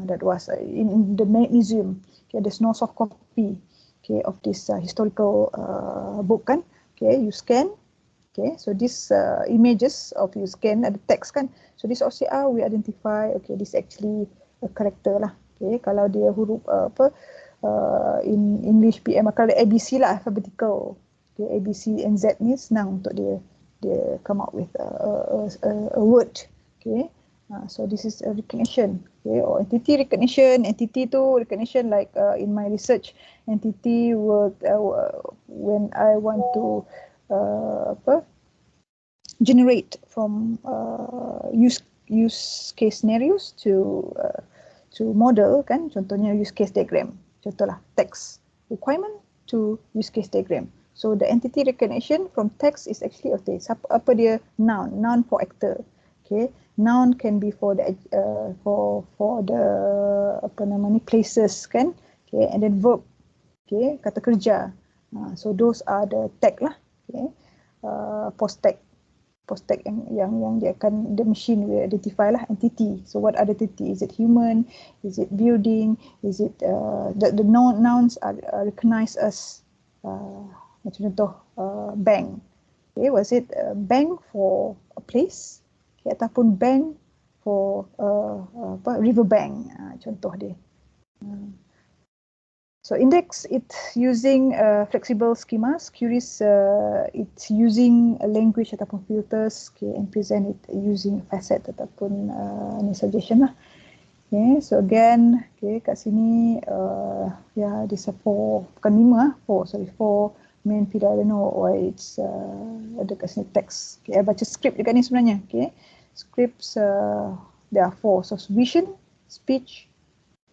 that was in the museum. Okay, there's no soft copy, okay, of this historical book kan. Okay, you scan. Okay, so these images of you scan the text kan. So this OCR we identify, okay, this actually a character lah. Okay, kalau dia huruf in English PM, kalau ABC lah, alphabetical. Okay, ABC and Z ni senang untuk dia come up with a word. Okay, so this is a recognition. Okay, or entity recognition. Entity tu recognition like in my research, entity work when I want to generate from use case scenarios to model kan, contohnya use case diagram, contohlah text requirement to use case diagram. So the entity recognition from text is actually okay, apa dia noun for actor. Okay, noun can be for the for the apa nama ni places kan. Okay, and then verb, okay, kata kerja. So those are the tag lah. Okay, post tag yang dia akan, the machine will identify lah entity. So what are the entity? Is it human? Is it building? Is it the nouns are recognized as macam contoh bank. Okay, was it bank for a place? Okay, ataupun bank for river bank, contoh dia. So index, it's using flexible schemas. Queries, it's using a language ataupun filters, okay, and present it using facet ataupun ni suggestion lah. Okay, so again, okay, kat sini this are 4 main feed. I don't know why it's ada kat sini text. Okay, I baca script juga ni sebenarnya. Okay, scripts there are 4. So vision, speech,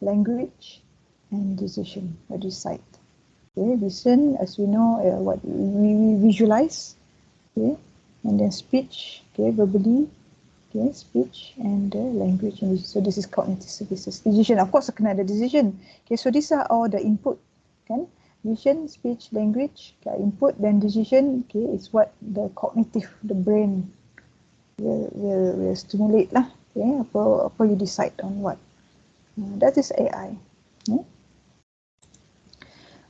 language, and decision or decide. Okay, vision, as we know, what we visualize. Okay, and then speech, okay, verbally, okay, speech, and language. So this is cognitive services. Decision, of course, kena ada decision. Okay, so these are all the input, kan? Vision, speech, language, okay, input, then decision. Okay, it's what the cognitive, the brain will stimulate lah. Okay, apa you decide on what. That is AI. Okay.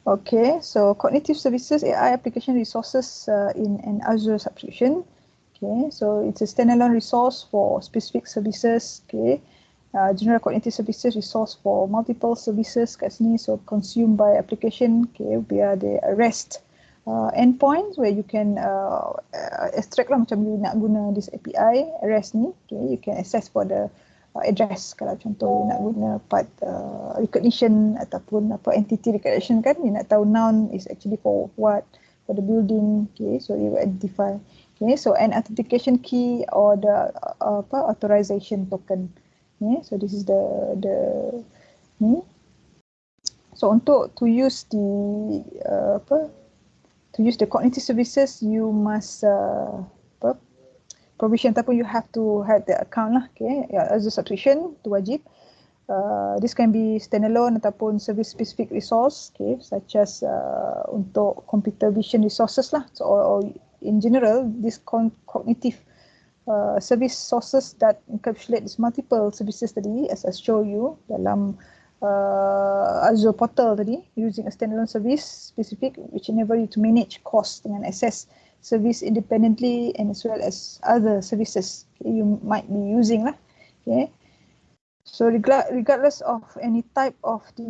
Okay, so cognitive services, AI application resources in an Azure subscription. Okay, so it's a standalone resource for specific services. Okay, general cognitive services resource for multiple services kat sini. So consumed by application. Okay, via the REST endpoints where you can extract lah, macam you nak guna this API REST ni. Okay, you can access for the address. Kalau contoh you nak guna part recognition ataupun apa entity recognition kan, you nak tahu noun is actually for what, for the building. Okay, so you identify. Okay, so an authentication key or the authorization token. Okay, so this is the so untuk to use the cognitive services, you must provision ataupun you have to have the account lah. Okay, as a subscription tu wajib. This can be standalone ataupun service specific resource, okay, such as untuk computer vision resources lah. So or in general, this cognitive service sources that encapsulate these multiple services tadi, as I show you dalam Azure portal tadi, using a standalone service specific which enable you to manage cost dengan access service independently and as well as other services, okay, you might be using lah. Okay, so regardless of any type of the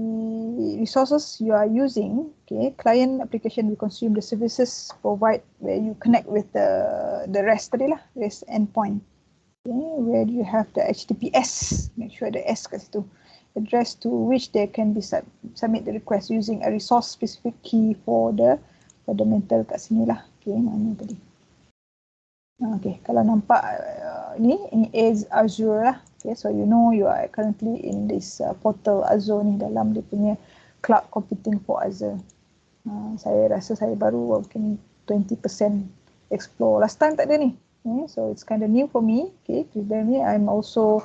resources you are using, okay, client application will consume the services provide where you connect with the REST tadi lah, REST endpoint. Okay, where you have the HTTPS, make sure the S kat situ, address to which they can be submit the request using a resource specific key for the fundamental kat sini lah. Okay, mana tadi? Okay, kalau nampak ini is Azure lah. Okay, so you know you are currently in this portal Azure ni, dalam dia punya cloud computing for Azure. Saya rasa saya baru mungkin 20% explore. Last time tak ada ni. Okay, so it's kind of new for me. Okay, prepare me. I'm also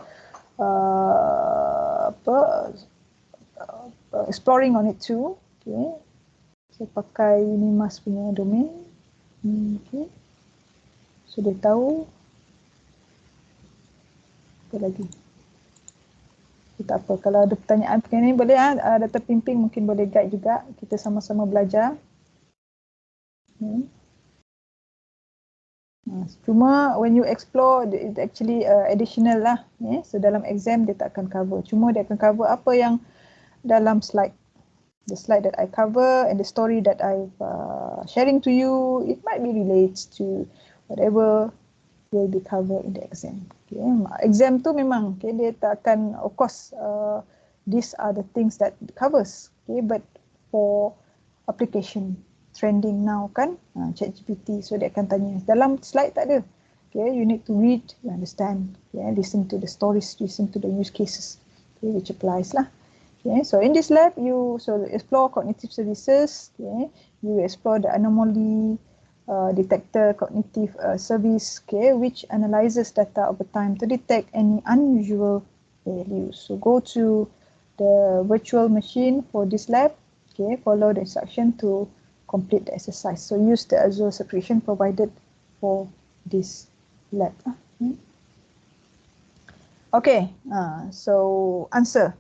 exploring on it too. Okay, saya pakai UNIMAS punya domain. Okay, so dia tahu. Apa lagi? Tak apa, kalau ada pertanyaan ni boleh ada terpimpin, mungkin boleh guide juga. Kita sama-sama belajar. Cuma when you explore, it actually additional lah. So dalam exam dia tak akan cover. Cuma dia akan cover apa yang dalam slide. The slide that I cover and the story that I've sharing to you, it might be relates to whatever will be covered in the exam. Okay. Exam tu memang dia tak akan, of course, these are the things that it covers. Okay, but for application trending now kan, ChatGPT, so dia akan tanya. Dalam slide tak ada. Okay, you need to read, you understand, listen to the stories, listen to the use cases, which applies lah. Okay, so in this lab, you explore cognitive services. Okay, you explore the anomaly detector cognitive service, which analyzes data over time to detect any unusual values. So go to the virtual machine for this lab. Okay, follow the instruction to complete the exercise. So use the Azure subscription provided for this lab. Okay, so answer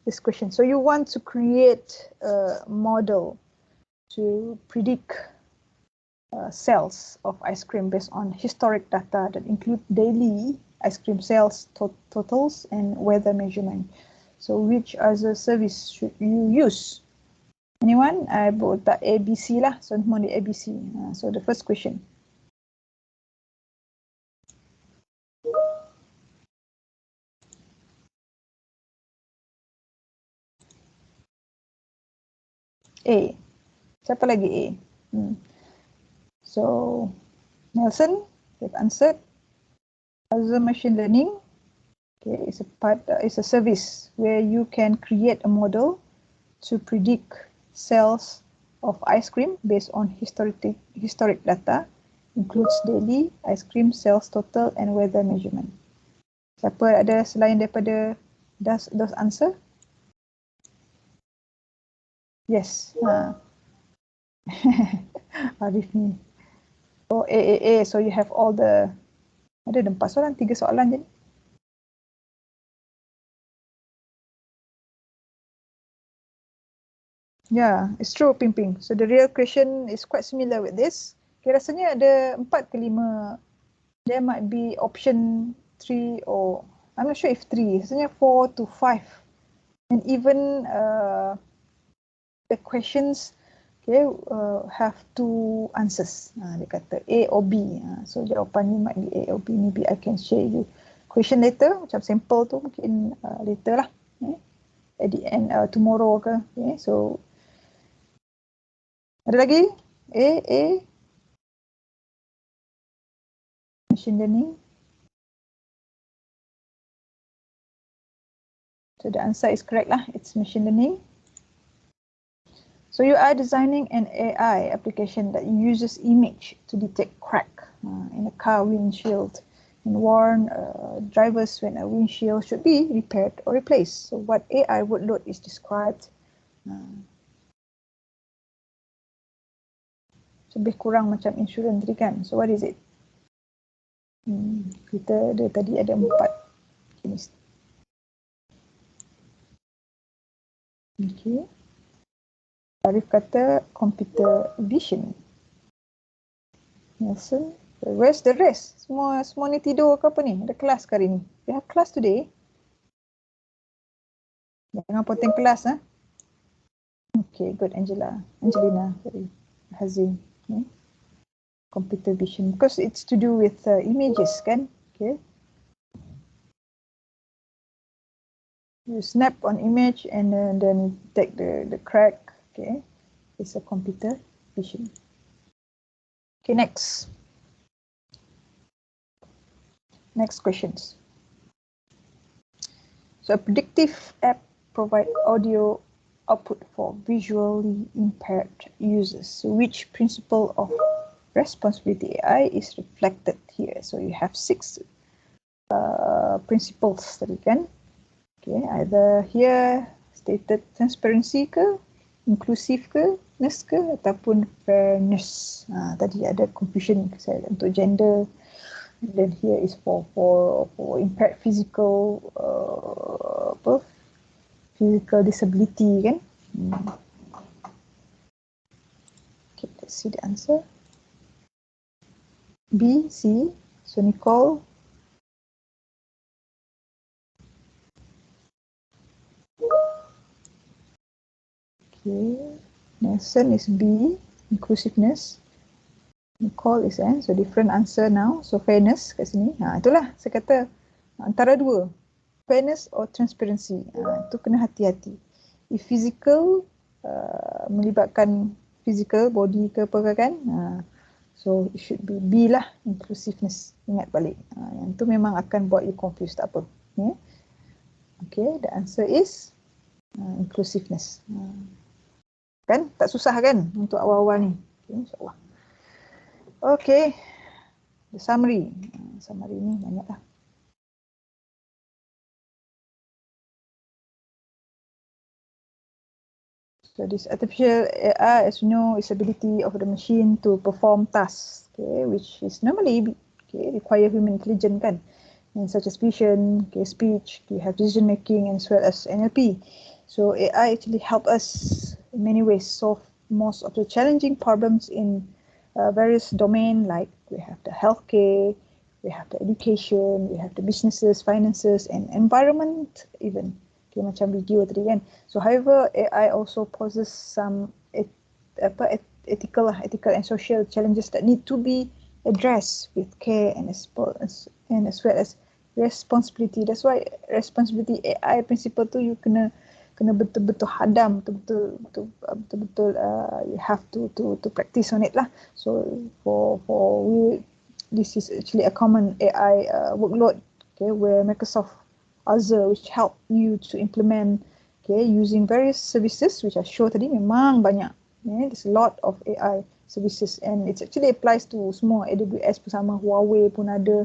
this question. So you want to create a model to predict sales of ice cream based on historic data that include daily ice cream sales totals and weather measurement. So which other service should you use? Anyone? I buat tak ABC lah. So semua di ABC. So the first question. A. Siapa lagi A? So Nelson, they've answered. Azure machine learning, is a service where you can create a model to predict sales of ice cream based on historic data, includes daily ice cream sales total and weather measurement. Siapa ada selain daripada those answer? Yes. Arif ni. Oh, A. So you have all the, ada 4 soalan, 3 soalan je. Yeah, it's true, Pimping. So the real question is quite similar with this. Okay, rasanya ada 4 ke 5. There might be option 3 or I'm not sure if 3. Rasanya 4 to 5. And even the questions have 2 answers. Dia kata A or B. So jawapannya might be A or B. Maybe I can share you question later. Macam sample tu mungkin later lah. At the end tomorrow ke. So ada lagi? A. Machine learning. So the answer is correct lah. It's machine learning. So you are designing an AI application that uses image to detect crack in a car windshield and warn drivers when a windshield should be repaired or replaced. So what AI workload is described? Lebih kurang macam insurans tadi kan. So what is it? Dia tadi ada 4 jenis. Okay. Arif kata computer vision. Nelson, where's the rest? Semua ni tidur ke apa ni? Ada kelas ke hari ni? You have class today? Jangan potong kelas Okay, good. Angelina, sorry. Hazim. Computer vision, because it's to do with images kan? Okay. You snap on image and then take the crack. Okay, it's a computer vision. Okay, next questions. So a predictive app provides audio output for visually impaired users. So which principle of responsibility AI is reflected here. So you have 6 principles tadi kan. Okay, either here stated transparency ke, inclusive ke, ness ke, ataupun fairness. Tadi ada confusion saya untuk gender. And then here is for impaired physical physical disability kan. Okay, let's see the answer. B, C. So Nicole. Okay. Nelson is B, inclusiveness. Nicole is N. So different answer now. So fairness kat sini. Itulah saya kata antara dua. Fairness or transparency. Itu kena hati-hati. If physical, melibatkan physical, body ke apa kan. So it should be B lah, inclusiveness. Ingat balik. Yang tu memang akan buat you confused, tak apa. Yeah? Okay, the answer is inclusiveness. Kan? Tak susah kan untuk awal-awal ni. Okay, insyaAllah. Okay, the summary. Summary ni banyak lah. So this artificial AI, as you know, is ability of the machine to perform tasks, okay, which is normally require human intelligence kan, and such as vision, speech, you have decision making, as well as NLP. So AI actually help us in many ways solve most of the challenging problems in various domains, like we have the healthcare, we have the education, we have the businesses, finances, and environment even. Okay, macam video tadi kan. So however, AI also poses some ethical and social challenges that need to be addressed with care and as well as responsibility. That's why responsibility AI principle tu you kena betul-betul hadam, betul-betul you have to practice on it lah. So for this is actually a common AI workload, okay, where Microsoft Azure, which help you to implement, okay, using various services which I show tadi, memang banyak. There's a lot of AI services and it actually applies to semua. AWS pun sama, Huawei pun ada,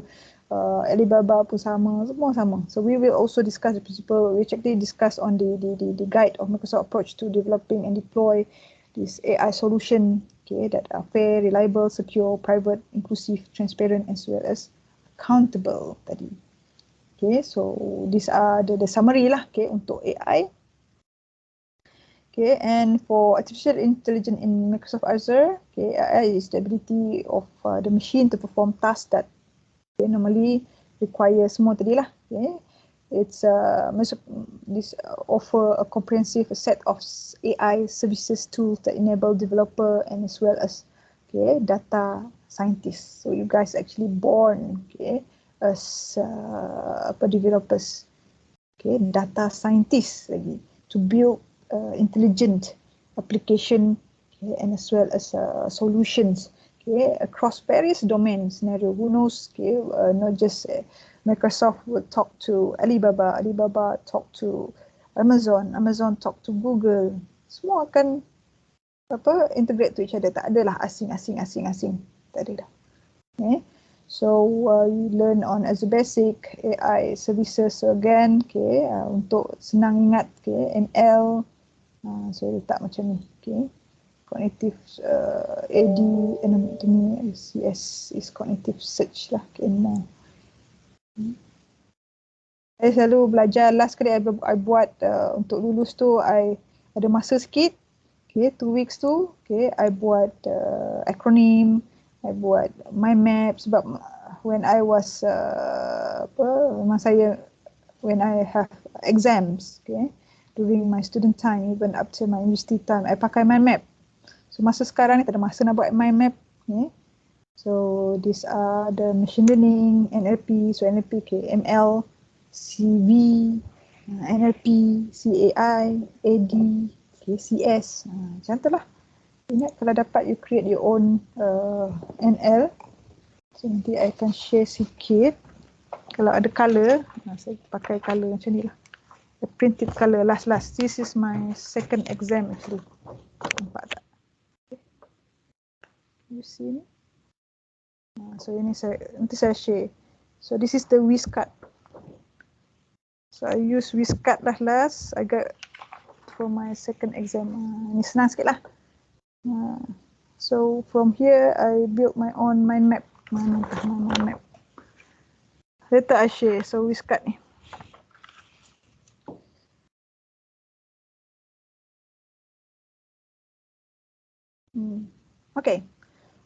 Alibaba pun sama, semua sama. So we will also discuss the principle, which actually discuss on the guide of Microsoft approach to developing and deploy this AI solution, okay, that are fair, reliable, secure, private, inclusive, transparent, as well as accountable tadi. Okay, so these are the summary lah, okay, untuk AI. Okay, and for artificial intelligence in Microsoft Azure, okay, AI is the ability of the machine to perform tasks that normally require semua tadi lah. Okay, it's this offer a comprehensive set of AI services tools that enable developer and as well as data scientists. So you guys actually born as developers, data scientists lagi, to build intelligent application and as well as solutions across various domains scenario. Who knows, not just Microsoft will talk to Alibaba, Alibaba talk to Amazon, Amazon talk to Google. Semua akan integrate to each other. Tak adalah asing. Tak ada dah. So you learn on as a basic AI services again, untuk senang ingat, ML. So letak macam ni, cognitive AD, anatomy, CS is cognitive search lah, more. Saya selalu belajar, last kali I buat untuk lulus tu, I ada masa sikit, 2 weeks tu, I buat acronym, I buat mind map, sebab when I was memang saya, when I have exams, during my student time, even up to my university time, I pakai mind map. So masa sekarang ni tak ada masa nak buat mind map. So these are the machine learning, NLP, so NLP, ML, CV, NLP, CAI, AD, CS, macam tu lah. Ingat kalau dapat you create your own NL. So nanti I akan share sikit. Kalau ada color, saya pakai color macam ni lah. The printed color last. This is my second exam actually. Nampak tak? You see ni? So ini nanti saya share. So this is the Wizcard. So I use Wizcard lah last. I got for my second exam. Ini senang sikit lah. So from here I built my own mind map. Mind map. Later I share. So Wizcard ni. Okay.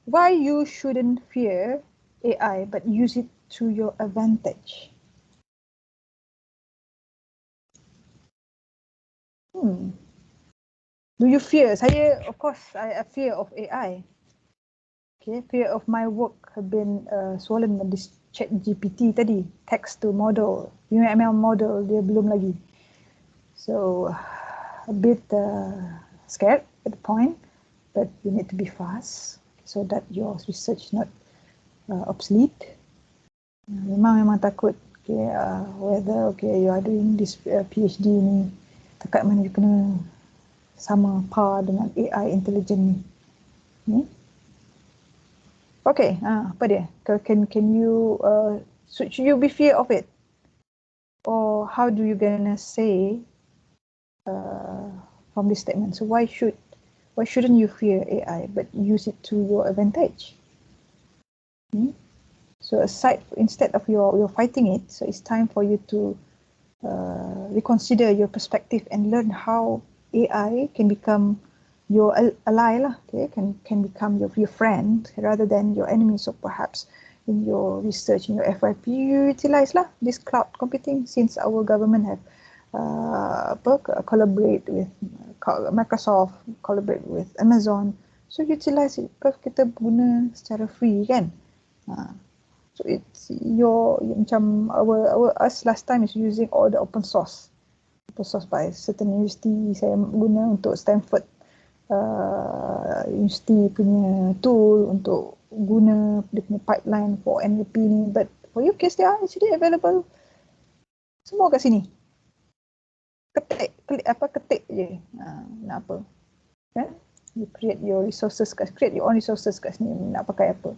Why you shouldn't fear AI but use it to your advantage? Do you fear? Saya, of course, I have fear of AI. Okay, fear of my work have been swollen by this chat GPT tadi, text to model, UNIMAS model dia belum lagi. So a bit scared at the point, but you need to be fast so that your research not obsolete. Memang takut. Okay, whether you are doing this PhD ni, dekat mana you kena sama par dengan AI intelligent ni. Okay, apa dia? Can you should you be fear of it, or how do you gonna say from this statement? So why shouldn't you fear AI but use it to your advantage? So instead of your fighting it, so it's time for you to reconsider your perspective and learn how AI can become your ally lah, okay, can become your friend rather than your enemy. So perhaps in your research, in your FYP, you utilize lah this cloud computing, since our government have collaborate with Microsoft, collaborate with Amazon. So utilize it because kita guna secara free kan. So it's macam us last time is using all the open source by certain university. Saya guna untuk Stanford university punya tool untuk guna dia punya pipeline for NLP ni, but for your case they are actually available semua kat sini. Ketik je nak apa kan, you create your resources, create your own resources kat sini, nak pakai apa.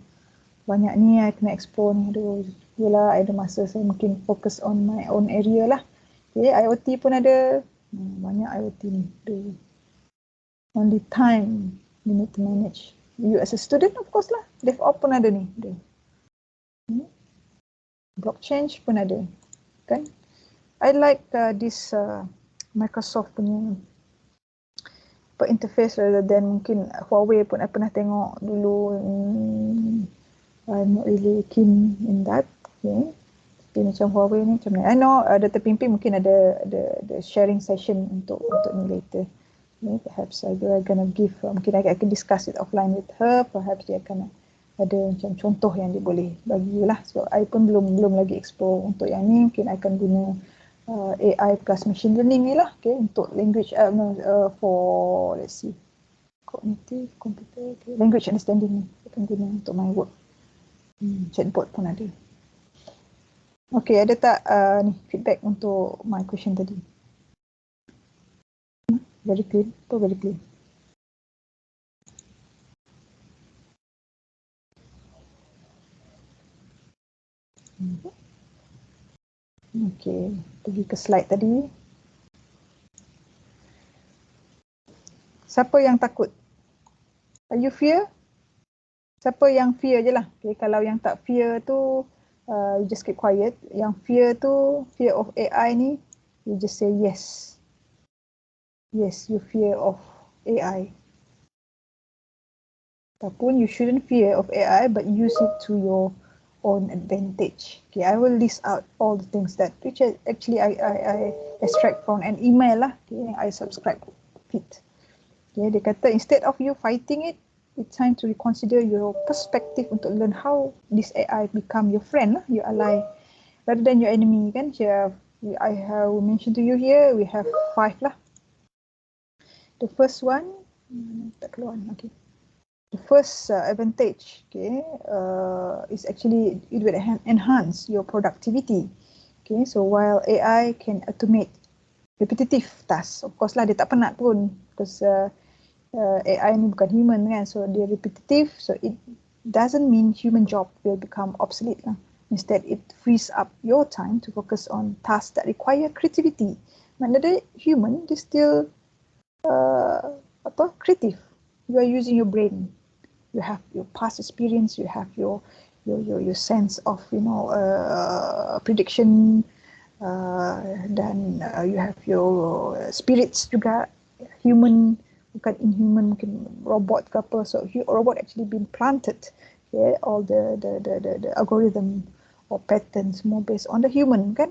Banyak ni I kena explore ni, aduh yelah I ada masa, saya mungkin focus on my own area lah. Okay, IoT pun ada, banyak IoT ni, aduh only time you need to manage. You as a student, of course lah. DevOps pun ada ni. Blockchain pun ada. Kan? I like this Microsoft punya interface rather than mungkin Huawei pun I pernah tengok dulu. I'm not really keen in that. Okay. Tapi macam Huawei ni macam mana? I know Dr. Pimpin mungkin ada sharing session untuk ni later. Perhaps I'm gonna give, mungkin I can discuss it offline with her. Perhaps dia akan ada macam contoh yang dia boleh bagi lah. So I pun belum lagi explore untuk yang ni. Mungkin I akan guna AI plus machine learning ni lah. Okay, untuk language, for let's see, cognitive computer, okay, language understanding ni I akan guna untuk my work. Chatbot pun ada. Okay, ada tak ni feedback untuk my question tadi? Very clear, very clear. Okay, pergi ke slide tadi. Siapa yang takut? Are you fear? Siapa yang fear je lah. Okay, kalau yang tak fear tu, you just keep quiet. Yang fear tu, fear of AI ni, you just say yes. Yes, you fear of AI. Ataupun you shouldn't fear of AI but use it to your own advantage. Okay, I will list out all the things that which actually I extract from an email lah. Okay, I subscribe it. Okay, dia kata instead of you fighting it, it's time to reconsider your perspective untuk learn how this AI become your friend lah, your ally, rather than your enemy kan. I have mentioned to you here, we have 5 lah. The first one, tak keluar. Okay. The first advantage, okay, is actually it will enhance your productivity. Okay, so while AI can automate repetitive tasks, of course lah dia tak penat pun, because AI ni bukan human kan, so dia repetitive, so it doesn't mean human job will become obsolete lah. Instead, it frees up your time to focus on tasks that require creativity. Maknanya human, they still creative. You are using your brain. You have your past experience. You have your sense of prediction. Dan you have your spirits juga. Human, bukan inhuman, mungkin robot ke apa. So robot actually been planted. Okay, all the algorithm or patterns more based on the human, kan?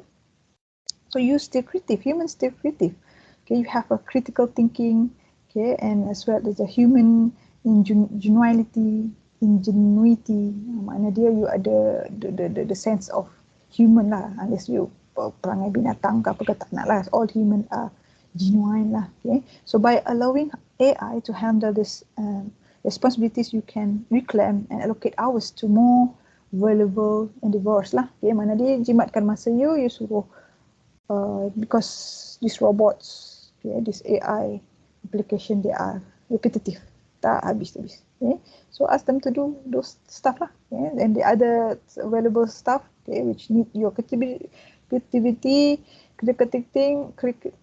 So you still creative. Humans still creative. Okay, you have a critical thinking. Okay, and as well as a human ingenuity. Maknanya dia you ada the sense of human lah, unless you perangai binatang ke apa ke, tak nak lah. All human are genuine lah. Okay, so by allowing AI to handle this responsibilities, you can reclaim and allocate hours to more valuable endeavors lah. Okay, mana dia jimatkan masa you suruh because these robots, okay, this AI application, they are repetitive, tak habis-habis. Okay, so ask them to do those stuff lah. Okay, and the other valuable stuff, okay, which need your creativity,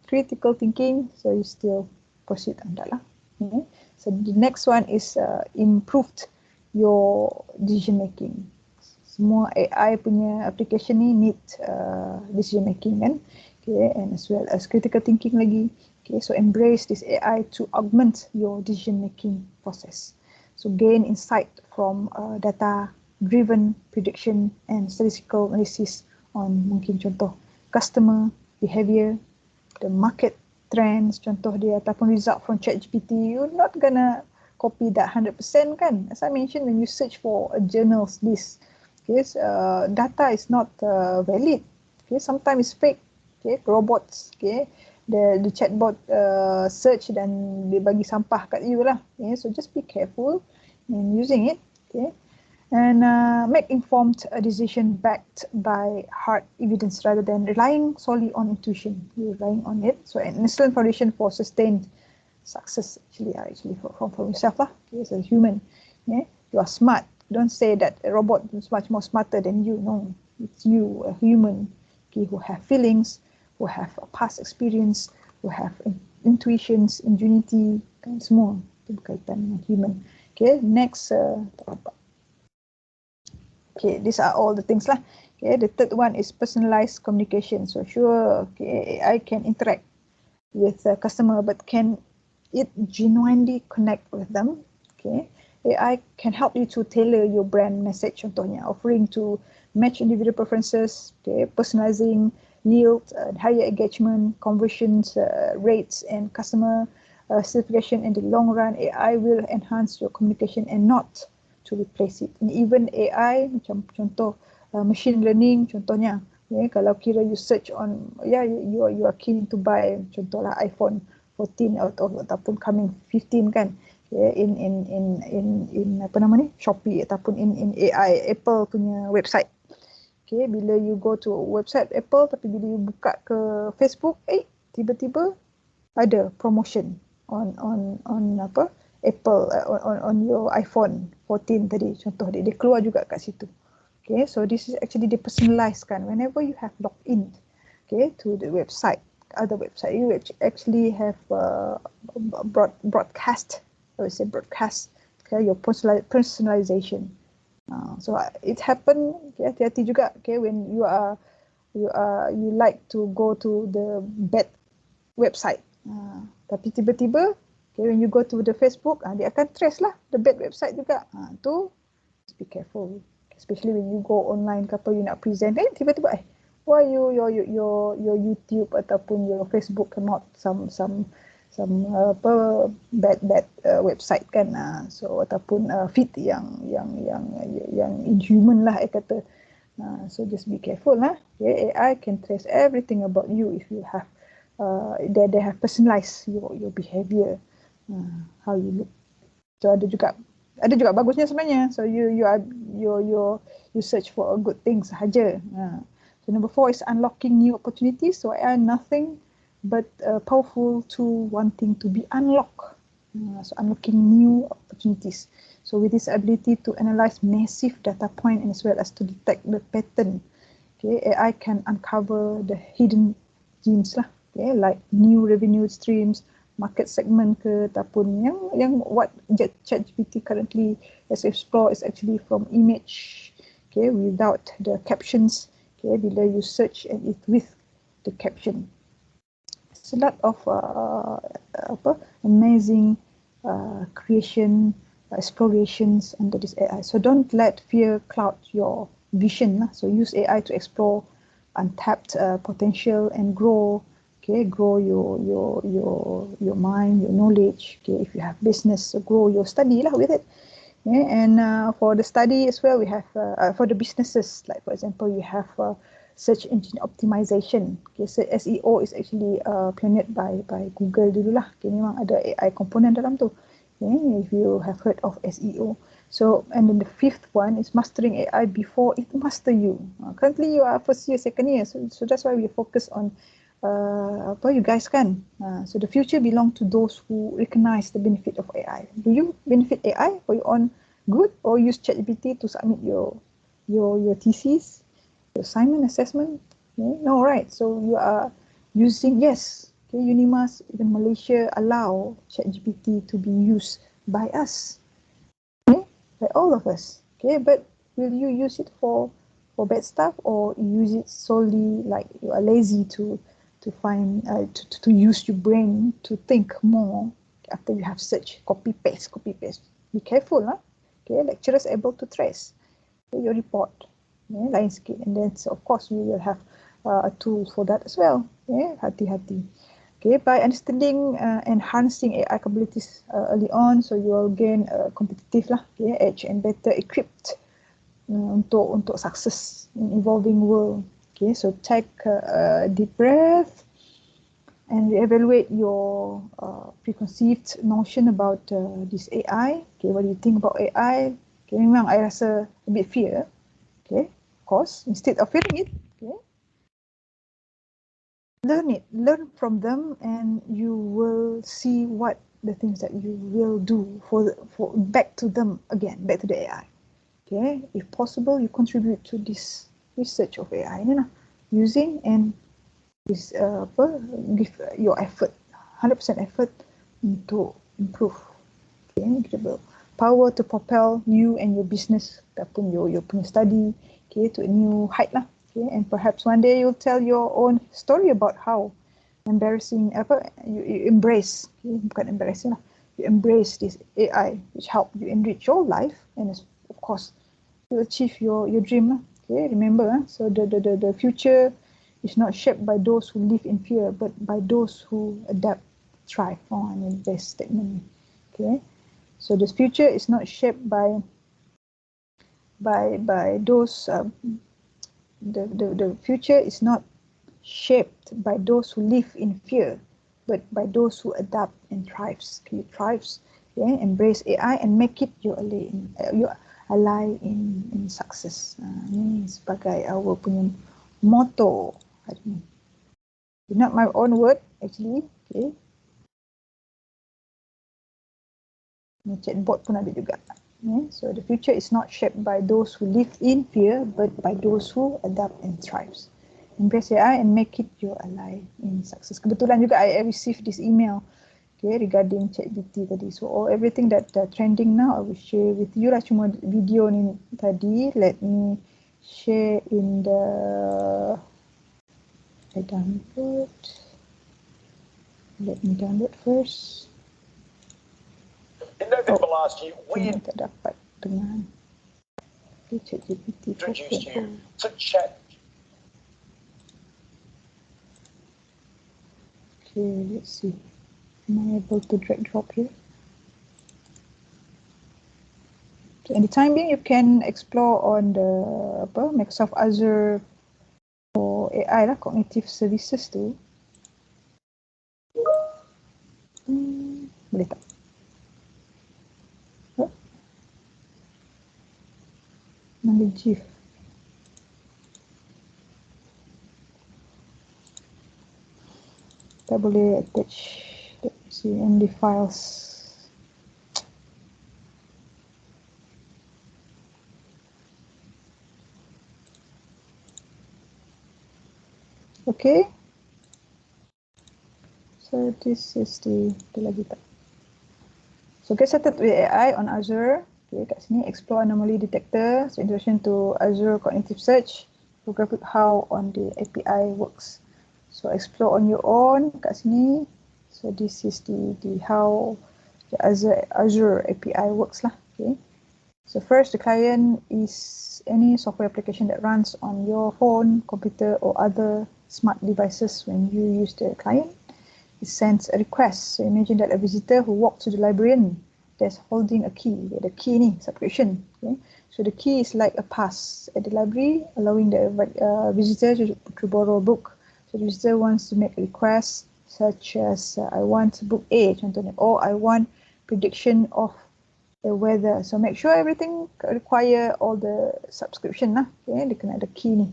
critical thinking, so you still proceed on that lah. Okay. So the next one is improved your decision making. Semua AI punya application ni need decision making, kan? Okay, and as well as critical thinking lagi. Okay, so embrace this AI to augment your decision making process. So gain insight from data-driven prediction and statistical analysis on mungkin contoh customer behavior, the market trends, contoh dia, ataupun result from ChatGPT. You're not gonna copy that 100%, kan? As I mentioned, when you search for a journals list, okay, data is not valid. Okay, sometimes it's fake. Okay, robots, okay, the chatbot search dan dia bagi sampah kat you lah. Okay, so just be careful in using it. Okay, and make informed decision backed by hard evidence rather than relying solely on intuition. You're relying on it. So an excellent foundation for sustained success actually from yourself lah. Okay, as a human, yeah, you are smart. Don't say that a robot is much more smarter than you. No, it's you, a human, okay, who have feelings, who have a past experience, who have intuitions, ingenuity, kan, semua itu berkaitan dengan human. Okay, next. Okay, these are all the things lah. Okay, the third one is personalized communication. So sure, okay, AI can interact with the customer, but can it genuinely connect with them? Okay, AI can help you to tailor your brand message, contohnya offering to match individual preferences, okay, personalizing, yield, higher engagement, conversions rates, and customer satisfaction in the long run. AI will enhance your communication and not to replace it. And even AI, macam contoh machine learning, contohnya, okay, kalau kira you search on, you are keen to buy, contohlah iPhone 14 ataupun coming 15, kan, okay, in apa nama ni, Shopee ataupun in AI Apple punya website. Okay, bila you go to website Apple, tapi bila you buka ke Facebook, tiba-tiba ada promotion on apa Apple on your iPhone 14 tadi, contoh dia keluar juga kat situ. Okay, so this is actually depersonalized, kan. Whenever you have logged in, okay, to the website, other website, you actually have broadcast, I would say broadcast, okay, your personalization. So it happen, okay, hati-hati juga, okay, when you like to go to the bad website, tapi tiba-tiba, okay, when you go to the Facebook, dia akan trace lah the bad website juga. Tu just be careful, especially when you go online, apa you nak present, tiba-tiba why your YouTube ataupun your Facebook come out some apa bad website, kan. So ataupun feed yang inhuman lah, kata. So just be careful lah. Okay, AI can trace everything about you if you have they have personalized your behavior, how you look. So ada juga bagusnya sebenarnya. So you search for a good thing sahaja. So number 4 is unlocking new opportunities. So AI nothing but powerful tool wanting to be unlocked. So unlocking new opportunities. So with this ability to analyze massive data point and as well as to detect the pattern, okay, AI can uncover the hidden gems lah, okay, like new revenue streams, market segment ke, ataupun yang what ChatGPT currently has explored is actually from image, okay, without the captions, okay, bila you search and it with the caption. It's a lot of amazing creation, explorations under this AI. So don't let fear cloud your vision. So use AI to explore untapped potential and grow. Okay, grow your mind, your knowledge. Okay, if you have business, so grow your study lah with it. Okay, and for the study as well, we have for the businesses, like for example, you have search engine optimization. Okay, so SEO is actually pioneered by Google dulu lah. Okay, memang ada AI component dalam tu. Okay, if you have heard of SEO. So, and then the fifth one is mastering AI before it master you. Currently, you are first year, second year, so that's why we focus on you guys kan. So the future belong to those who recognize the benefit of AI. Do you benefit AI for your own good, or use ChatGPT to submit your thesis, your assignment, assessment? Okay. No, right? So you are using, yes. Okay, UNIMAS, even Malaysia allow ChatGPT to be used by us, okay, by all of us. Okay, but will you use it for bad stuff, or use it solely like you are lazy to find to use your brain to think more after you have searched, copy paste. Be careful, huh? Okay, lecturers able to trace your report, okay, lain sikit. And then so of course we will have a tool for that as well. Okay, hati-hati. Okay, by understanding and harnessing AI capabilities early on, so you will gain competitive lah, okay, edge and better equipped untuk success in evolving world. Okay, so take a deep breath and reevaluate your preconceived notion about this AI. Okay, what do you think about AI? Okay, memang I rasa a bit fear. Okay, of course, instead of fearing it, okay, learn from them, and you will see what the things that you will do for back to them again, back to the AI. Okay, if possible, you contribute to this research of AI ni lah, using and this give your effort, 100% effort untuk improve. Okay, incredible power to propel you and your business ataupun your punya study, okay, to a new height lah. Okay, and perhaps one day you'll tell your own story about how embarrassing you embrace, okay, bukan embarrassing lah, you embrace this AI which help you enrich your life, and of course to achieve your dream lah. Okay, remember, so the future is not shaped by those who live in fear, but by those who adapt, thrive. I mean, best statement. Okay, so this future is not shaped by those. The future is not shaped by those who live in fear, but by those who adapt and thrives. Okay, thrives. Okay, embrace AI and make it your ally in success. Ini sebagai our punya motto hari ini. Not my own word actually. Okay. Chatbot pun ada juga. Okay. So the future is not shaped by those who live in fear, but by those who adapt and thrives. Embrace AI and make it your ally in success. Kebetulan juga I received this email, okay, regarding ChatGPT tadi. So everything that trending now I will share with you lah. Cuma video ni tadi, let me share in the download. Let me download first. In November last year, we tak dapat dengan ChatGPT introduced you to Chat. Okay, let's see. Am I able to drag drop here? So in the time being, you can explore on the Microsoft Azure or AI lah, cognitive services tu. Boleh tak? Mana GIF? Tak boleh attach. Let's see, only files. Okay. So this is the lagi tak. So get started with AI on Azure. Okay, kat sini explore anomaly detector. So introduction to Azure cognitive search. Graphic how on the API works. So explore on your own kat sini. So this is the how the Azure API works lah. Okay. So first, the client is any software application that runs on your phone, computer, or other smart devices when you use the client. It sends a request. So imagine that a visitor who walks to the librarian that's holding a key. The key ni, subscription. Okay? So the key is like a pass at the library, allowing the visitor to borrow a book. So the visitor wants to make a request such as I want book A, contohnya, or I want prediction of the weather. So make sure everything require all the subscription lah. Okay, dia kena ada key ni.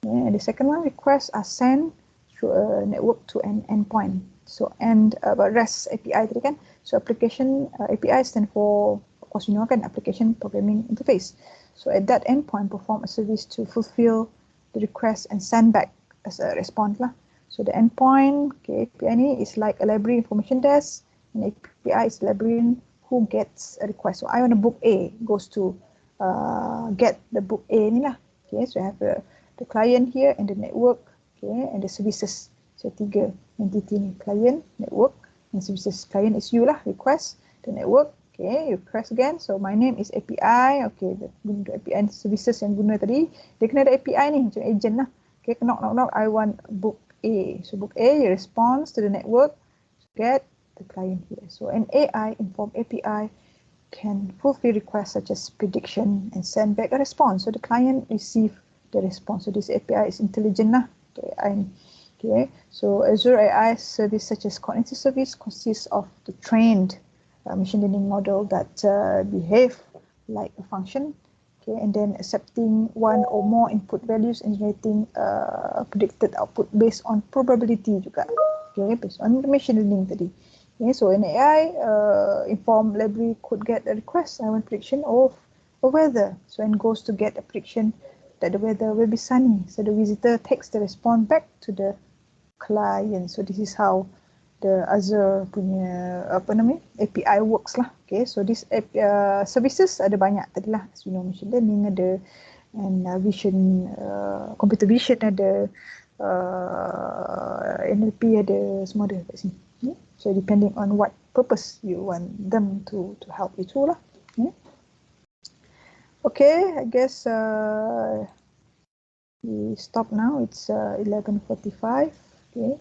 Okay, and the second one, requests are sent through a network to an endpoint. So REST API tadi kan. So application API stand for, of course you know kan, application programming interface. So at that endpoint, perform a service to fulfill the request and send back as a response lah. So the endpoint, okay, API ni is like a library information desk, and API is librarian who gets a request. So I want a book A, goes to get the book A ni lah. Okay, so I have the client here and the network, okay, and the services. So tiga entity ni, client, network, and services. Client is you lah, request, the network, okay, request again. So my name is API, okay, the API and services yang guna tadi, dia kena ada API ni, macam agent lah. Okay, knock, I want book A. So book A, you response to the network, get the client here. So an AI informed API can fulfill requests such as prediction and send back a response. So the client receive the response. So this API is intelligent lah. Okay. So Azure AI service such as cognitive service consists of the trained machine learning model that behave like a function. Okay, and then accepting one or more input values and generating predicted output based on probability juga. Okay, based on the machine learning tadi. Okay, so an AI informed library could get a request, I want prediction of weather. So and goes to get a prediction that the weather will be sunny. So the visitor takes the response back to the client. So this is how the Azure punya API works lah. Okay, so this services ada banyak tadi lah. As you know, machine learning ada, and vision, computer vision ada, NLP ada, semua ada kat sini. Okay? So depending on what purpose you want them to help you to lah. Okay, I guess we stop now. It's 11:45. Okay,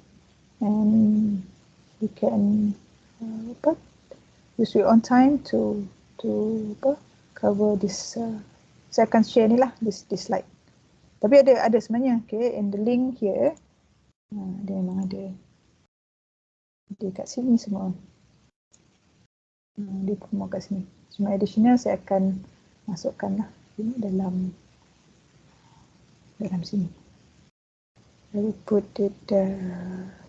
and you can use your own time to cover this. Saya akan share ni lah, this slide. Tapi ada sebenarnya. Okay, and the link here, dia memang ada. Dia kat sini semua. Dia semua kat sini. Semua additional saya akan masukkan lah dalam sini. I will put it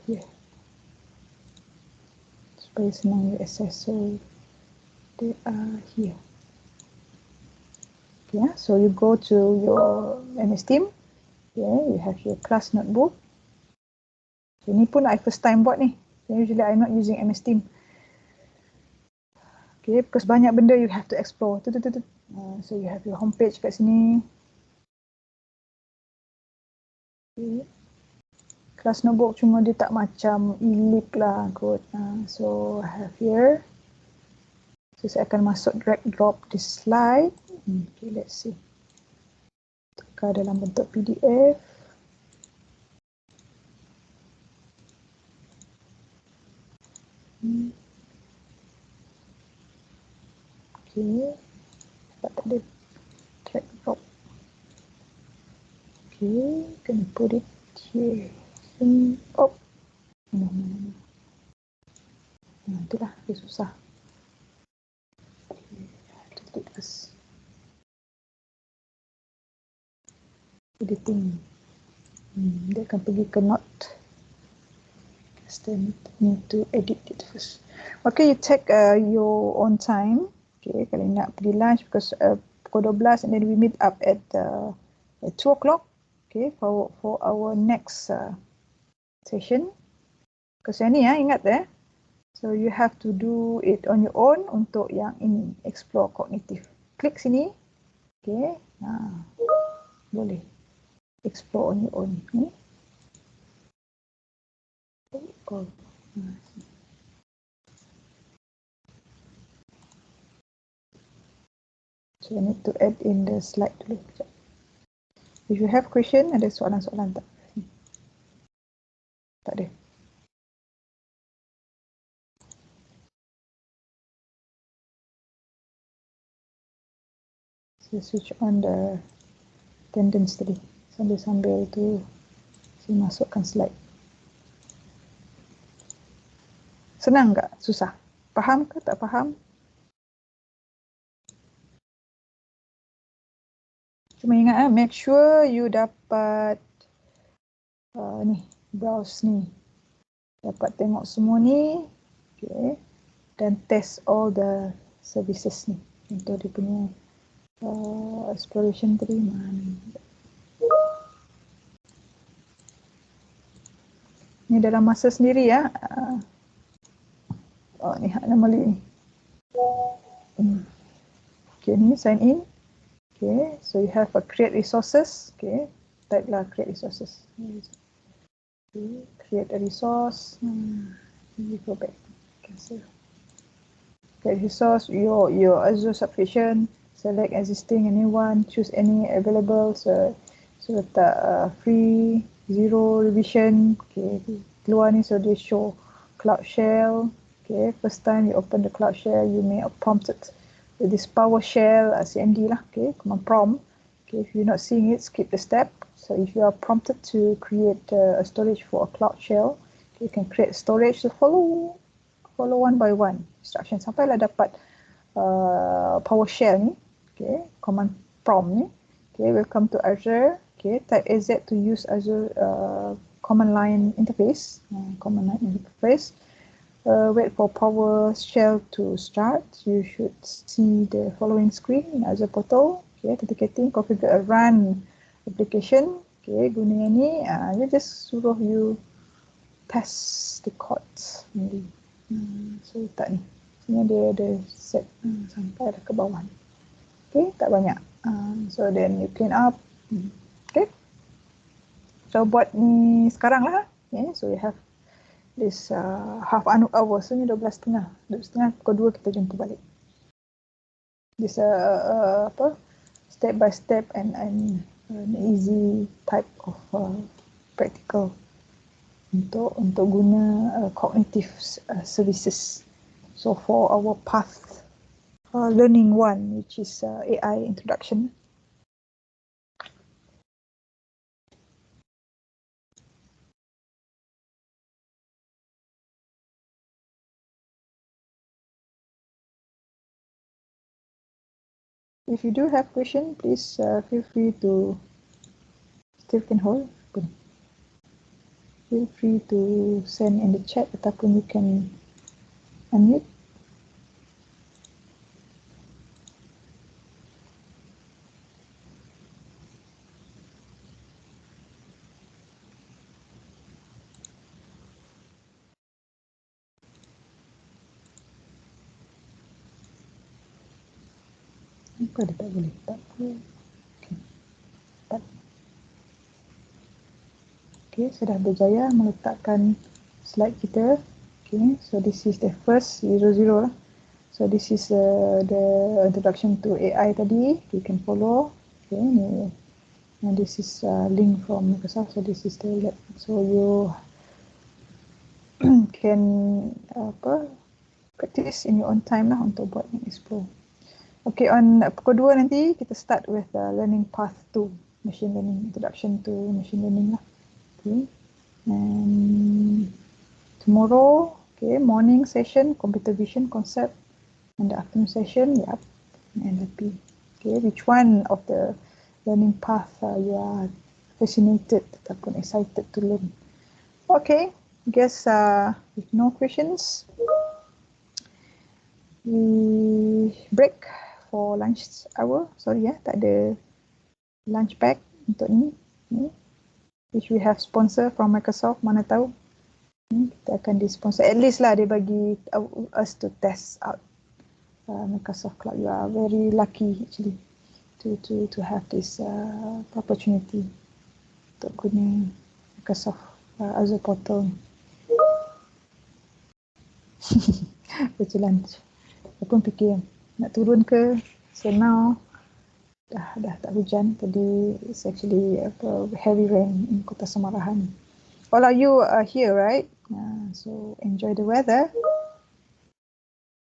here supaya senang you access. So they are here. Yeah, so you go to your MS Team. Yeah, you have your class notebook. So ni pun I first time buat ni. So usually I'm not using MS Team. Okay, because banyak benda you have to explore. So you have your homepage kat sini. Okay. Class notebook cuma dia tak macam e-leak lah kot. So I have here. So saya akan masuk drag drop this slide. Okay, let's see. Tukar dalam bentuk PDF. Okay. Sebab tak ada drag drop. Okay, can put it here. Oh, no. Itulah, dia susah. Okay, I have to click this. Editing. Dia akan pergi ke note. Then need to edit it first. Okay, you take your own time. Okay, kalau nak pergi lunch because pukul 12 and then we meet up at 2 o'clock. Okay, for our next session. Because yang ni ingat So you have to do it on your own untuk yang ini, explore cognitive. Klik sini. Okay. Boleh. Explore on your own. So I need to add in the slide dulu. If you have question, ada soalan-soalan tak? Tak ada. So switch on the attendance tadi. Sambil-sambil tu saya masukkan slide. Senang tak? Susah? Faham ke tak faham? Cuma ingat make sure you dapat ni, browse ni. Dapat tengok semua ni. Okay. Dan test all the services ni. Untuk dia punya exploration tadi. Ni dalam masa sendiri ya. Ni anomaly ni. Okay, ni sign in. Okay, so you have a create resources. Okay, type lah create resources. Okay, create a resource. You go back. Cancel. Create resource. Your Azure subscription. Select existing anyone. Choose any available. So letak free, zero revision. Okay, keluar ni so dia show Cloud Shell. Okay, first time you open the Cloud Shell, you may have prompted with this PowerShell CMD lah. Okay, command prompt. Okay, if you're not seeing it, skip the step. So if you are prompted to create a storage for a Cloud Shell, you can create storage. So follow one by one instruction sampailah dapat PowerShell ni. Okay, command prompt ni. Okay, welcome to Azure. Okay, type AZ to use Azure command line interface. Wait for PowerShell to start. You should see the following screen in Azure portal. Okay, authenticating, configure a run application. Okay, guna yang ni, dia just suruh you test the codes. So tak ni. Sini dia ada set sampai dah ke bawah. Okay, tak banyak. So then you clean up. Okay. So buat ni sekarang lah. Okay, so you have this half an hour, so ni 12.30. 12.30 pukul 2 kita jumpa balik. This step by step and an easy type of practical untuk guna cognitive services. So for our path learning 1, which is AI introduction. If you do have question, please feel free to still can hold. Feel free to send in the chat ataupun you can unmute. Apa dia tak boleh? Tak boleh. Okay, sudah berjaya meletakkan slide kita. Okay, so this is the first 00 lah. So this is the introduction to AI tadi. You can follow. Okay, and this is link from Microsoft. So this is the lab. So you can practice in your own time lah untuk buat yang explore. Okay, on pukul 2 nanti kita start with learning path 2, machine learning, introduction to machine learning lah. Okay, and tomorrow, okay, morning session, computer vision concept, and the afternoon session, NLP. Okay, which one of the learning path you are fascinated ataupun excited to learn? Okay, guess if no questions, we break for lunch hour. Sorry tak ada lunch pack untuk ni. if we have sponsor from Microsoft, mana tahu kita akan di-sponsor. At least lah dia bagi us to test out Microsoft Cloud. You are very lucky actually to have this opportunity untuk guna Microsoft Azure portal. Berjalan. Aku pun fikir nak turun ke. So now dah tak hujan. Tadi it's actually heavy rain in Kota Samarahan. All of you are here, right? So enjoy the weather.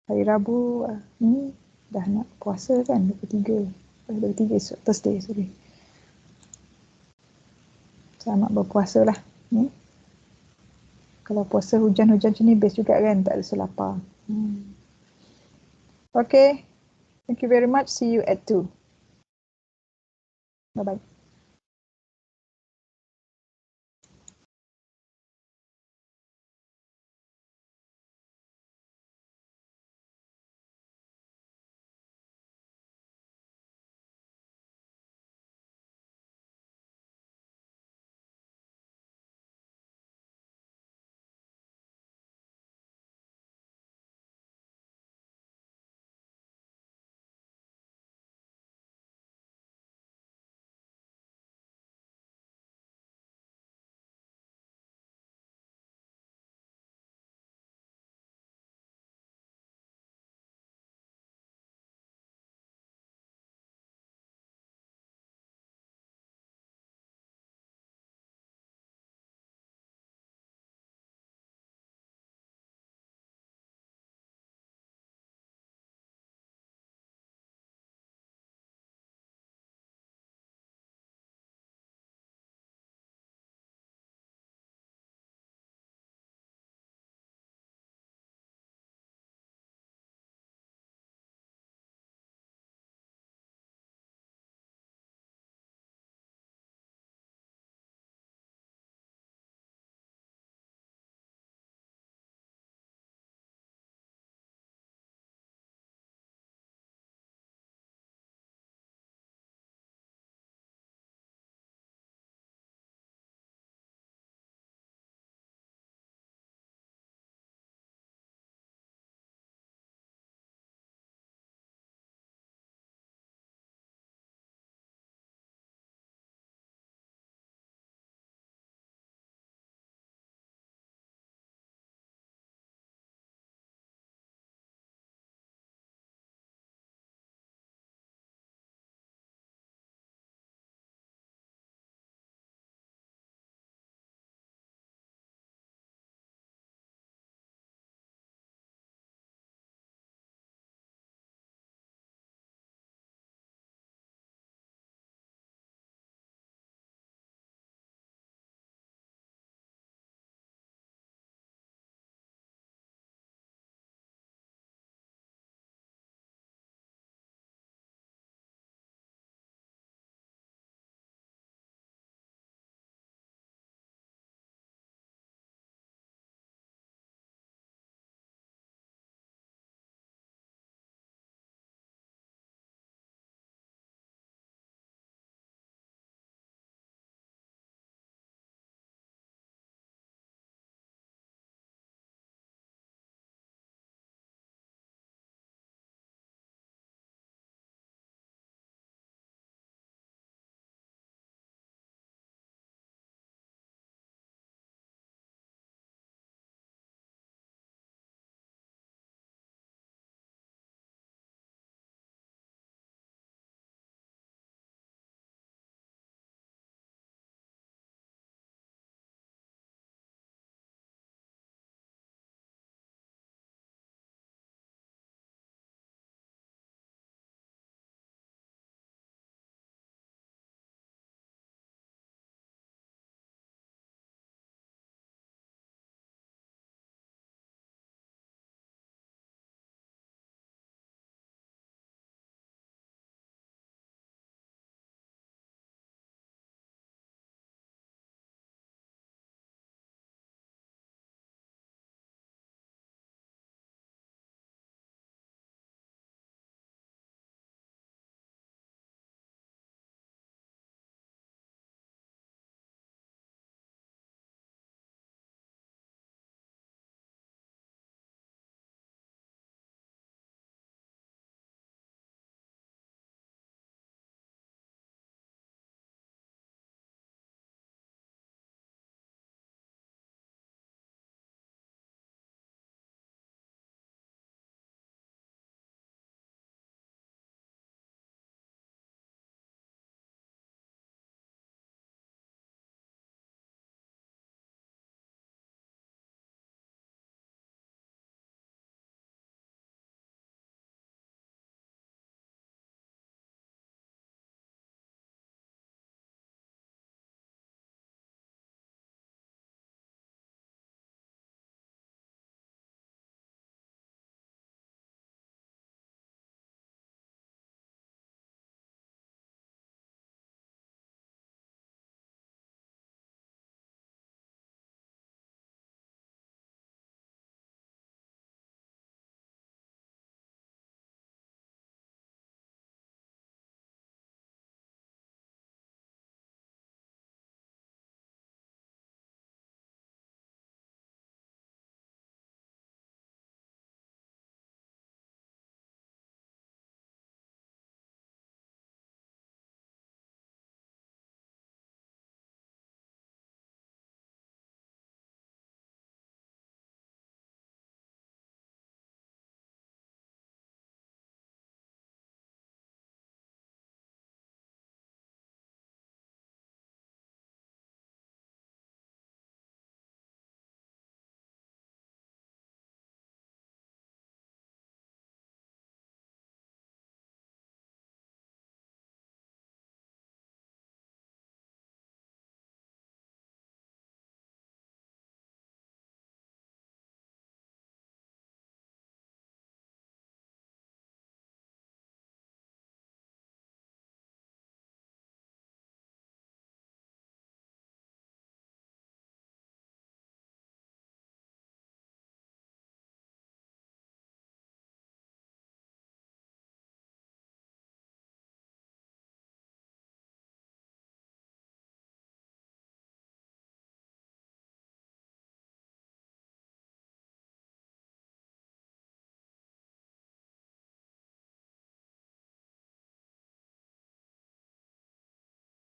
Hari Rabu ni dah nak puasa kan, 23 esok, Thursday, sorry. Selamat berpuasa lah. Kalau puasa hujan-hujan macam ni best juga kan, tak rasa lapar. Okay, thank you very much. See you at 2. Bye-bye.